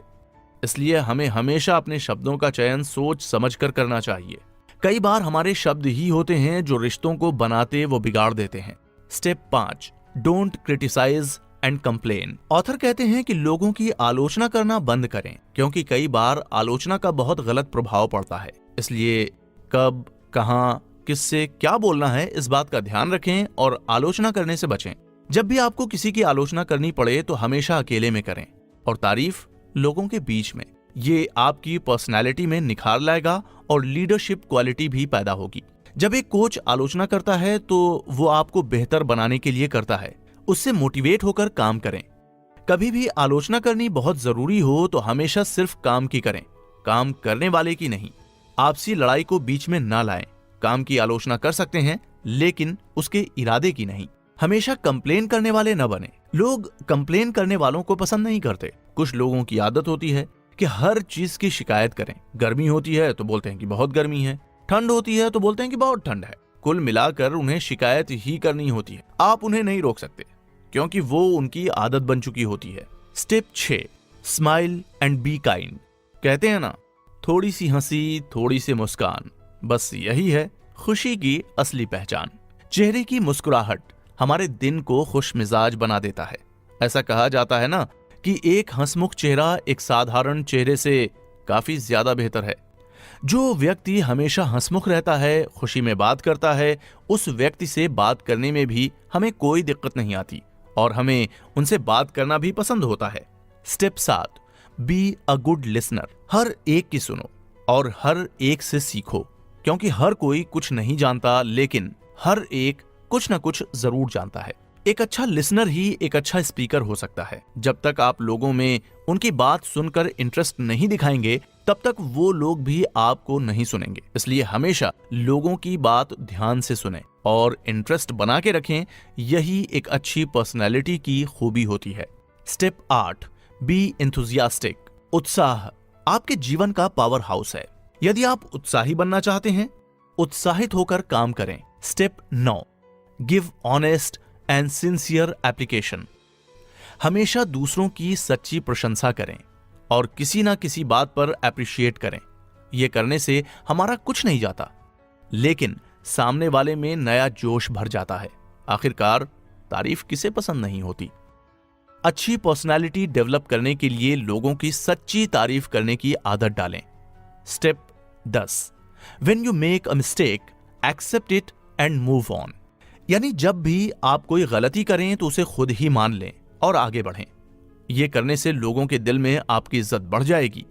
इसलिए हमें हमेशा अपने शब्दों का चयन सोच समझकर करना चाहिए। कई बार हमारे शब्द ही होते हैं जो रिश्तों को बनाते वो बिगाड़ देते हैं। Step 5, don't criticise and complain. Author कहते हैं कि लोगों की आलोचना करना बंद करें, क्योंकि कई बार आलोचना का बहुत गलत प्रभाव पड़ता है। इसलिए कब, कहां, किससे क्या बोलना है इस बात का ध्यान रखें और आलोचना करने से बचें। जब भी आपको किसी की आलोचना करनी पड़े तो हमेशा अकेले में करें और तारीफ लोगों के बीच में। ये आपकी पर्सनैलिटी में निखार लाएगा और लीडरशिप क्वालिटी भी पैदा होगी। जब एक कोच आलोचना करता है तो वो आपको बेहतर बनाने के लिए करता है। उससे मोटिवेट होकर काम करें। कभी भी आलोचना करनी बहुत जरूरी हो तो हमेशा सिर्फ काम की करें, काम करने वाले की नहीं। आपसी लड़ाई को बीच में ना लाएं। काम की आलोचना कर सकते हैं लेकिन उसके इरादे की नहीं। हमेशा कंप्लेन करने वाले न बने। लोग कंप्लेन करने वालों को पसंद नहीं करते। कुछ लोगों की आदत होती है कि हर चीज की शिकायत करें। गर्मी होती है तो बोलते हैं कि बहुत गर्मी है, ठंड होती है तो बोलते हैं कि बहुत ठंड है। कुल मिलाकर उन्हें शिकायत ही करनी होती है। आप उन्हें नहीं रोक सकते क्योंकि वो उनकी आदत बन चुकी होती है। Step 6, smile and be kind. कहते हैं ना, थोड़ी सी हंसी, थोड़ी सी मुस्कान, बस यही है खुशी की असली पहचान। चेहरे की मुस्कुराहट हमारे दिन को खुश मिजाज बना देता है। ऐसा कहा जाता है ना कि एक हंसमुख चेहरा एक साधारण चेहरे से काफी ज्यादा बेहतर है। जो व्यक्ति हमेशा हंसमुख रहता है, खुशी में बात करता है, उस व्यक्ति से बात करने में भी हमें कोई दिक्कत नहीं आती और हमें उनसे बात करना भी पसंद होता है। Step 7, be a good listener. हर एक की सुनो और हर एक से सीखो, क्योंकि हर कोई कुछ नहीं जानता लेकिन हर एक कुछ ना कुछ जरूर जानता है। एक अच्छा लिसनर ही एक अच्छा स्पीकर हो सकता है। जब तक आप लोगों में उनकी बात सुनकर इंटरेस्ट नहीं दिखाएंगे तब तक वो लोग भी आपको नहीं सुनेंगे। इसलिए हमेशा लोगों की बात ध्यान से सुनें और इंटरेस्ट बना के रखें। यही एक अच्छी पर्सनैलिटी की खूबी होती है। Step 8, be enthusiastic. उत्साह आपके जीवन का पावर हाउस है। यदि आप उत्साही बनना चाहते हैं, उत्साहित होकर काम करें। Step 9, give honest and sincere application. हमेशा दूसरों की सच्ची प्रशंसा करें और किसी ना किसी बात पर अप्रिशिएट करें। यह करने से हमारा कुछ नहीं जाता लेकिन सामने वाले में नया जोश भर जाता है। आखिरकार तारीफ किसे पसंद नहीं होती। अच्छी पर्सनालिटी डेवलप करने के लिए लोगों की सच्ची तारीफ करने की आदत डालें। Step 10, when you make a mistake accept it and move on. यानी जब भी आप कोई गलती करें तो उसे खुद ही मान लें और आगे बढ़ें। यह करने से लोगों के दिल में आपकी इज्जत बढ़ जाएगी।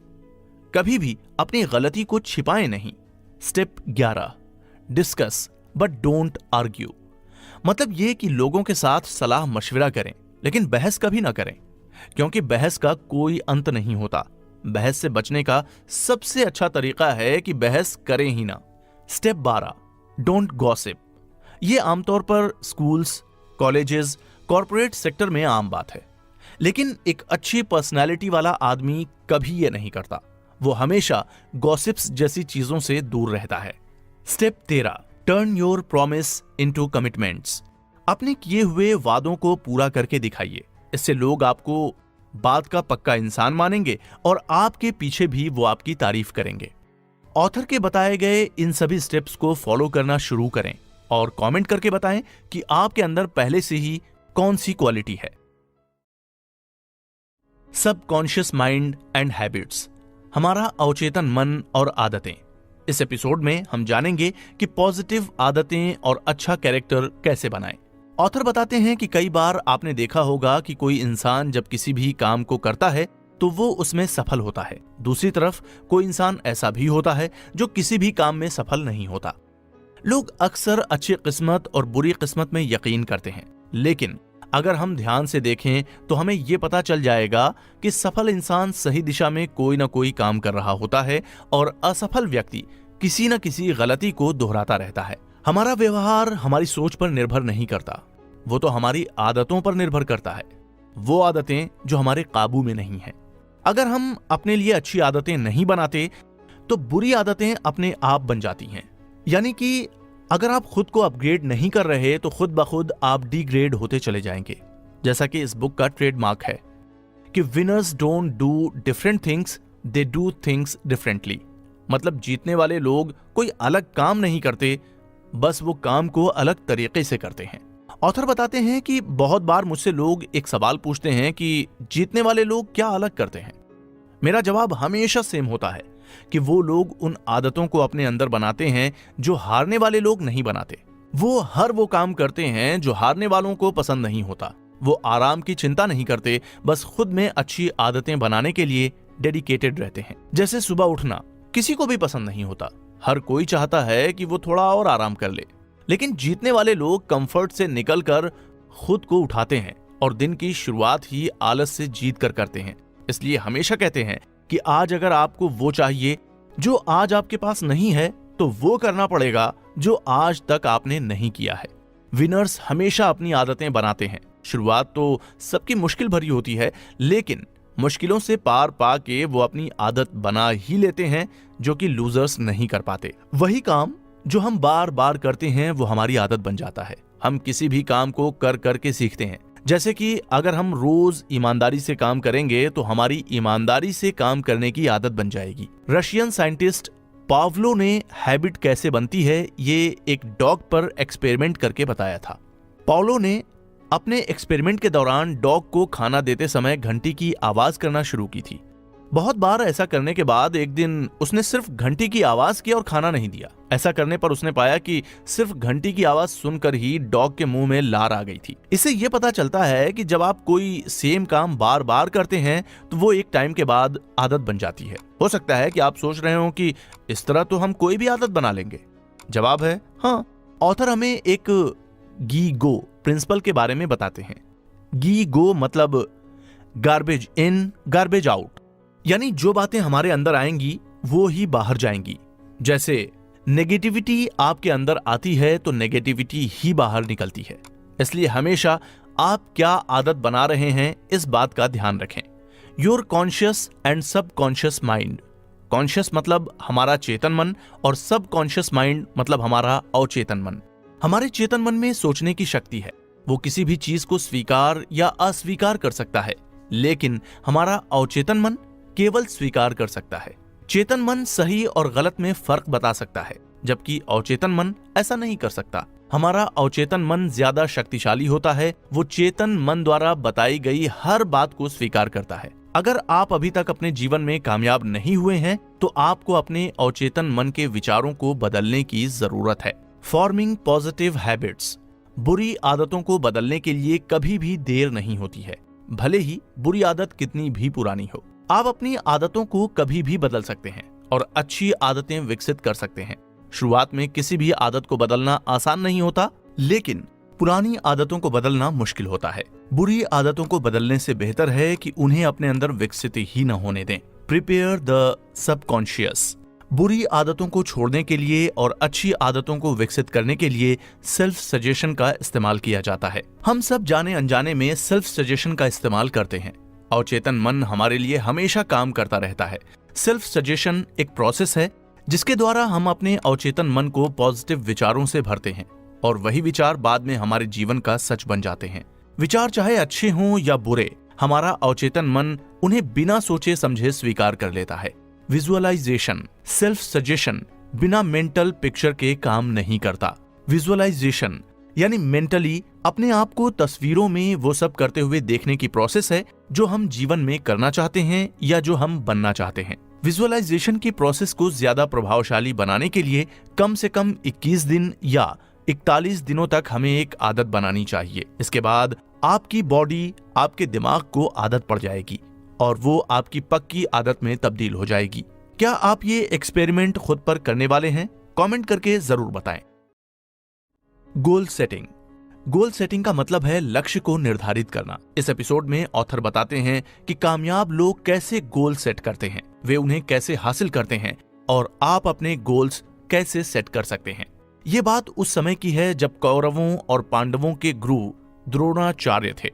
कभी भी अपनी गलती को छिपाएं नहीं। Step 11, discuss but don't argue. मतलब यह कि लोगों के साथ सलाह मशविरा करें लेकिन बहस कभी ना करें, क्योंकि बहस का कोई अंत नहीं होता। बहस से बचने का सबसे अच्छा तरीका है कि बहस करें ही ना। Step 12, don't gossip. यह आमतौर पर स्कूल्स, कॉलेजेस, कॉर्पोरेट सेक्टर में आम बात है, लेकिन एक अच्छी पर्सनालिटी वाला आदमी कभी यह नहीं करता। वो हमेशा गॉसिप्स जैसी चीजों से दूर रहता है। Step 13, turn your promise into commitments. अपने किए हुए वादों को पूरा करके दिखाइए। इससे लोग आपको बात का पक्का इंसान मानेंगे और आपके पीछे भी वो आपकी तारीफ करेंगे। ऑथर के बताए गए इन सभी स्टेप्स को फॉलो करना शुरू करें और कमेंट करके बताएं कि आपके अंदर पहले से ही कौन सी क्वालिटी है। सबकॉन्शियस माइंड एंड हैबिट्स, हमारा अवचेतन मन और आदतें। इस एपिसोड में हम जानेंगे कि पॉजिटिव आदतें और अच्छा कैरेक्टर कैसे बनाएं। ऑथर बताते हैं कि कई बार आपने देखा होगा कि कोई इंसान जब किसी भी काम को करता है तो वो उसमें सफल होता है। दूसरी तरफ कोई इंसान ऐसा भी होता है जो किसी भी काम में सफल नहीं होता। लोग अक्सर अच्छी किस्मत और बुरी किस्मत में यकीन करते हैं, लेकिन अगर हम ध्यान से देखें तो हमें यह पता चल जाएगा कि सफल इंसान सही दिशा में कोई ना कोई काम कर रहा होता है और असफल व्यक्ति किसी न किसी गलती को दोहराता रहता है। हमारा व्यवहार हमारी सोच पर निर्भर नहीं करता, वो तो हमारी आदतों पर निर्भर करता है। वो आदतें जो हमारे काबू में नहीं है। अगर हम अपने लिए अच्छी आदतें नहीं बनाते तो बुरी आदतें अपने आप बन जाती हैं। यानी कि अगर आप खुद को अपग्रेड नहीं कर रहे तो खुद ब खुद आप डिग्रेड होते चले जाएंगे। जैसा कि इस बुक का ट्रेडमार्क है कि winners don't do different things, they do things differently. मतलब जीतने वाले लोग कोई अलग काम नहीं करते, बस वो काम को अलग तरीके से करते हैं। ऑथर बताते हैं कि बहुत बार मुझसे लोग एक सवाल पूछते हैं कि जीतने वाले लोग क्या अलग करते हैं। मेरा जवाब हमेशा सेम होता है कि वो लोग उन आदतों को अपने अंदर बनाते हैं जो हारने वाले लोग नहीं बनाते। वो हर वो काम करते हैं जो हारने वालों को पसंद नहीं होता। वो आराम की चिंता नहीं करते, बस खुद में अच्छी आदतें बनाने के लिए डेडिकेटेड रहते हैं। जैसे सुबह उठना किसी को भी पसंद नहीं होता, हर कोई चाहता है कि वो थोड़ा और आराम कर ले। लेकिन जीतने वाले लोग कंफर्ट से निकलकर खुद को उठाते हैं और दिन की शुरुआत ही आलस से जीत कर करते हैं। इसलिए हमेशा कहते हैं कि आज अगर आपको वो चाहिए जो आज आपके पास नहीं है, तो वो करना पड़ेगा जो आज तक आपने नहीं किया है। विनर्स हमेशा अपनी आदतें बनाते हैं। शुरुआत तो सबकी मुश्किल भरी होती है, लेकिन मुश्किलों से पार पा के वो अपनी आदत बना ही लेते हैं, जो कि लूजर्स नहीं कर पाते। वही काम जो हम बार बार करते हैं वो हमारी आदत बन जाता है। हम किसी भी काम को कर करके सीखते हैं। जैसे कि अगर हम रोज ईमानदारी से काम करेंगे तो हमारी ईमानदारी से काम करने की आदत बन जाएगी। रशियन साइंटिस्ट पावलो ने हैबिट कैसे बनती है ये एक डॉग पर एक्सपेरिमेंट करके बताया था। पावलो ने अपने एक्सपेरिमेंट के दौरान डॉग को खाना देते समय घंटी की आवाज करना शुरू की थी। बहुत बार ऐसा करने के बाद एक दिन उसने सिर्फ घंटी की आवाज की और खाना नहीं दिया। ऐसा करने पर उसने पाया कि सिर्फ घंटी की आवाज सुनकर ही डॉग के मुंह में लार आ गई थी। इससे यह पता चलता है कि जब आप कोई सेम काम बार बार करते हैं तो वो एक टाइम के बाद आदत बन जाती है। हो सकता है कि आप सोच रहे हो कि इस तरह तो हम कोई भी आदत बना लेंगे। जवाब है हाँ। ऑथर हमें एक गी गो प्रिंसिपल के बारे में बताते हैं। गी गो मतलब गार्बेज इन गार्बेज आउट, यानी जो बातें हमारे अंदर आएंगी वो ही बाहर जाएंगी। जैसे नेगेटिविटी आपके अंदर आती है तो नेगेटिविटी ही बाहर निकलती है। इसलिए हमेशा आप क्या आदत बना रहे हैं इस बात का ध्यान रखें। Your conscious and subconscious mind. Conscious मतलब हमारा चेतन मन और सबकॉन्शियस माइंड मतलब हमारा अवचेतन मन। हमारे चेतन मन में सोचने की शक्ति है, वो किसी भी चीज को स्वीकार या अस्वीकार कर सकता है, लेकिन हमारा अवचेतन मन केवल स्वीकार कर सकता है। चेतन मन सही और गलत में फर्क बता सकता है, जबकि अवचेतन मन ऐसा नहीं कर सकता। हमारा अवचेतन मन ज्यादा शक्तिशाली होता है, वो चेतन मन द्वारा बताई गई हर बात को स्वीकार करता है। अगर आप अभी तक अपने जीवन में कामयाब नहीं हुए हैं तो आपको अपने अवचेतन मन के विचारों को बदलने की जरूरत है। Forming positive habits. बुरी आदतों को बदलने के लिए कभी भी देर नहीं होती है, भले ही बुरी आदत कितनी भी पुरानी हो। आप अपनी आदतों को कभी भी बदल सकते हैं और अच्छी आदतें विकसित कर सकते हैं। शुरुआत में किसी भी आदत को बदलना आसान नहीं होता, लेकिन पुरानी आदतों को बदलना मुश्किल होता है। बुरी आदतों को बदलने से बेहतर है कि उन्हें अपने अंदर विकसित ही न होने दें। Prepare the subconscious. बुरी आदतों को छोड़ने के लिए और अच्छी आदतों को विकसित करने के लिए सेल्फ सजेशन का इस्तेमाल किया जाता है। हम सब जाने अनजाने में सेल्फ सजेशन का इस्तेमाल करते हैं। अवचेतन मन हमारे लिए हमेशा काम करता रहता है। सेल्फ सजेशन एक प्रोसेस है जिसके द्वारा हम अपने अवचेतन मन को पॉजिटिव विचारों से भरते हैं और वही विचार बाद में हमारे जीवन का सच बन जाते हैं। विचार चाहे अच्छे हों या बुरे, हमारा अवचेतन मन उन्हें बिना सोचे समझे स्वीकार कर लेता है। विजुअलाइजेशन। सेल्फ सजेशन बिना मेंटल पिक्चर के काम नहीं करता। विजुअलाइजेशन यानी मेंटली अपने आप को तस्वीरों में वो सब करते हुए देखने की प्रोसेस है जो हम जीवन में करना चाहते हैं या जो हम बनना चाहते हैं। विजुअलाइजेशन की प्रोसेस को ज्यादा प्रभावशाली बनाने के लिए कम से कम 21 दिन या 41 दिनों तक हमें एक आदत बनानी चाहिए। इसके बाद आपकी बॉडी, आपके दिमाग को आदत पड़ जाएगी और वो आपकी पक्की आदत में तब्दील हो जाएगी। क्या आप ये एक्सपेरिमेंट खुद पर करने वाले हैं? कमेंट करके जरूर बताएं। Goal setting. गोल सेटिंग का मतलब है लक्ष्य को निर्धारित करना। इस एपिसोड में ऑथर बताते हैं कि कामयाब लोग कैसे गोल सेट करते हैं, वे उन्हें कैसे हासिल करते हैं और आप अपने गोल्स कैसे सेट कर सकते हैं। ये बात उस समय की है जब कौरवों और पांडवों के गुरु द्रोणाचार्य थे,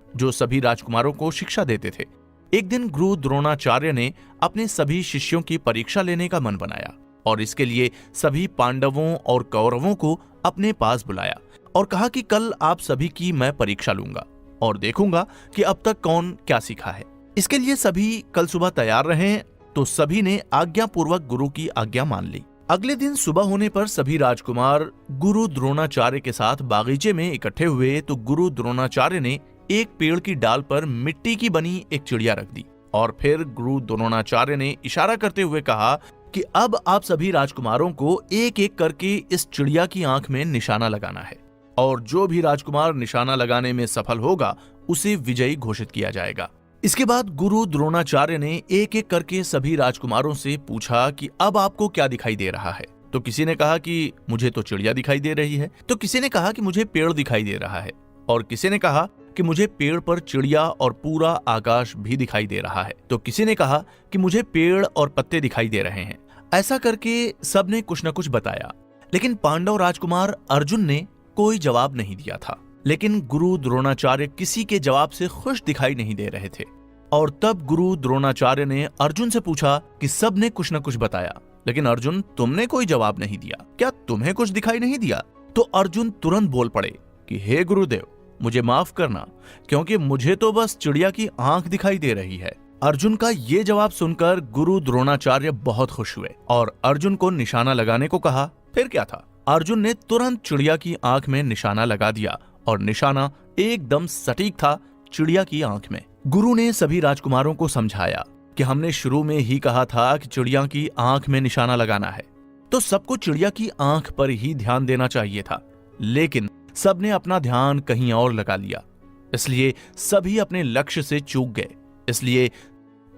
जो सभी राजकुमारों को शिक्षा देते थे। एक दिन गुरु द्रोणाचार्य ने अपने सभी शिष्यों की परीक्षा लेने का मन बनाया और इसके लिए सभी पांडवों और कौरवों को अपने पास बुलाया और कहा कि कल आप सभी की मैं परीक्षा लूंगा और देखूंगा कि अब तक कौन क्या सीखा है। इसके लिए सभी कल सुबह तैयार रहें तो सभी ने आज्ञापूर्वक गुरु की आज्ञा मान ली। अगले दिन सुबह होने पर सभी राजकुमार गुरु द्रोणाचार्य के साथ बागीचे में इकट्ठे हुए तो गुरु द्रोणाचार्य ने एक पेड़ की डाल पर मिट्टी की बनी एक चिड़िया रख दी और फिर गुरु द्रोणाचार्य ने इशारा करते हुए कहा कि अब आप सभी राजकुमारों को एक एक करके इस चिड़िया की आंख में निशाना लगाना है और जो भी राजकुमार निशाना लगाने में सफल होगा उसे विजयी घोषित किया जाएगा। इसके बाद गुरु द्रोणाचार्य ने एक एक करके सभी राजकुमारों से पूछा कि अब आपको क्या दिखाई दे रहा है। तो किसी ने कहा कि मुझे तो चिड़िया दिखाई दे रही है, तो किसी ने कहा कि मुझे पेड़ दिखाई दे रहा है और किसी ने कहा कि मुझे पेड़ पर चिड़िया और पूरा आकाश भी दिखाई दे रहा है, तो किसी ने कहा कि मुझे पेड़ और पत्ते दिखाई दे रहे हैं। ऐसा करके सबने कुछ न कुछ बताया, लेकिन पांडव राजकुमार अर्जुन ने कोई जवाब नहीं दिया था। लेकिन गुरु द्रोणाचार्य किसी के जवाब से खुश दिखाई नहीं दे रहे थे और तब गुरु द्रोणाचार्य ने अर्जुन से पूछा कि सबने कुछ न कुछ बताया, लेकिन अर्जुन तुमने कोई जवाब नहीं दिया, क्या तुम्हें कुछ दिखाई नहीं दिया? तो अर्जुन तुरंत बोल पड़े कि हे गुरुदेव, मुझे माफ करना, क्योंकि मुझे तो बस चिड़िया की आंख दिखाई दे रही है। अर्जुन का ये जवाब सुनकर गुरु द्रोणाचार्य बहुत खुश हुए और अर्जुन को निशाना लगाने को कहा। फिर क्या था, अर्जुन ने तुरंत चिड़िया की आंख में निशाना लगा दिया और निशाना एकदम सटीक था चिड़िया की आंख में। गुरु ने सभी राजकुमारों को समझाया कि हमने शुरू में ही कहा था कि चिड़िया की आंख में निशाना लगाना है, तो सबको चिड़िया की आंख पर ही ध्यान देना चाहिए था, लेकिन सबने अपना ध्यान कहीं और लगा लिया, इसलिए सभी अपने लक्ष्य से चूक गए। इसलिए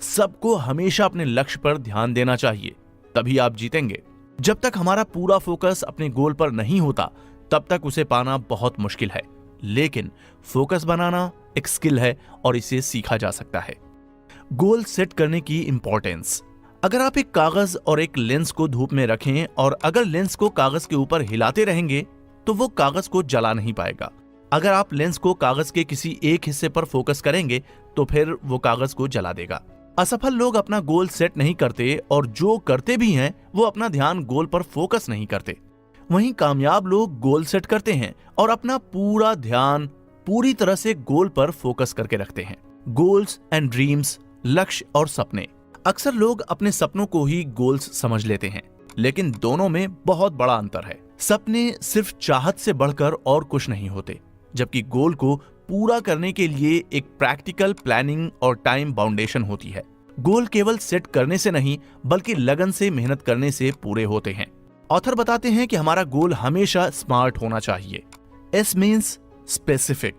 सबको हमेशा अपने लक्ष्य पर ध्यान देना चाहिए, तभी आप जीतेंगे। जब तक हमारा पूरा फोकस अपने गोल पर नहीं होता तब तक उसे पाना बहुत मुश्किल है, लेकिन फोकस बनाना एक स्किल है और इसे सीखा जा सकता है। गोल सेट करने की इंपॉर्टेंस। अगर आप एक कागज और एक लेंस को धूप में रखें और अगर लेंस को कागज के ऊपर हिलाते रहेंगे तो वो कागज को जला नहीं पाएगा। अगर आप लेंस को कागज के किसी एक हिस्से पर फोकस करेंगे तो फिर वो कागज को जला देगा। असफल लोग अपना गोल सेट नहीं करते और जो करते भी हैं वो अपना ध्यान गोल पर फोकस नहीं करते। वहीं कामयाब लोग गोल सेट करते हैं और अपना पूरा ध्यान पूरी तरह से गोल पर फोकस करके रखते हैं। गोल्स एंड ड्रीम्स, लक्ष्य और सपने। अक्सर लोग अपने सपनों को ही गोल्स समझ लेते हैं, लेकिन दोनों में बहुत बड़ा अंतर है। सपने सिर्फ चाहत से बढ़कर और कुछ नहीं होते, जबकि गोल को पूरा करने के लिए एक प्रैक्टिकल प्लानिंग और टाइम बाउंडेशन होती है। गोल केवल सेट करने से नहीं बल्कि लगन से मेहनत करने से पूरे होते हैं। ऑथर बताते हैं कि हमारा गोल हमेशा स्मार्ट होना चाहिए। एस मीन्स स्पेसिफिक,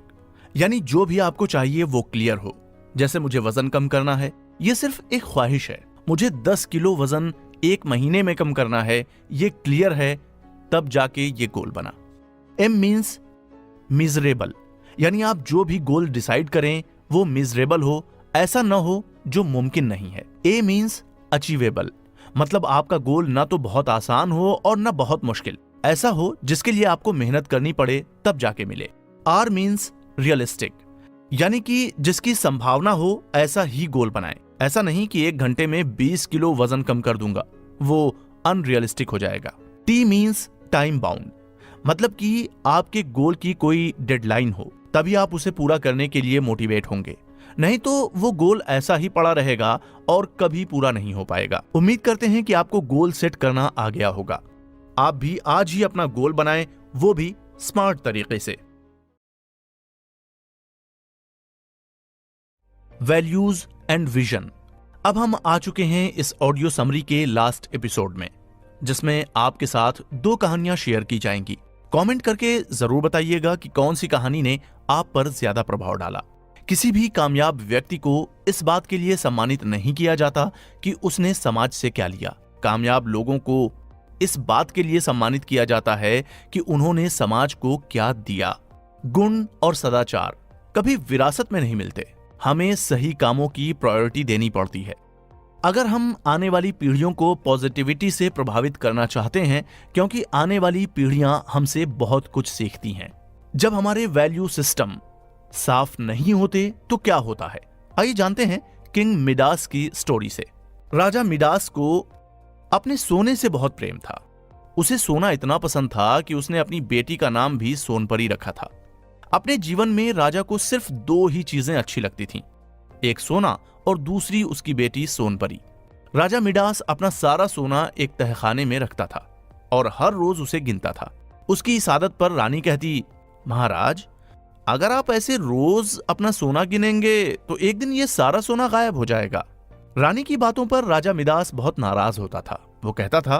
यानी जो भी आपको चाहिए वो क्लियर हो। जैसे मुझे वजन कम करना है, ये सिर्फ एक ख्वाहिश है। मुझे 10 किलो वजन 1 महीने में कम करना है, ये क्लियर है, तब जाके ये गोल बना। एम मीन्स मिजरेबल, यानी आप जो भी गोल डिसाइड करें वो मिजरेबल हो, ऐसा न हो जो मुमकिन नहीं है। ए मीन्स अचीवेबल, मतलब आपका गोल ना तो बहुत आसान हो और ना बहुत मुश्किल, ऐसा हो जिसके लिए आपको मेहनत करनी पड़े तब जाके मिले। आर मीन्स रियलिस्टिक, यानी कि जिसकी संभावना हो ऐसा ही गोल बनाएं। ऐसा नहीं कि 1 घंटे में 20 किलो वजन कम कर दूंगा, वो अनरियलिस्टिक हो जाएगा। टी मीन्स टाइम बाउंड, मतलब कि आपके गोल की कोई डेडलाइन हो, तभी आप उसे पूरा करने के लिए मोटिवेट होंगे, नहीं तो वो गोल ऐसा ही पड़ा रहेगा और कभी पूरा नहीं हो पाएगा। उम्मीद करते हैं कि आपको गोल सेट करना आ गया होगा। आप भी आज ही अपना गोल बनाएं, वो भी स्मार्ट तरीके से। Values and vision. अब हम आ चुके हैं इस ऑडियो समरी के लास्ट एपिसोड में, जिसमें आपके साथ 2 कहानियां शेयर की जाएंगी। कमेंट करके जरूर बताइएगा कि कौन सी कहानी ने आप पर ज्यादा प्रभाव डाला। किसी भी कामयाब व्यक्ति को इस बात के लिए सम्मानित नहीं किया जाता कि उसने समाज से क्या लिया। कामयाब लोगों को इस बात के लिए सम्मानित किया जाता है कि उन्होंने समाज को क्या दिया। गुण और सदाचार कभी विरासत में नहीं मिलते, हमें सही कामों की प्रायोरिटी देनी पड़ती है। अगर हम आने वाली पीढ़ियों को पॉजिटिविटी से प्रभावित करना चाहते हैं, क्योंकि आने वाली पीढ़ियां हमसे बहुत कुछ सीखती हैं। जब हमारे वैल्यू सिस्टम साफ नहीं होते तो क्या होता है, आइए जानते हैं किंग मिडास की स्टोरी से। राजा मिडास को अपने सोने से बहुत प्रेम था। उसे सोना इतना पसंद था कि उसने अपनी बेटी का नाम भी सोनपरी रखा था। अपने जीवन में राजा को सिर्फ 2 ही चीजें अच्छी लगती थीं, एक सोना और दूसरी उसकी बेटी सोनपरी। राजा मिडास अपना सारा सोना एक तहखाने में रखता था और हर रोज उसे गिनता था। उसकी इस आदत पर रानी कहती, महाराज, अगर आप ऐसे रोज अपना सोना गिनेंगे तो एक दिन ये सारा सोना गायब हो जाएगा। रानी की बातों पर राजा मिडास बहुत नाराज होता था। वो कहता था,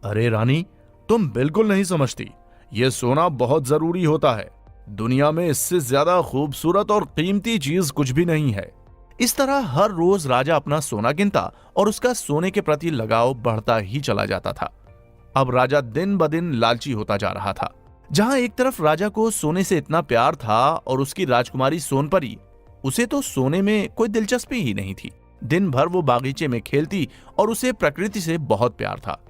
अरे रानी, तुम बिल्कुल नहीं समझती, ये सोना बहुत जरूरी होता है। दुनिया में इससे ज्यादा खूबसूरत और कीमती चीज कुछ भी नहीं है। इस तरह हर रोज राजा अपना सोना गिनता और उसका सोने के प्रति लगाव बढ़ता ही चला जाता था। अब राजा दिन ब दिन लालची होता जा रहा था। जहां एक तरफ राजा को सोने से इतना प्यार था और उसकी राजकुमारी सोनपरी, उसे तो सोने में कोई दिलचस्पी ही नहीं थी। दिन भर वो बागीचे में खेलती और उसे प्रकृति से बहुत प्यार था।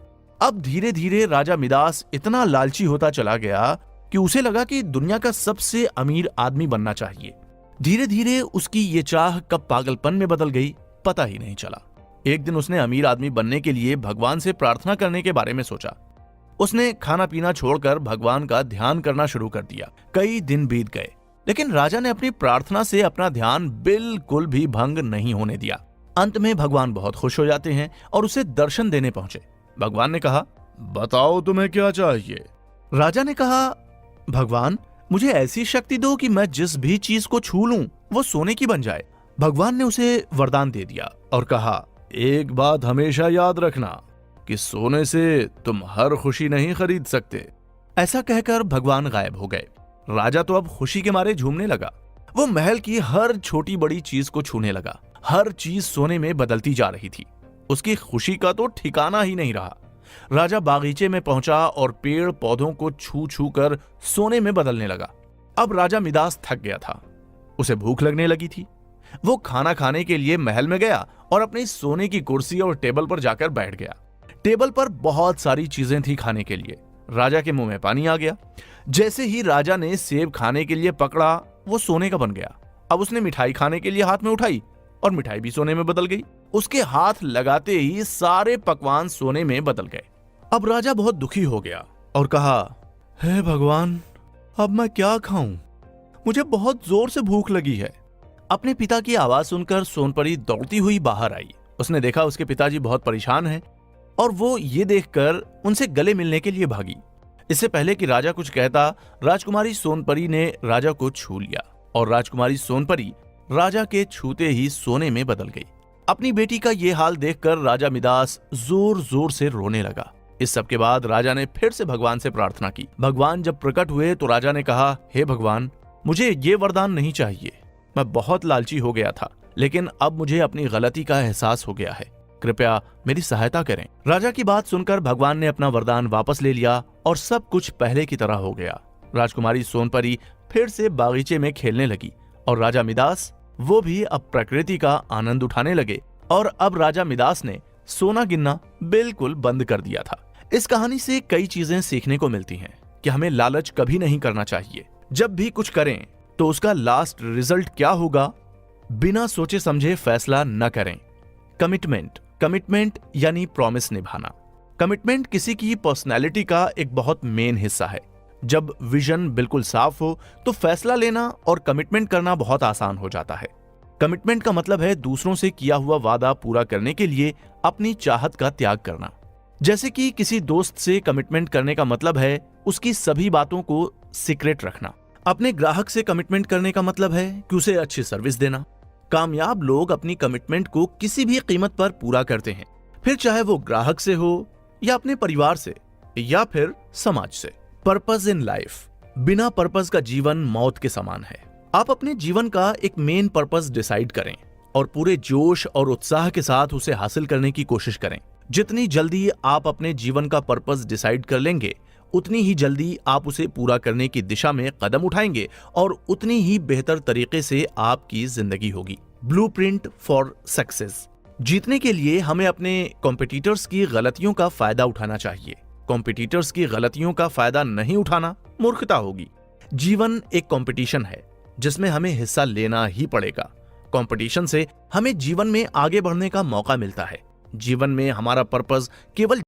अब धीरे धीरे राजा मिडास इतना लालची होता चला गया कि उसे लगा कि दुनिया का सबसे अमीर आदमी बनना चाहिए। धीरे धीरे उसकी ये चाह कब पागलपन में बदल गई, पता ही नहीं चला। एक दिन उसने अमीर आदमी बनने के लिए भगवान से प्रार्थना करने के बारे में सोचा। उसने खाना पीना छोड़कर भगवान का ध्यान करना शुरू कर दिया। कई दिन बीत गए, लेकिन राजा ने अपनी प्रार्थना से अपना ध्यान बिल्कुल भी भंग नहीं होने दिया। अंत में भगवान बहुत खुश हो जाते हैं और उसे दर्शन देने पहुंचे। भगवान ने कहा, बताओ तुम्हें क्या चाहिए? राजा ने कहा, भगवान, मुझे ऐसी शक्ति दो कि मैं जिस भी चीज को छू लूं वो सोने की बन जाए। भगवान ने उसे वरदान दे दिया और कहा, एक बात हमेशा याद रखना कि सोने से तुम हर खुशी नहीं खरीद सकते। ऐसा कहकर भगवान गायब हो गए। राजा तो अब खुशी के मारे झूमने लगा। वो महल की हर छोटी बड़ी चीज को छूने लगा। हर चीज सोने में बदलती जा रही थी। उसकी खुशी का तो ठिकाना ही नहीं रहा। राजा बागीचे में पहुंचा और पेड़ पौधों को छू छू कर सोने में बदलने लगा। अब राजा मिडास थक गया था। उसे भूख लगने लगी थी। वो खाना खाने के लिए महल में गया और अपनी सोने की कुर्सी और टेबल पर जाकर बैठ गया। टेबल पर बहुत सारी चीजें थी खाने के लिए। राजा के मुंह में पानी आ गया। जैसे ही राजा ने सेब खाने के लिए पकड़ा, वो सोने का बन गया। अब उसने मिठाई खाने के लिए हाथ में उठाई और मिठाई भी सोने में बदल गई। उसके हाथ लगाते ही सारे पकवान सोने में बदल गए। अब राजा बहुत दुखी हो गया और कहा, हे भगवान, अब मैं क्या खाऊं? मुझे बहुत जोर से भूख लगी है। अपने पिता की आवाज सुनकर सोनपरी दौड़ती हुई बाहर आई। उसने देखा उसके पिताजी बहुत परेशान हैं और वो ये देखकर उनसे गले मिलने के लिए भागी। इससे पहले कि राजा कुछ कहता, राजकुमारी सोनपरी ने राजा को छू लिया और राजकुमारी सोनपरी राजा के छूते ही सोने में बदल गई। अपनी बेटी का ये हाल देखकर राजा मिडास जोर जोर से रोने लगा। इस सब के बाद राजा ने फिर से भगवान से प्रार्थना की। भगवान जब प्रकट हुए तो राजा ने कहा, हे भगवान, मुझे ये वरदान नहीं चाहिए। मैं बहुत लालची हो गया था, लेकिन अब मुझे अपनी गलती का एहसास हो गया है। कृपया मेरी सहायता करें। राजा की बात सुनकर भगवान ने अपना वरदान वापस ले लिया और सब कुछ पहले की तरह हो गया। राजकुमारी सोनपरी फिर से बागीचे में खेलने लगी और राजा मिडास वो भी अब प्रकृति का आनंद उठाने लगे। और अब राजा मिडास ने सोना गिनना बिल्कुल बंद कर दिया था। इस कहानी से कई चीजें सीखने को मिलती हैं कि हमें लालच कभी नहीं करना चाहिए। जब भी कुछ करें तो उसका लास्ट रिजल्ट क्या होगा, बिना सोचे समझे फैसला न करें। कमिटमेंट यानी प्रॉमिस निभाना। कमिटमेंट किसी की पर्सनैलिटी का एक बहुत मेन हिस्सा है। जब विजन बिल्कुल साफ हो तो फैसला लेना और कमिटमेंट करना बहुत आसान हो जाता है। कमिटमेंट का मतलब है दूसरों से किया हुआ वादा पूरा करने के लिए अपनी चाहत का त्याग करना। जैसे कि किसी दोस्त से कमिटमेंट करने का मतलब है उसकी सभी बातों को सीक्रेट रखना। अपने ग्राहक से कमिटमेंट करने का मतलब है कि उसे अच्छी सर्विस देना। कामयाब लोग अपनी कमिटमेंट को किसी भी कीमत पर पूरा करते हैं, फिर चाहे वो ग्राहक से हो या अपने परिवार से या फिर समाज से। Purpose in life. बिना पर्पस का जीवन मौत के समान है। आप अपने जीवन का एक मेन पर्पस डिसाइड करें और पूरे जोश और उत्साह के साथ उसे हासिल करने की कोशिश करें। जितनी जल्दी आप अपने जीवन का पर्पस डिसाइड कर लेंगे, उतनी ही जल्दी आप उसे पूरा करने की दिशा में कदम उठाएंगे और उतनी ही बेहतर तरीके से आपकी जिंदगी होगी। Blueprint for success. जीतने के लिए हमें अपने कॉम्पिटिटर्स की गलतियों का फायदा उठाना चाहिए। कॉम्पिटिटर्स की गलतियों का फायदा नहीं उठाना मूर्खता होगी। जीवन एक कंपटीशन है जिसमें हमें हिस्सा लेना ही पड़ेगा। कंपटीशन से हमें जीवन में आगे बढ़ने का मौका मिलता है। जीवन में हमारा पर्पस केवल